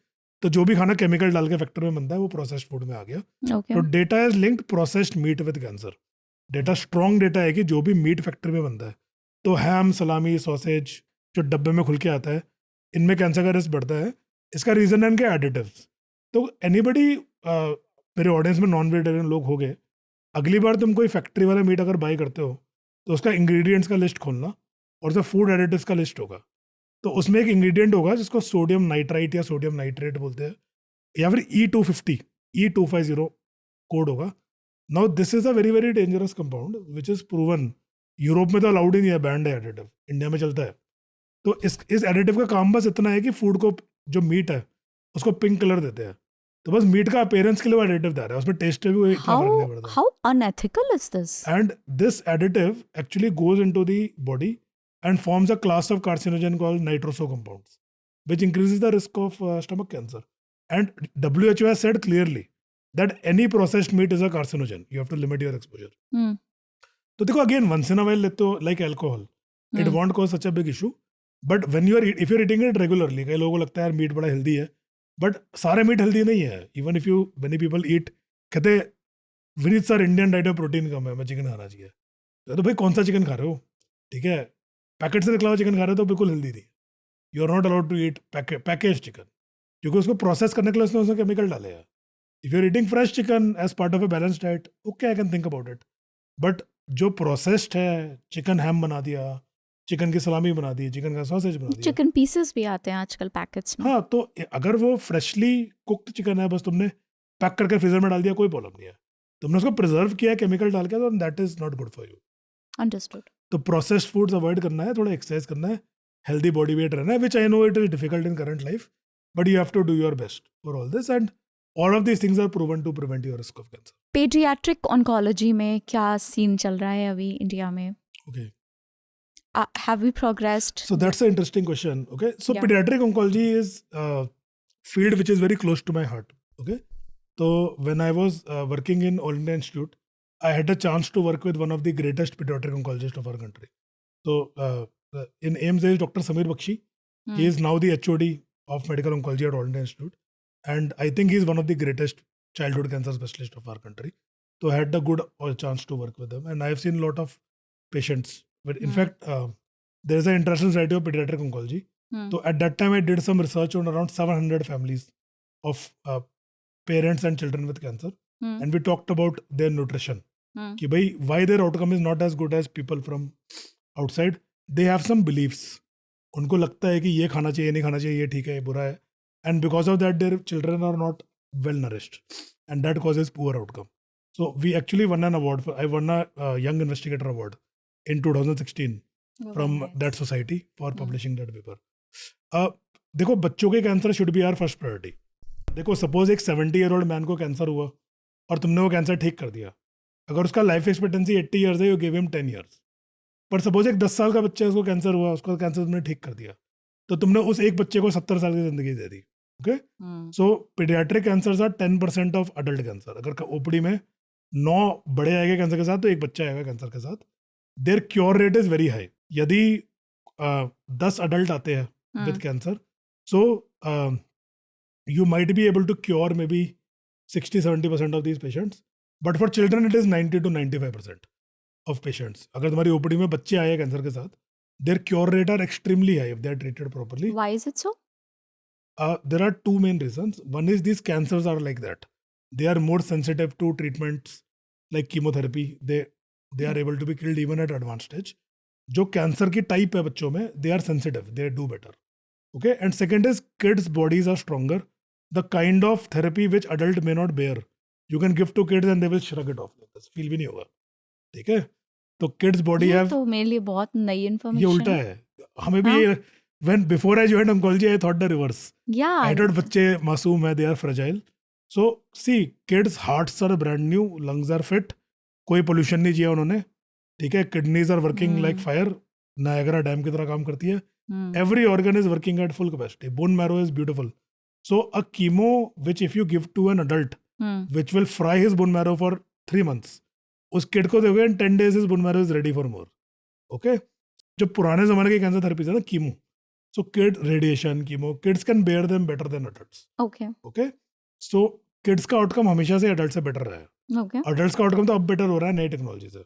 तो जो भी खाना केमिकल डाल के फैक्ट्री में बनता है वो प्रोसेस्ड फूड में आ गया. Okay. तो data is linked processed meat with cancer. Data strong data है कि जो भी मीट फैक्ट्री में बनता है, तो हैम, सलामी, सॉसेज जो डब्बे में खुल के आता है, इनमें कैंसर का रिस्क बढ़ता है. इसका रीजन है इनके एडिटिव्स. तो एनीबडी मेरे ऑडियंस में नॉन वेजिटेरियन लोग हो गए, अगली बार तुम कोई फैक्ट्री वाला मीट अगर बाई करते हो तो उसका इंग्रेडिएंट्स का लिस्ट खोलना और उसका फूड एडिटिव्स का लिस्ट होगा. तो उसमें एक इंग्रेडिएंट होगा जिसको सोडियम नाइट्राइट या सोडियम नाइट्रेट बोलते हैं, या फिर E250 कोड होगा. Now this is a very very dangerous compound which is proven. Europe में तो अलाउड ही नहीं है, बैंड है एडिटिव, इंडिया में चलता है. तो इस एडिटिव का काम बस इतना है कि फूड को, जो मीट है उसको पिंक कलर देते हैं. तो बस मीट का अपीयरेंस के लिए वो एडिटिव दे रहा है, उसमें टेस्ट में भी कोई इतना फर्क नहीं पड़ता. How unethical is this? And this additive actually goes into the body and forms a class of carcinogen called nitroso compounds, which increases the risk of stomach cancer. And WHO has said clearly that any processed meat is a carcinogen. You have to limit your exposure. Hmm. तो देखो again once in a while लेते हो like alcohol, it won't cause such a big issue. But when if you're eating it regularly, कई लोगों को लगता है यार मीट बड़ा हेल्दी है, बट सारे मीट हेल्दी नहीं है. Even if you many people eat, कहते विनीत सर इंडियन डाइट में प्रोटीन कम है, मैं चिकन खाना चाहिए. तो भाई कौन सा चिकन खा रहे हो? ठीक है, पैकेट से निकला हुआ चिकन खा रहे हो तो बिल्कुल हेल्दी नहीं. You are not allowed to eat package chicken, क्योंकि उसको प्रोसेस करने के लिए उसने केमिकल डाले हैं. If you are eating fresh chicken as part of a balance diet, okay, I can think about it. But जो प्रोसेस्ड है, चिकन हैम बना दिया, चिकन की सलामी बना दी, चिकन का सॉसेज बना दिया, चिकन पीसेस भी आते हैं आजकल पैकेट्स में. हाँ, तो अगर वो फ्रेशली कुक्ड चिकन है, बस तुमने पैक करके फ्रीजर में डाल दिया, कोई प्रॉब्लम नहीं है. तुमने उसको प्रिजर्व किया केमिकल डाल के, तो that is not good for you. Understood. तो प्रोसेस्ड फूड्स अवॉइड करना है, थोड़ा एक्सरसाइज करना है, हेल्दी बॉडी वेट रहना है, which I know it is difficult in current life, but you have to do your best for all this. And all of these things are proven to prevent your risk of cancer. Paediatric oncology में क्या scene चल रहा है अभी India में? Okay. Have we progressed? So that's an interesting question. Okay. So Yeah. pediatric oncology is a field which is very close to my heart. Okay. So when I was working in All India Institute, I had a chance to work with one of the greatest pediatric oncologists of our country. So in AIIMS there is Dr. Samir Bakshi. He is now the HOD of medical oncology at All India Institute. And I think he is one of the greatest childhood cancer specialists of our country. So I had the good chance to work with him. And I have seen a lot of patients. But in fact, there is an International Society of Pediatric Oncology. So at that time, I did some research on around 700 families of parents and children with cancer. And we talked about their nutrition. कि भाई, why their outcome is not as good as people from outside. They have some beliefs. उनको लगता है कि ये खाना चाहिए, नहीं खाना चाहिए, ये ठीक है, ये बुरा है. And because of that, their children are not well nourished. And that causes poor outcome. So we actually won an award. I won a Young Investigator Award in 2016 from that society for publishing that paper. देखो, बच्चों के cancer should be our first priority. देखो, suppose एक 70-year-old man को cancer हुआ और तुमने वो कैंसर ठीक कर दिया. अगर उसका लाइफ एक्सपेक्टेंसी 80 years है, यू गिव हिम 10 years. पर सपोज एक 10 साल का बच्चा, उसको कैंसर हुआ, उसका कैंसर तुमने ठीक कर दिया, तो तुमने उस एक बच्चे को 70 साल की जिंदगी दे दी. Okay. So paediatric cancer are 10% of adult cancer. अगर ओपीडी में 9 बड़े आएंगे कैंसर के साथ, तो एक बच्चा आएगा कैंसर के साथ. Their cure rate is very high. यदि 10 अडल्ट आते हैं with cancer, so you might be able to cure maybe 60-70% of these patients. But for children it is 90 to 95% of patients. अगर तुम्हारी ओपीडी में बच्चे आए कैंसर के साथ, their cure rate are extremely high if they are treated properly. Why is it so? There are two main reasons. One is these cancers are like that. They are more sensitive to treatments like chemotherapy. They are able to be killed even at advanced stage. जो cancer की type है बच्चों में, they are sensitive. They do better. Okay. And second is kids' bodies are stronger. The kind of therapy which adult may not bear, you can give to kids and they will shrug it off. Feel भी नहीं होगा. ठीक है. तो kids' body ये have. तो मेरे लिए बहुत नई ये इन्फॉर्मेशन. उल्टा है. हमें भी ये. When before I joined oncology, I thought the reverse. Yeah. I thought बच्चे मासूम है, they are fragile. So see, kids' hearts are brand new, lungs are fit, कोई pollution नहीं किया उन्होंने, ठीक है, kidneys are working like fire, Niagara dam की तरह काम करती है. Hmm. Every organ is working at full capacity. Bone marrow is beautiful. So a chemo which if you give to an adult, Hmm. which will fry his bone marrow for 3 months, उस kid को दोगे in 10 days his bone marrow is ready for more. Okay? जो पुराने जमाने की cancer therapies है ना, chemo, so kid radiation chemo, kids can bear them better than adults. Okay. Okay? So kids का आउटकम हमेशा से adult से बेटर रहा है. Okay. Adults का आउटकम तो अब बेटर हो रहा है नई टेक्नोलॉजी से.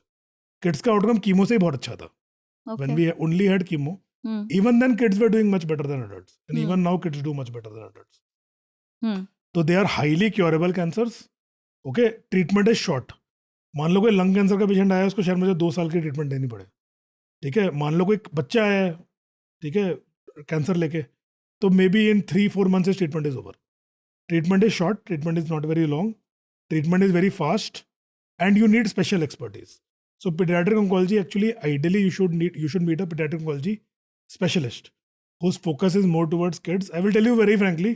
किड्स का आउटकम कीमो से ही बहुत अच्छा था. Okay. When we only had chemo, Hmm. even then kids were doing much better than adults, and Hmm. even now kids do much better than adults. Hmm. So they are highly curable cancers. Okay, treatment is short. मान लो कोई lung cancer का patient आया, उसको शायद मुझे 2 साल की treatment देनी पड़े. ठीक है, मान लो कोई बच्चा आया है, ठीक है, कैंसर लेके, तो may be in 3-4 months his treatment is over. Treatment is short, treatment is not very long, treatment is very fast, and you need special expertise. So pediatric oncology, actually, ideally you should meet a pediatric oncology specialist whose focus is more towards kids. I will tell you very frankly,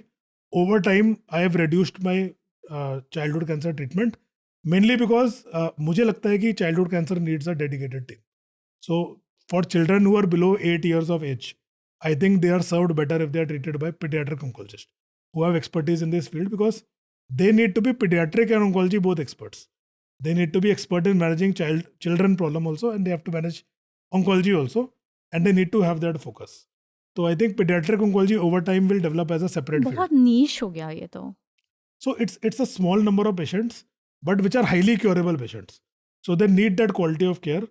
over time I have reduced my childhood cancer treatment, mainly because मुझे लगता है कि childhood cancer needs a dedicated team. So for children who are below 8 years of age, I think they are served better if they are treated by pediatric oncologists who have expertise in this field, because they need to be pediatric and oncology both experts. They need to be expert in managing children problem also, and they have to manage oncology also, and they need to have that focus. So I think pediatric oncology over time will develop as a separate field. बहुत नीश हो गया ये तो. So it's a small number of patients, but which are highly curable patients. So they need that quality of care.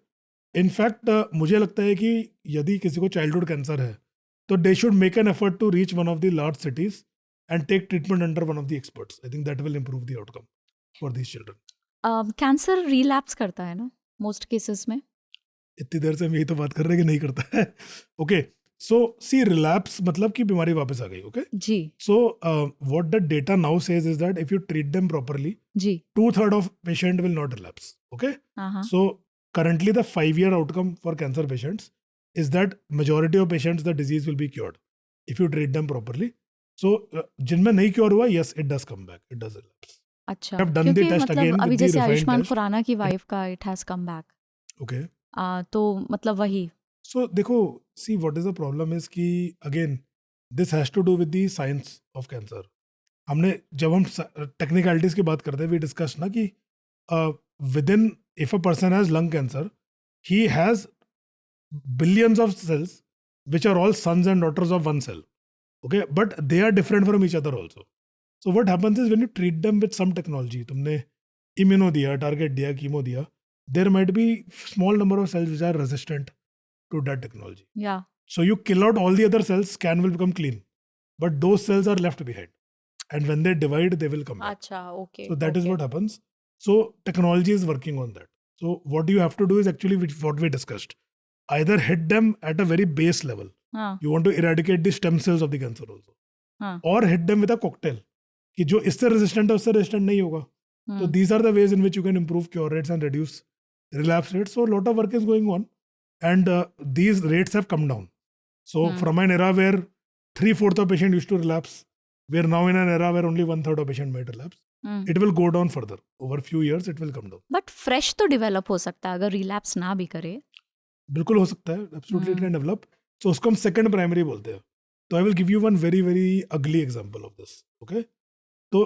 In fact, मुझे लगता है कि यदि किसी को childhood cancer है, तो they should make an effort to reach one of the large cities and take treatment under one of the experts. I think that will improve the outcome for these children. Cancer relapse करता है ना most cases में. इतनी देर से हम यही तो बात कर रहे हैं कि नहीं करता है. ओके, सो सी रिलैप्स मतलब कि बीमारी वापस आ गई. ओके, जी so what the data now says is that if you treat them properly, जी 2/3 of patient will not relapse. Okay, हाँ so currently the 5-year outcome for cancer patients is that majority of patients the disease will be cured if you treat them properly. So जिनमें नहीं cure हुआ, yes it does come back, it does relapse. अच्छा. I've done the क्योंकि test मतलब again अभी with the जैसे refined Ayushman test. Khurana की wife का it has come back. Okay, तो मतलब वही. so देखो, see what is the problem is कि again this has to do with the science of cancer. हमने जब हम टेक्निकलिटीज की बात करते हैं, we discussed ना कि within, if a person has lung cancer, he has billions of cells which are all sons and daughters of one cell. Okay, but they are different from each other also. So what happens is when you treat them with some technology, तुमने immuno दिया, target दिया, chemo दिया, there might be small number of cells which are resistant to that technology. या So you kill out all the other cells, scan will become clean, but those cells are left behind, and when they divide, they will come back. अच्छा. Okay. So that is what happens. So technology is working on that. So what you have to do is actually what we discussed. Either hit them at a very base level. हाँ You want to eradicate the stem cells of the cancer also. हाँ. Or hit them with a cocktail. कि जो इससे resistant है उससे resistant नहीं होगा. So hmm. these are the ways in which you can improve cure rates and reduce relapse rates. So a lot of work is going on, and these rates have come down. So from an era where 3/4 of patient used to relapse, we are now in an era where only 1/3 of patient might relapse. Hmm. It will go down further. Over few years, it will come down. But fresh तो develop हो सकता है अगर relapse ना भी करे. बिल्कुल हो सकता है. Absolutely it can develop. So उसको हम second primary बोलते हैं. तो I will give you one very very ugly example of this. Okay? तो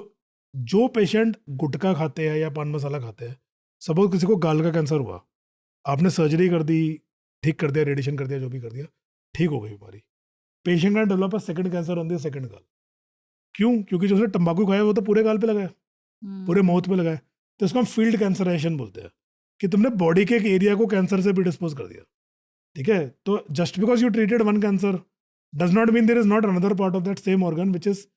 जो पेशेंट गुटखा खाते हैं या पान मसाला खाते हैं, सपोज किसी को गाल का कैंसर हुआ, आपने सर्जरी कर दी, ठीक कर दिया, रेडिएशन कर दिया, जो भी कर दिया, ठीक हो गई बीमारी. पेशेंट का develop second cancer on the second गाल. क्यों? क्योंकि जो उसने तंबाकू खाया वो तो पूरे गाल पे लगाया, पूरे माउथ पे लगाया. तो इसको हम फील्ड कैंसराइजेशन बोलते हैं कि तुमने बॉडी के एक एरिया को कैंसर से भी डिस्पोज कर दिया. ठीक है, तो just because you treated one cancer does not mean there is not another part of that same organ which is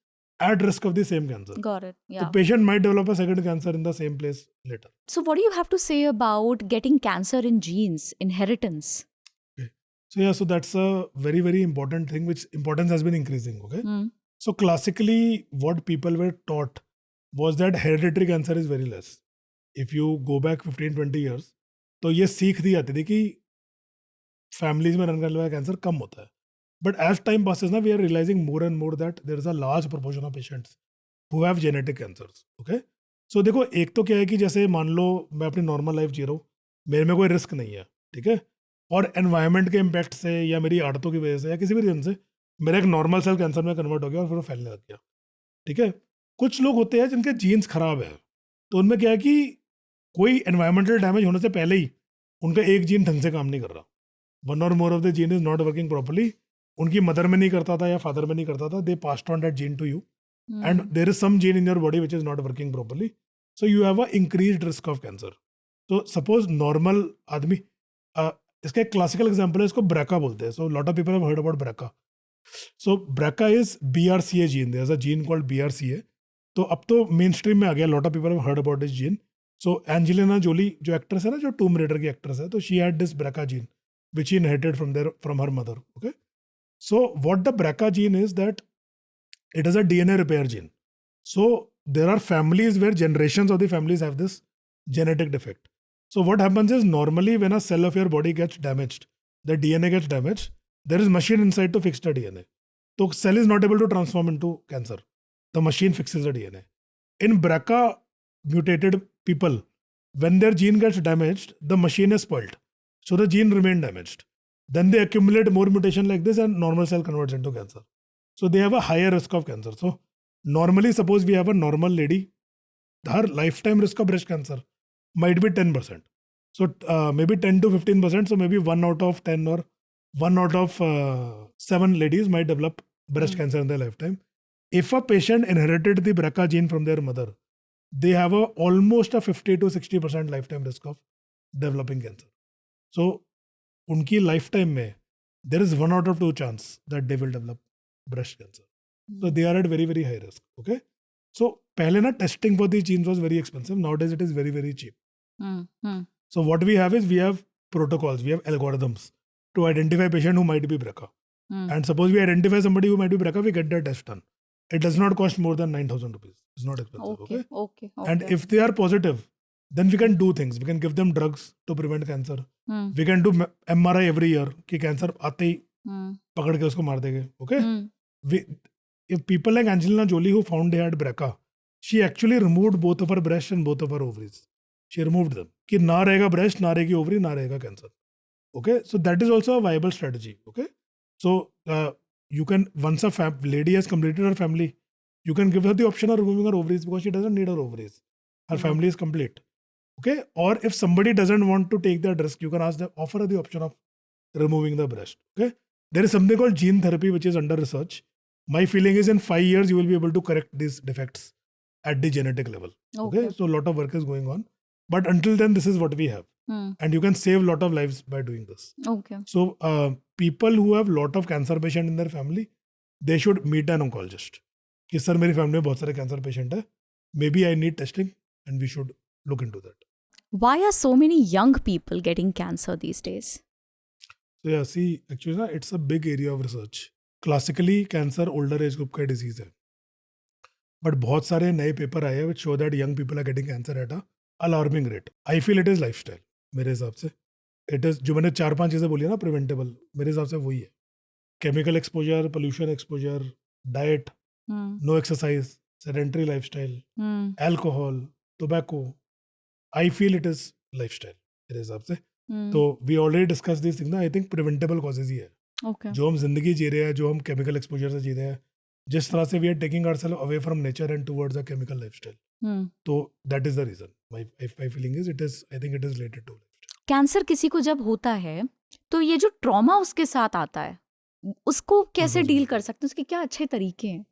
at risk of the same cancer. Got it. The Yeah. patient might develop a second cancer in the same place later. So what do you have to say about getting cancer in genes, inheritance? So yeah, so that's a very very important thing which importance has been increasing. Okay. Hmm. So classically, what people were taught was that hereditary cancer is very less. If you go back 15-20 years, तो ये सीख दी जाती थी कि families में run करने वाला cancer कम होता है. But as time passes, now we are realizing more and more that there is a large proportion of patients who have genetic cancers. Okay? So देखो, एक तो क्या है कि जैसे मान लो मैं अपनी नॉर्मल लाइफ जी रहा हूँ, मेरे में कोई रिस्क नहीं है, ठीक है, और एनवायरनमेंट के इम्पैक्ट से या मेरी आदतों की वजह से या किसी भी रीजन से मेरा एक नॉर्मल सेल कैंसर में कन्वर्ट हो गया और फिर वो फैलने लग गया, ठीक है। कुछ लोग होते हैं जिनके जीन्स खराब है, तो उनमें क्या है कि कोई एनवायरमेंटल डैमेज होने से पहले ही उनका एक जीन ढंग से काम नहीं कर रहा, वन और more of the gene is not working properly, उनकी मदर में नहीं करता था या फादर में नहीं करता था, they passed on that gene to you and there is some gene in your body which is not working properly, so you have a increased risk of cancer. तो सपोज नॉर्मल आदमी, इसका एक classical example है, इसको BRCA बोलते हैं, so lot of people have heard about BRCA. So BRCA is BRCA gene, there is a gene called BRCA, तो अब तो मेन स्ट्रीम में आ गया, lot of people have heard about this gene. So Angelina Jolie जो actress है ना, जो टूम रेडर की एक्ट्रेस है, तो she had this BRCA gene which she inherited from her mother. Okay, so what the BRCA gene is that it is a DNA repair gene. So there are families where generations of the families have this genetic defect. So what happens is normally when a cell of your body gets damaged, the DNA gets damaged, there is machine inside to fix the DNA. So cell is not able to transform into cancer. The machine fixes the DNA. In BRCA mutated people, when their gene gets damaged, the machine is spoiled. So the gene remained damaged. Then they accumulate more mutation like this and normal cell converts into cancer. So they have a higher risk of cancer. So normally suppose we have a normal lady, her lifetime risk of breast cancer might be 10%. So maybe 10 to 15%. So maybe 1 out of 10 or 1 out of 7 ladies might develop breast cancer in their lifetime. If a patient inherited the BRCA gene from their mother, they have almost a 50 to 60% lifetime risk of developing cancer. So उनकी lifetime में there is 1 out of 2 chance that they will develop breast cancer, so they are at very very high risk. Okay, so पहले ना testing for the genes was very expensive, nowadays it is very very cheap. So what we have is we have protocols, we have algorithms to identify patient who might be BRCA, and suppose we identify somebody who might be BRCA, we get their test done. It does not cost more than 9,000 rupees. It's not expensive. Okay. And if they are positive, then we can do things. We can give them drugs to prevent cancer. We can do MRI every year कि cancer आते ही पकड़ के उसको मार देंगे. Okay? If people like Angelina Jolie who found they had BRCA, she actually removed both of her breasts and both of her ovaries. She removed them. कि ना रहेगा breast, ना रहेगी ovary, ना रहेगा cancer. Okay? So that is also a viable strategy. Okay? So you can, once a lady has completed her family, you can give her the option of removing her ovaries because she doesn't need her ovaries. Her family is complete. Okay, or if somebody doesn't want to take that risk, you can offer her the option of removing the breast. Okay, there is something called gene therapy which is under research. My feeling is in 5 years you will be able to correct these defects at the genetic level. Okay, so a lot of work is going on, but until then this is what we have, and you can save a lot of lives by doing this. Okay, so people who have lot of cancer patient in their family, they should meet an oncologist. कि sir मेरी family में बहुत सारे cancer patient है, maybe I need testing and we should look into that. Why are so many young people getting cancer these days? So yeah, see, actually it's a big area of research. Classically, cancer older age group का disease है, but बहुत सारे नए paper आए हैं which show that young people are getting cancer at a alarming rate. I feel it is lifestyle. मेरे हिसाब से it is, जो मैंने 4-5 चीजें बोली है ना preventable, मेरे हिसाब से वही है. Chemical exposure, pollution exposure, diet, no exercise, sedentary lifestyle, alcohol, tobacco. I feel it is lifestyle मेरे हिसाब से. तो we already discussed these things ना. I think preventable causes ही है. Okay. जो हम जिंदगी जी रहे हैं, जो हम chemical exposure से जी रहे हैं, जिस तरह से we are taking ourselves away from nature and towards a chemical lifestyle. तो that is the reason. My feeling is it is, I think it is related to lifestyle. Cancer किसी को जब होता है तो ये जो ट्रॉमा उसके साथ आता है उसको कैसे डील कर सकते हैं, उसके क्या अच्छे तरीके हैं?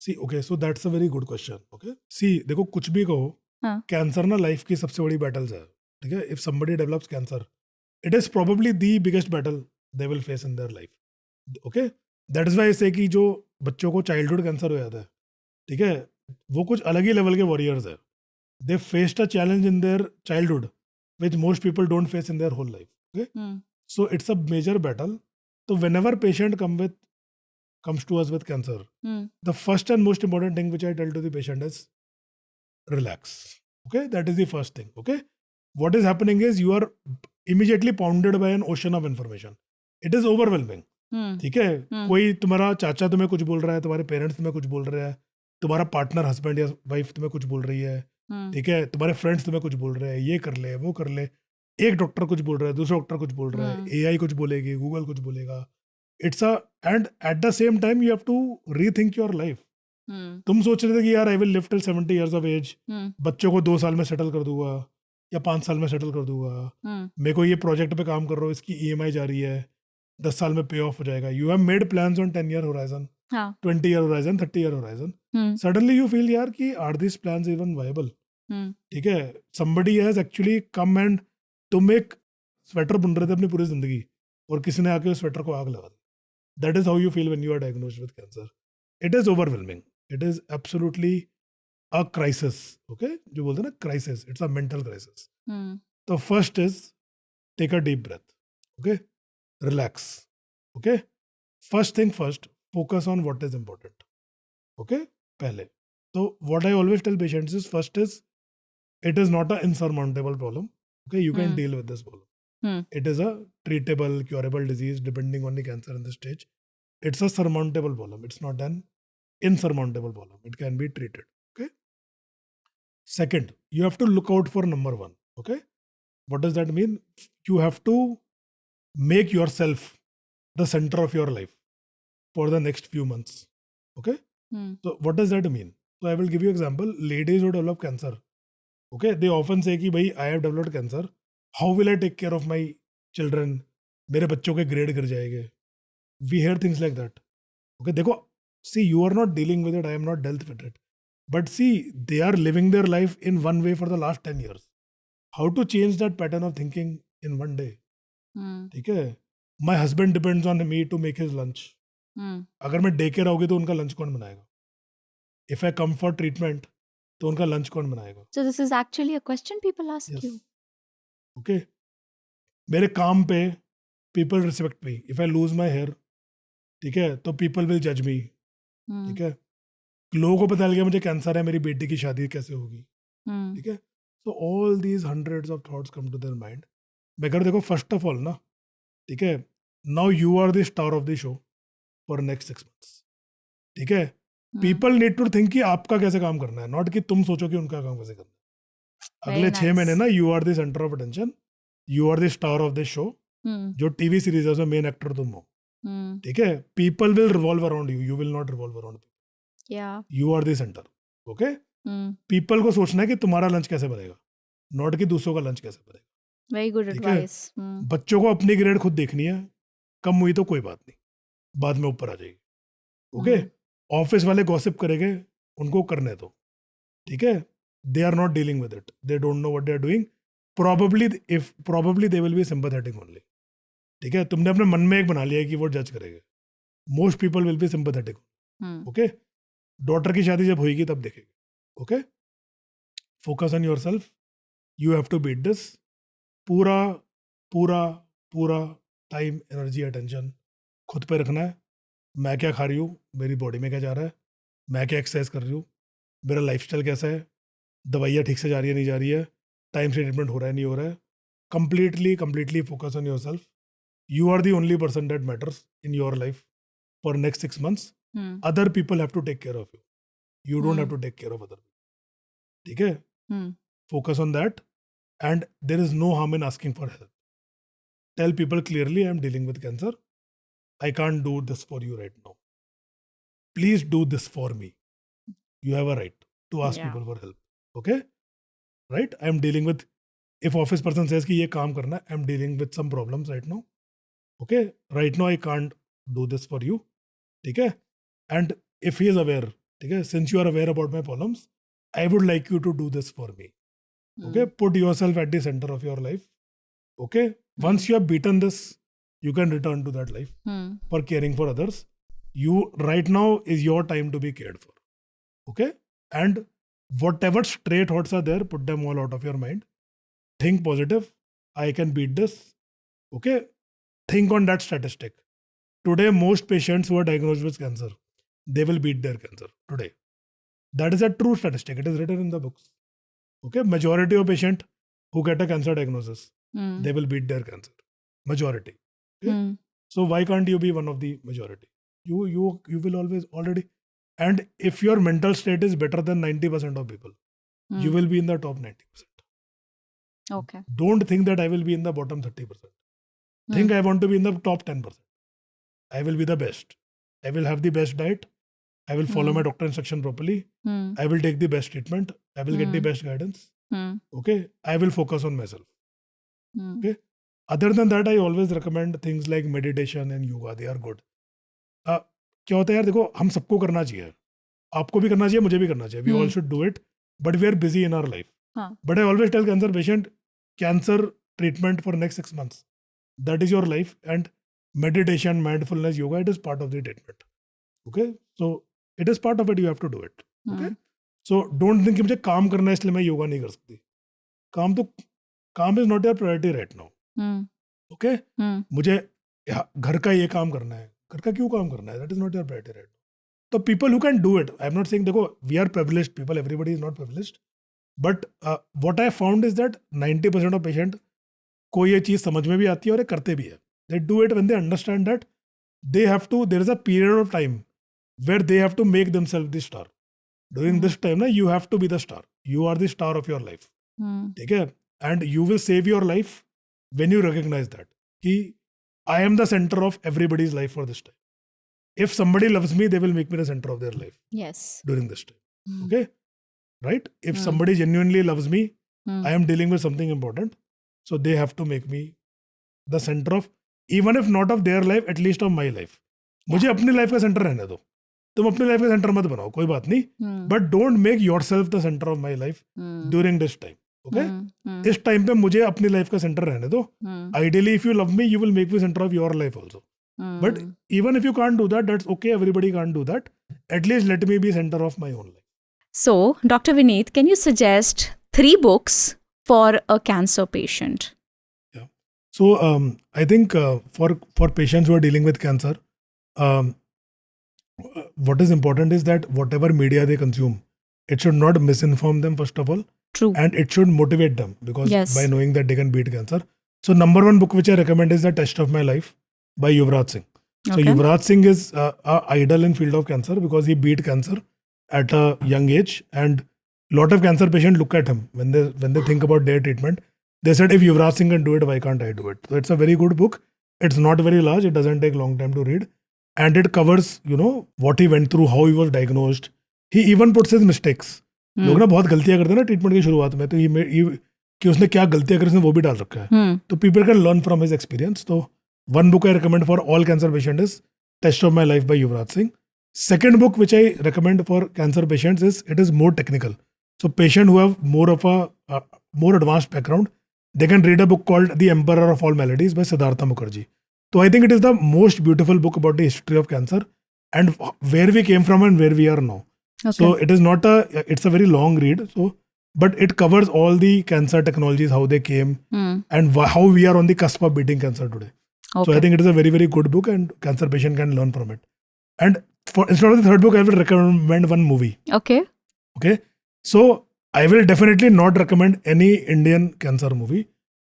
See, okay, so that's a very good question. Okay, see, देखो कुछ भी कहो, कैंसर ना लाइफ की सबसे बड़ी बैटल्स है. ठीक है, if somebody develops cancer, it is probably the biggest battle they will face in their life. Okay, that is why से कि जो बच्चों को चाइल्डहुड कैंसर हो जाता है, ठीक है, वो कुछ अलग ही लेवल के वॉरियर्स है. They faced a challenge in their childhood which most people don't face in their whole life. Okay, so it's a major battle. तो whenever patient comes to us with cancer, the first and most important thing which I tell to the patient is relax. Okay, that is the first thing. Okay, what is happening is you are immediately pounded by an ocean of information. It is overwhelming. ठीक है, कोई तुम्हारा चाचा तुम्हें कुछ बोल रहा है, तुम्हारे पेरेंट्स तुम्हें कुछ बोल रहे हैं, तुम्हारा पार्टनर हस्बैंड या वाइफ तुम्हें कुछ बोल रही है, ठीक है, तुम्हारे फ्रेंड्स तुम्हें कुछ बोल रहे हैं, ये कर ले वो कर ले. एक डॉक्टर कुछ बोल रहा है, दूसरा डॉक्टर कुछ बोल रहा है, एआई कुछ बोलेगी, गूगल कुछ बोलेगा. It's a and at the same time you have to rethink your life. तुम सोच रहे थे कि यार I will live till 70 years of age, बच्चों को 2 साल में सेटल कर दूंगा या 5 साल में सेटल कर दूंगा. मेरे को ये प्रोजेक्ट पे काम कर रहा हूँ, इसकी ईएमआई जा रही है, 10 साल में पे ऑफ हो जाएगा. You have made plans on 10-year horizon, 20-year horizon, 30-year horizon. Suddenly you feel यार कि are these plans even viable? ठीक है, somebody has actually come and तुम एक स्वेटर बुन रहे थे अपनी पूरी जिंदगी और किसी ने आके उस स्वेटर को आग लगा दी. That is how you feel when you are diagnosed with cancer. It is overwhelming. It is absolutely a crisis. Okay, जो बोलते हैं ना crisis, it's a mental crisis. So first is take a deep breath. Okay, relax. Okay, first thing first, focus on what is important. Okay, पहले. So what I always tell patients is first is it is not an insurmountable problem. Okay, you can deal with this problem. It is a treatable, curable disease depending on the cancer in the stage. It's a surmountable problem. It's not an insurmountable problem. It can be treated. Okay. Second, you have to look out for number one. Okay. What does that mean? You have to make yourself the center of your life for the next few months. Okay. So what does that mean? So I will give you example. Ladies who develop cancer. Okay. They often say कि भाई I have developed cancer. How will I take care of my children? मेरे बच्चों के grade गिर जाएंगे. We hear things like that. Okay, देखो, see, you are not dealing with it. I am not dealt with it. But see, they are living their life in one way for the last 10 years. How to change that pattern of thinking in one day? ठीक है. My husband depends on me to make his lunch. अगर मैं day care आओगी तो उनका lunch कौन बनाएगा? If I come for treatment, तो उनका लंच कौन बनाएगा? So this is actually a question people ask Yes. you. Okay. मेरे काम पे people respect me. If I lose my hair, ठीक है, तो people will judge me. ठीक है. लोगों को पता लग गया मुझे कैंसर है, मेरी बेटी की शादी कैसे होगी? ठीक है. So all these hundreds of thoughts come to their mind. मगर देखो, first of all ना, ठीक है, now you are the star of the show for next 6 months. ठीक है. People need to think कि आपका कैसे काम करना है, not कि तुम सोचो कि उनका काम कैसे करना है. अगले 6 महीने ना you are the centre of attention, you are the star of the show. जो टीवी सीरीज है उसमें मेन एक्टर तुम हो. ठीक है. People will revolve around you, you will not revolve around people. You are the centre. Okay. People को सोचना है कि तुम्हारा लंच कैसे बनेगा, नॉट कि दूसरों का लंच कैसे बनेगा. Very good ठीक है. advice. बच्चों को अपनी ग्रेड खुद देखनी है. कम हुई तो कोई बात नहीं, बाद में ऊपर आ जाएगी. ओके. ऑफिस वाले गॉसिप करेंगे, उनको करने दो. ठीक है. They are not dealing with it. They don't know what they are doing. Probably they will be sympathetic only. ठीक है. तुमने अपने मन में एक बना लिया है कि वो जज करेंगे. Most people will be sympathetic. Okay. Daughter की शादी जब होगी तब देखेंगे. Okay. Focus on yourself. You have to beat this. पूरा टाइम, एनर्जी, अटेंशन खुद पे रखना है. मैं क्या खा रही हूँ, मेरी बॉडी में क्या जा रहा है, मैं क्या एक्सरसाइज कर रही हूँ, मेरा लाइफस्टाइल कैसा है, दवाइयाँ ठीक से जा रही है नहीं जा रही है, टाइम से ट्रीटमेंट हो रहा है नहीं हो रहा है. Completely focus on yourself. You are the only person that matters in your life for next 6 months. Other people have to take care of you. You don't have to take care of other people. ठीक है. Focus on that and there is no harm in asking for help. Tell people clearly, I am dealing with cancer. I can't do this for you right now. Please do this for me. You have a right to ask people for help. Okay? Right? I'm dealing with, if office person says कि ये काम करना है, I'm dealing with some problems right now. Okay? Right now I can't do this for you. ठीक है? And if he is aware, ठीक है, since you are aware about my problems, I would like you to do this for me. Okay? Put yourself at the center of your life. Okay? Once you have beaten this, you can return to that life for caring for others. You right now is your time to be cared for. Okay? And whatever stray thoughts are there, put them all out of your mind. Think positive. I can beat this. Okay? Think on that statistic. Today, most patients who are diagnosed with cancer, they will beat their cancer today. That is a true statistic. It is written in the books. Okay? Majority of patients who get a cancer diagnosis, they will beat their cancer. Majority. Okay? So why can't you be one of the majority? You will always already. And if your mental state is better than 90% of people, you will be in the top 90%. Okay. Don't think that I will be in the bottom 30%. Think I want to be in the top 10%. I will be the best. I will have the best diet. I will follow my doctor instruction properly. I will take the best treatment. I will get the best guidance. Okay. I will focus on myself. Okay. Other than that, I always recommend things like meditation and yoga. They are good. क्या होता है यार, देखो हम सबको करना चाहिए, आपको भी करना चाहिए, मुझे भी करना चाहिए. We all should do it, but we are busy in our life. But I always tell cancer patient, cancer treatment for next 6 months. That is your life, and meditation, mindfulness, yoga, it is part of the treatment. Okay, so it is part of it. You have to do it. Okay, so don't think कि मुझे काम करना है इसलिए मैं योगा नहीं कर सकती. काम is not your priority right now. Okay, मुझे घर का ये काम करना है, घर का क्यों काम करना है? That is not your priority right now. So people who can do it, I am not saying देखो we are privileged people, everybody is not privileged, but what I found is that 90% of patient को ये चीज़ समझ में भी आती है और ये करते भी है. They do it when they understand that they have to, there is a period of time where they have to make themselves the star. During this time, you have to be the star. You are the star of your life. ठीक है? And you will save your life when you recognize that. कि I am the center of everybody's life for this time. If somebody loves me, they will make me the center of their life. Yes. During this time. Okay? Right? If somebody genuinely loves me, I am dealing with something important. So they have to make me the center of, even if not of their life, at least of my life. मुझे अपनी life का centre रहने दो. तुम अपनी life का centre मत बनाओ, कोई बात नहीं. But don't make yourself the centre of my life during this time. Okay, इस टाइम पे मुझे अपनी लाइफ का सेंटर रहने दो. Ideally if you love me, you will make me centre of your life also. But even if you can't do that, that's okay. Everybody can't do that. At least let me be centre of my own life. So, Dr. Vineet, can you suggest 3 books for a cancer patient? So I think for patients who are dealing with cancer, what is important is that whatever media they consume, it should not misinform them first of all. True. And it should motivate them, because Yes. by knowing that they can beat cancer. So number 1 book which I recommend is The Test of My Life by Yuvraj Singh. So Okay. Yuvraj Singh is a idol in field of cancer because he beat cancer at a young age, and lot of cancer patients look at him when they think about their treatment. They said, if Yuvraj Singh can do it, why can't I do it? So it's a very good book. It's not very large. It doesn't take long time to read. And it covers, what he went through, how he was diagnosed. He even puts his mistakes. लोग ना बहुत गलतियां करते हैं ना treatment की शुरुआत में, तो कि उसने क्या गलतियां करी उसने वो भी डाल रखा है. तो people can learn from his experience. तो 1 book I recommend for all cancer patients is Test of My Life by Yuvraj Singh. Second book which I recommend for cancer patients is, it is more technical. So patients who have more of a more advanced background, they can read a book called The Emperor of All Maladies by Siddhartha Mukherjee. So I think it is the most beautiful book about the history of cancer and where we came from and where we are now. Okay. So it is not it's a very long read. So, but it covers all the cancer technologies, how they came, and how we are on the cusp of beating cancer today. Okay. So I think it is a very, very good book, and cancer patient can learn from it. And instead of the third book, I will recommend one movie. Okay. Okay. So I will definitely not recommend any Indian cancer movie,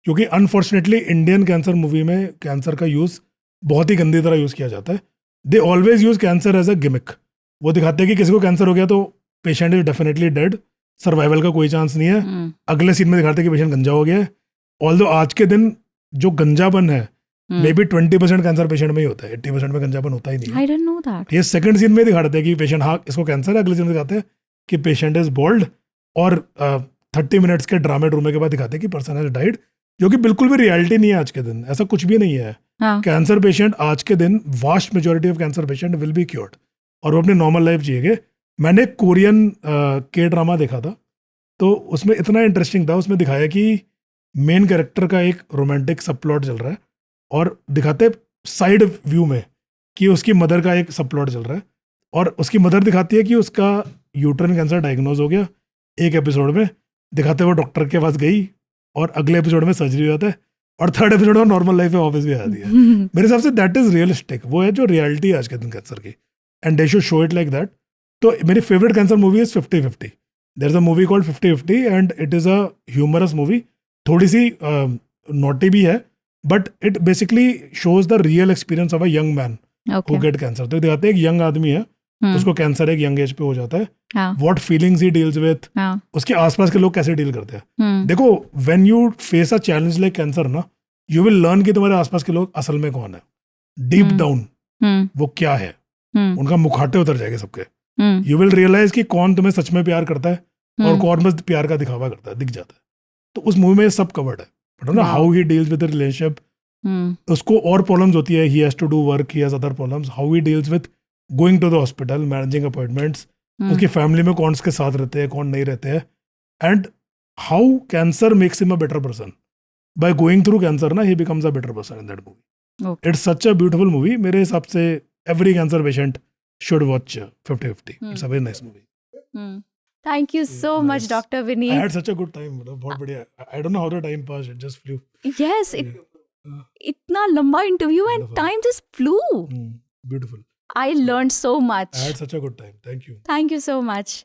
क्योंकि unfortunately Indian cancer movie में cancer का use बहुत ही गंदी तरह use किया जाता है. They always use cancer as a gimmick. वो दिखाते हैं कि किसी को कैंसर हो गया तो patient is definitely dead, survival का कोई चांस नहीं है. अगले सीन में दिखाते हैं कि पेशेंट गंजा हो गया है. ऑल्दो आज के दिन जो गंजापन है मे बी 20% कैंसर पेशेंट में ही होता है, 80% में गंजापन होता ही नहीं है. I didn't know that. ये सेकंड सीन में दिखा देते हैं कि पेशेंट हाँ इसको कैंसर है. अगले सीन में दिखाते हैं कि पेशेंट इज बोल्ड, और 30 मिनट्स के ड्रामे ड्रूमे के बाद दिखाते हैं कि पर्सन हैज डाइड, जो कि बिल्कुल भी रियलिटी नहीं है आज के दिन. ऐसा कुछ भी नहीं है. कैंसर पेशेंट आज के दिन, vast majority of cancer patient will be cured और वो अपनी नॉर्मल लाइफ जिएंगे. मैंने कोरियन के ड्रामा देखा था, तो उसमें इतना इंटरेस्टिंग था. उसमें दिखाया कि मेन कैरेक्टर का एक रोमांटिक सब प्लॉट चल रहा है, और दिखाते साइड व्यू में कि उसकी मदर का एक सब प्लॉट चल रहा है, और उसकी मदर दिखाती है कि उसका यूट्राइन कैंसर डायग्नोज हो गया. एक एपिसोड में दिखाते वो डॉक्टर के पास गई, और अगले एपिसोड में सर्जरी हो जाता है, और थर्ड एपिसोड में नॉर्मल लाइफ में वापस भी आ जाती है. मेरे हिसाब से दैट इज रियलिस्टिक. वो है जो रियलिटी है आज के दिन कैंसर की, and they should show it like that. तो मेरी favourite cancer movie is 50-50. There is a movie called 50-50 and it is a humorous movie. थोड़ी सी नॉटी भी है, but it basically shows the real experience of a young man who get cancer. तो दिखाते हैं एक यंग आदमी है उसको कैंसर एक यंग एज पे हो जाता है, हाँ what feelings he deals with, हाँ उसके आसपास के लोग कैसे डील करते हैं. देखो, when you face a challenge like cancer ना, यू विल लर्न कि तुम्हारे आसपास के लोग असल में कौन है, डीप डाउन वो क्या है, उनका मुखाटे उतर जाएंगे सबके. यू विल रियलाइज कि कौन तुम्हें सच में प्यार करता है और कौन बस प्यार का दिखावा करता है, दिख जाता है. तो उस मूवी में ये सब कवर्ड है. बट ना how he deals with the relationship, उसको और प्रॉब्लम्स होती है, he has to do work, he has other problems, how he deals with going to the hospital, managing appointments, उसकी फैमिली में कौन के साथ रहते हैं, कौन नहीं रहते हैं, and how cancer makes him a better person. By going through cancer ना, he becomes a better person in that movie. It's such a beautiful movie. मेरे हिसाब से every cancer patient should watch 50-50. It's a very nice movie. Thank you so much, Nice. Dr. I Vineet. had such a good time. बहुत बढ़िया. I don't know how the time passed. It just flew. Yes, इतना लंबा interview and Wonderful. time just flew. Beautiful. I learned so much. I had such a good time. Thank you. Thank you so much.